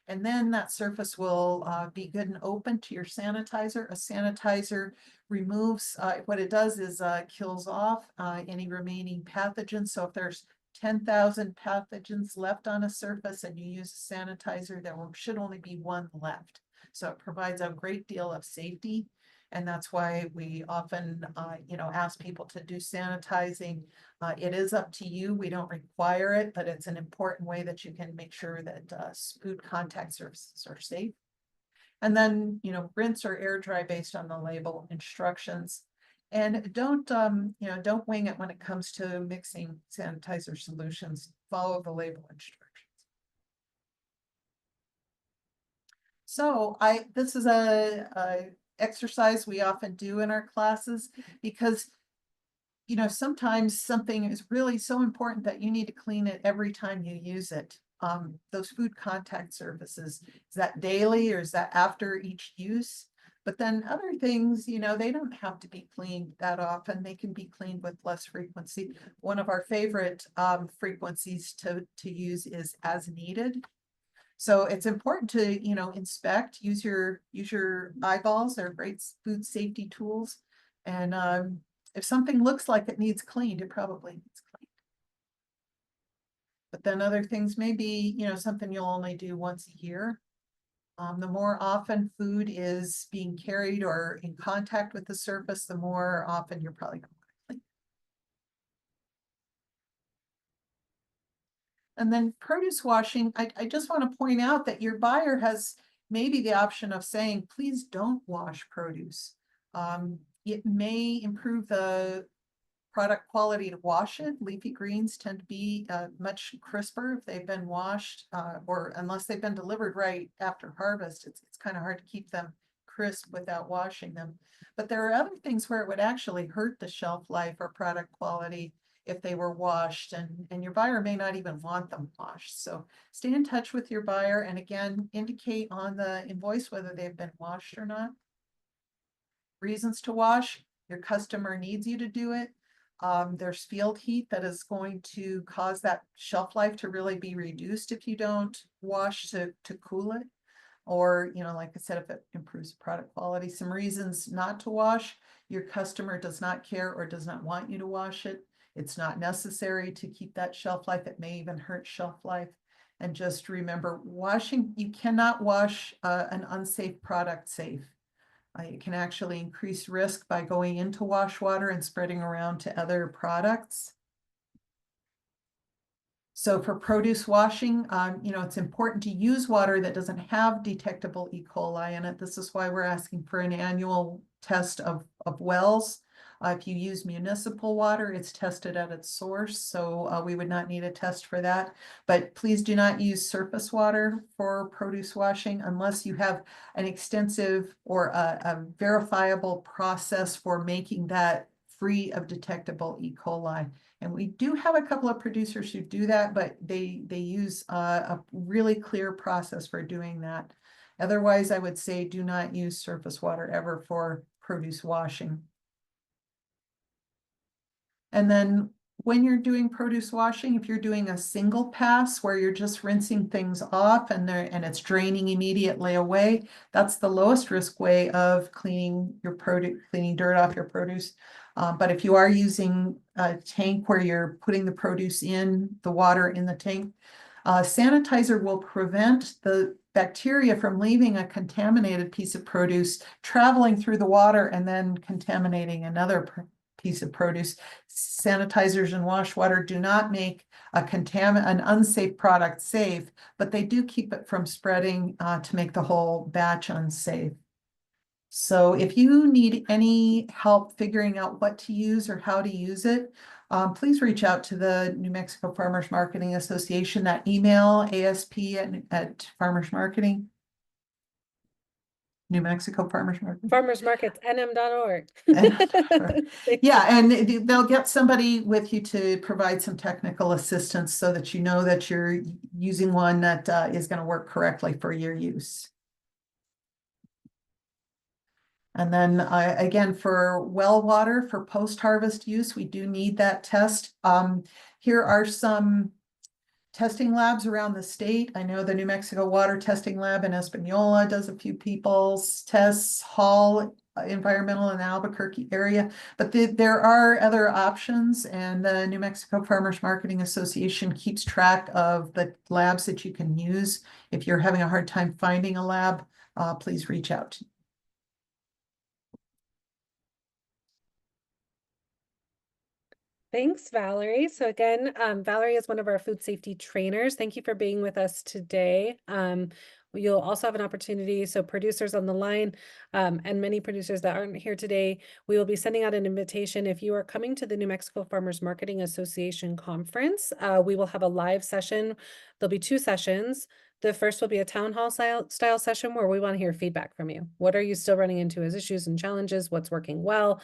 And then that surface will be good and open to your sanitizer. A sanitizer removes, what it does is kills off any remaining pathogens. So if there's 10,000 pathogens left on a surface and you use a sanitizer, there should only be one left. So it provides a great deal of safety. And that's why we often, you know, ask people to do sanitizing. It is up to you. We don't require it, but it's an important way that you can make sure that food contact surfaces are safe. And then, you know, rinse or air dry based on the label instructions. And don't, you know, don't wing it when it comes to mixing sanitizer solutions. Follow the label instructions. So this is a exercise we often do in our classes because, you know, sometimes something is really so important that you need to clean it every time you use it. Those food contact surfaces, is that daily or is that after each use? But then other things, you know, they don't have to be cleaned that often. They can be cleaned with less frequency. One of our favorite frequencies to use is as needed. So it's important to, you know, inspect, use your eyeballs. They're great food safety tools And if something looks like it needs cleaned, it probably needs cleaned. But then other things may be, you know, something you'll only do once a year. The more often food is being carried or in contact with the surface, the more often you're probably going to clean. And then produce washing, I just want to point out that your buyer has maybe the option of saying, please don't wash produce. It may improve the product quality to wash it. Leafy greens tend to be much crisper if they've been washed, or unless they've been delivered right after harvest. It's kind of hard to keep them crisp without washing them. But there are other things where it would actually hurt the shelf life or product quality if they were washed, and your buyer may not even want them washed. So stay in touch with your buyer, and again, indicate on the invoice whether they've been washed or not. Reasons to wash: your customer needs you to do it. There's field heat that is going to cause that shelf life to really be reduced if you don't wash to cool it. Or, you know, like I said, if it improves product quality. Some reasons not to wash: your customer does not care or does not want you to wash it. It's not necessary to keep that shelf life. It may even hurt shelf life. And just remember, washing, you cannot wash an unsafe product safe. It can actually increase risk by going into wash water and spreading around to other products. So for produce washing, you know, it's important to use water that doesn't have detectable E. coli in it. This is why we're asking for an annual test of wells. If you use municipal water, it's tested at its source, so we would not need a test for that. But please do not use surface water for produce washing unless you have an extensive or a verifiable process for making that free of detectable E. coli. And we do have a couple of producers who do that, but they use a really clear process for doing that. Otherwise, I would say do not use surface water ever for produce washing. And then when you're doing produce washing, if you're doing a single pass where you're just rinsing things off and it's draining immediately away, that's the lowest risk way of cleaning your produce, cleaning dirt off your produce. But if you are using a tank where you're putting the produce in, the water in the tank, sanitizer will prevent the bacteria from leaving a contaminated piece of produce, traveling through the water and then contaminating another piece of produce. Sanitizers and wash water do not make an unsafe product safe, but they do keep it from spreading to make the whole batch unsafe. So if you need any help figuring out what to use or how to use it, please reach out to the New Mexico Farmers Marketing Association. That email, ASP Farmers Marketing. New Mexico Farmers Market. Farmers Markets, nm.org. Yeah, and they'll get somebody with you to provide some technical assistance so that you know that you're using one that is going to work correctly for your use. And then again, for well water, for post-harvest use, we do need that test. Here are some testing labs around the state. I know the New Mexico Water Testing Lab in Espanola does a few people's tests, Hall Environmental in the Albuquerque area, but there are other options, and the New Mexico Farmers Marketing Association keeps track of the labs that you can use. If you're having a hard time finding a lab, please reach out. Thanks, Valerie. So again, Valerie is one of our food safety trainers. Thank you for being with us today. You'll also have an opportunity, so producers on the line and many producers that aren't here today, we will be sending out an invitation. If you are coming to the New Mexico Farmers Marketing Association conference, we will have a live session. There'll be 2 sessions. The first will be a town hall style session where we want to hear feedback from you. What are you still running into as issues and challenges? What's working well?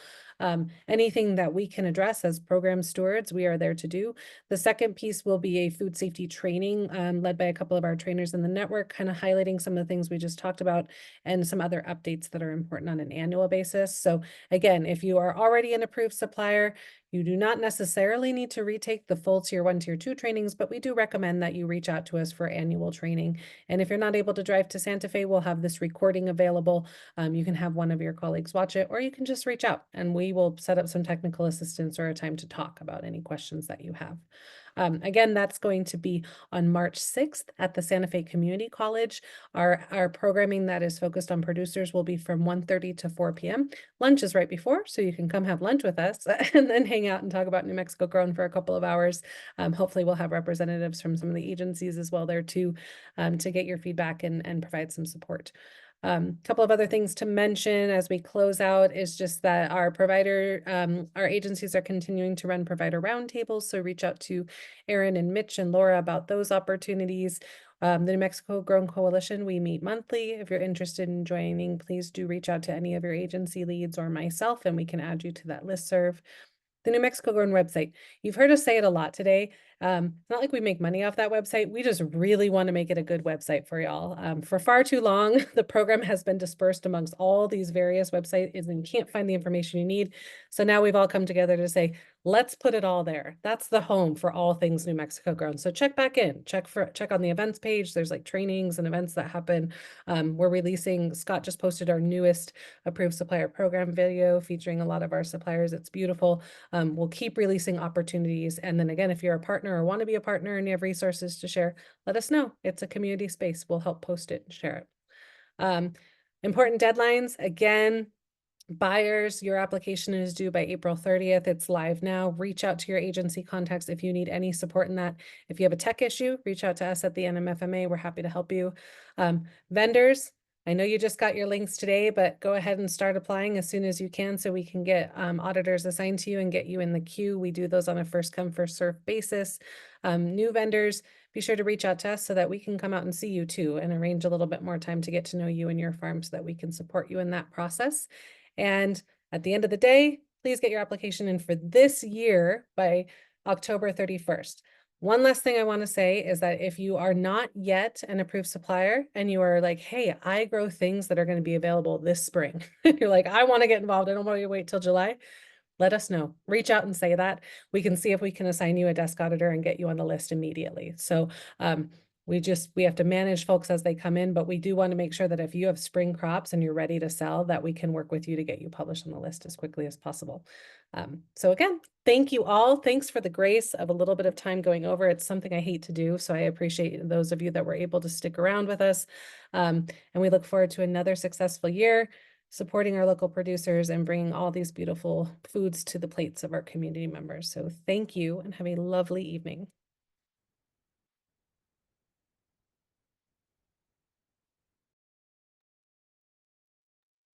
Anything that we can address as program stewards, we are there to do. The second piece will be a food safety training led by a couple of our trainers in the network, kind of highlighting some of the things we just talked about and some other updates that are important on an annual basis. So again, if you are already an approved supplier, You do not necessarily need to retake the full tier 1, tier 2 trainings, but we do recommend that you reach out to us for annual training. And if you're not able to drive to Santa Fe, we'll have this recording available. You can have one of your colleagues watch it, or you can just reach out and we will set up some technical assistance or a time to talk about any questions that you have. Again, that's going to be on March 6th at the Santa Fe Community College. Our programming that is focused on producers will be from 1:30 to 4 p.m. Lunch is right before, so you can come have lunch with us and then hang out and talk about New Mexico Grown for a couple of hours. Hopefully we'll have representatives from some of the agencies as well there too, to get your feedback and provide some support. Couple of other things to mention as we close out is just that our agencies are continuing to run provider roundtables. So reach out to Erin and Mitch and Laura about those opportunities. The New Mexico Grown Coalition, we meet monthly. If you're interested in joining, please do reach out to any of your agency leads or myself, and we can add you to that listserv. The New Mexico Grown website. You've heard us say it a lot today. It's not like we make money off that website. We just really want to make it a good website for y'all. For far too long, the program has been dispersed amongst all these various websites and you can't find the information you need. So now we've all come together to say, let's put it all there. That's the home for all things New Mexico Grown. So check back in, check on the events page. There's like trainings and events that happen. We're releasing, Scott just posted our newest approved supplier program video featuring a lot of our suppliers. It's beautiful. We'll keep releasing opportunities. And then again, if you're a partner or want to be a partner and you have resources to share, let us know. It's a community space. We'll help post it and share it. Important deadlines. Again, buyers, your application is due by April 30th. It's live now. Reach out to your agency contacts if you need any support in that. If you have a tech issue, reach out to us at the NMFMA. We're happy to help you. Vendors, I know you just got your links today, but go ahead and start applying as soon as you can so we can get auditors assigned to you and get you in the queue. We do those on a first come, first served basis. New vendors, be sure to reach out to us so that we can come out and see you too and arrange a little bit more time to get to know you and your farm so that we can support you in that process. And at the end of the day, please get your application in for this year by October 31st. One last thing I want to say is that if you are not yet an approved supplier and you are like, hey, I grow things that are going to be available this spring. You're like, I want to get involved. I don't want to wait till July. Let us know. Reach out and say that. We can see if we can assign you a desk auditor and get you on the list immediately. So we have to manage folks as they come in, but we do want to make sure that if you have spring crops and you're ready to sell, that we can work with you to get you published on the list as quickly as possible. So again, thank you all. Thanks for the grace of a little bit of time going over. It's something I hate to do. So I appreciate those of you that were able to stick around with us. And we look forward to another successful year supporting our local producers and bringing all these beautiful foods to the plates of our community members. So thank you and have a lovely evening.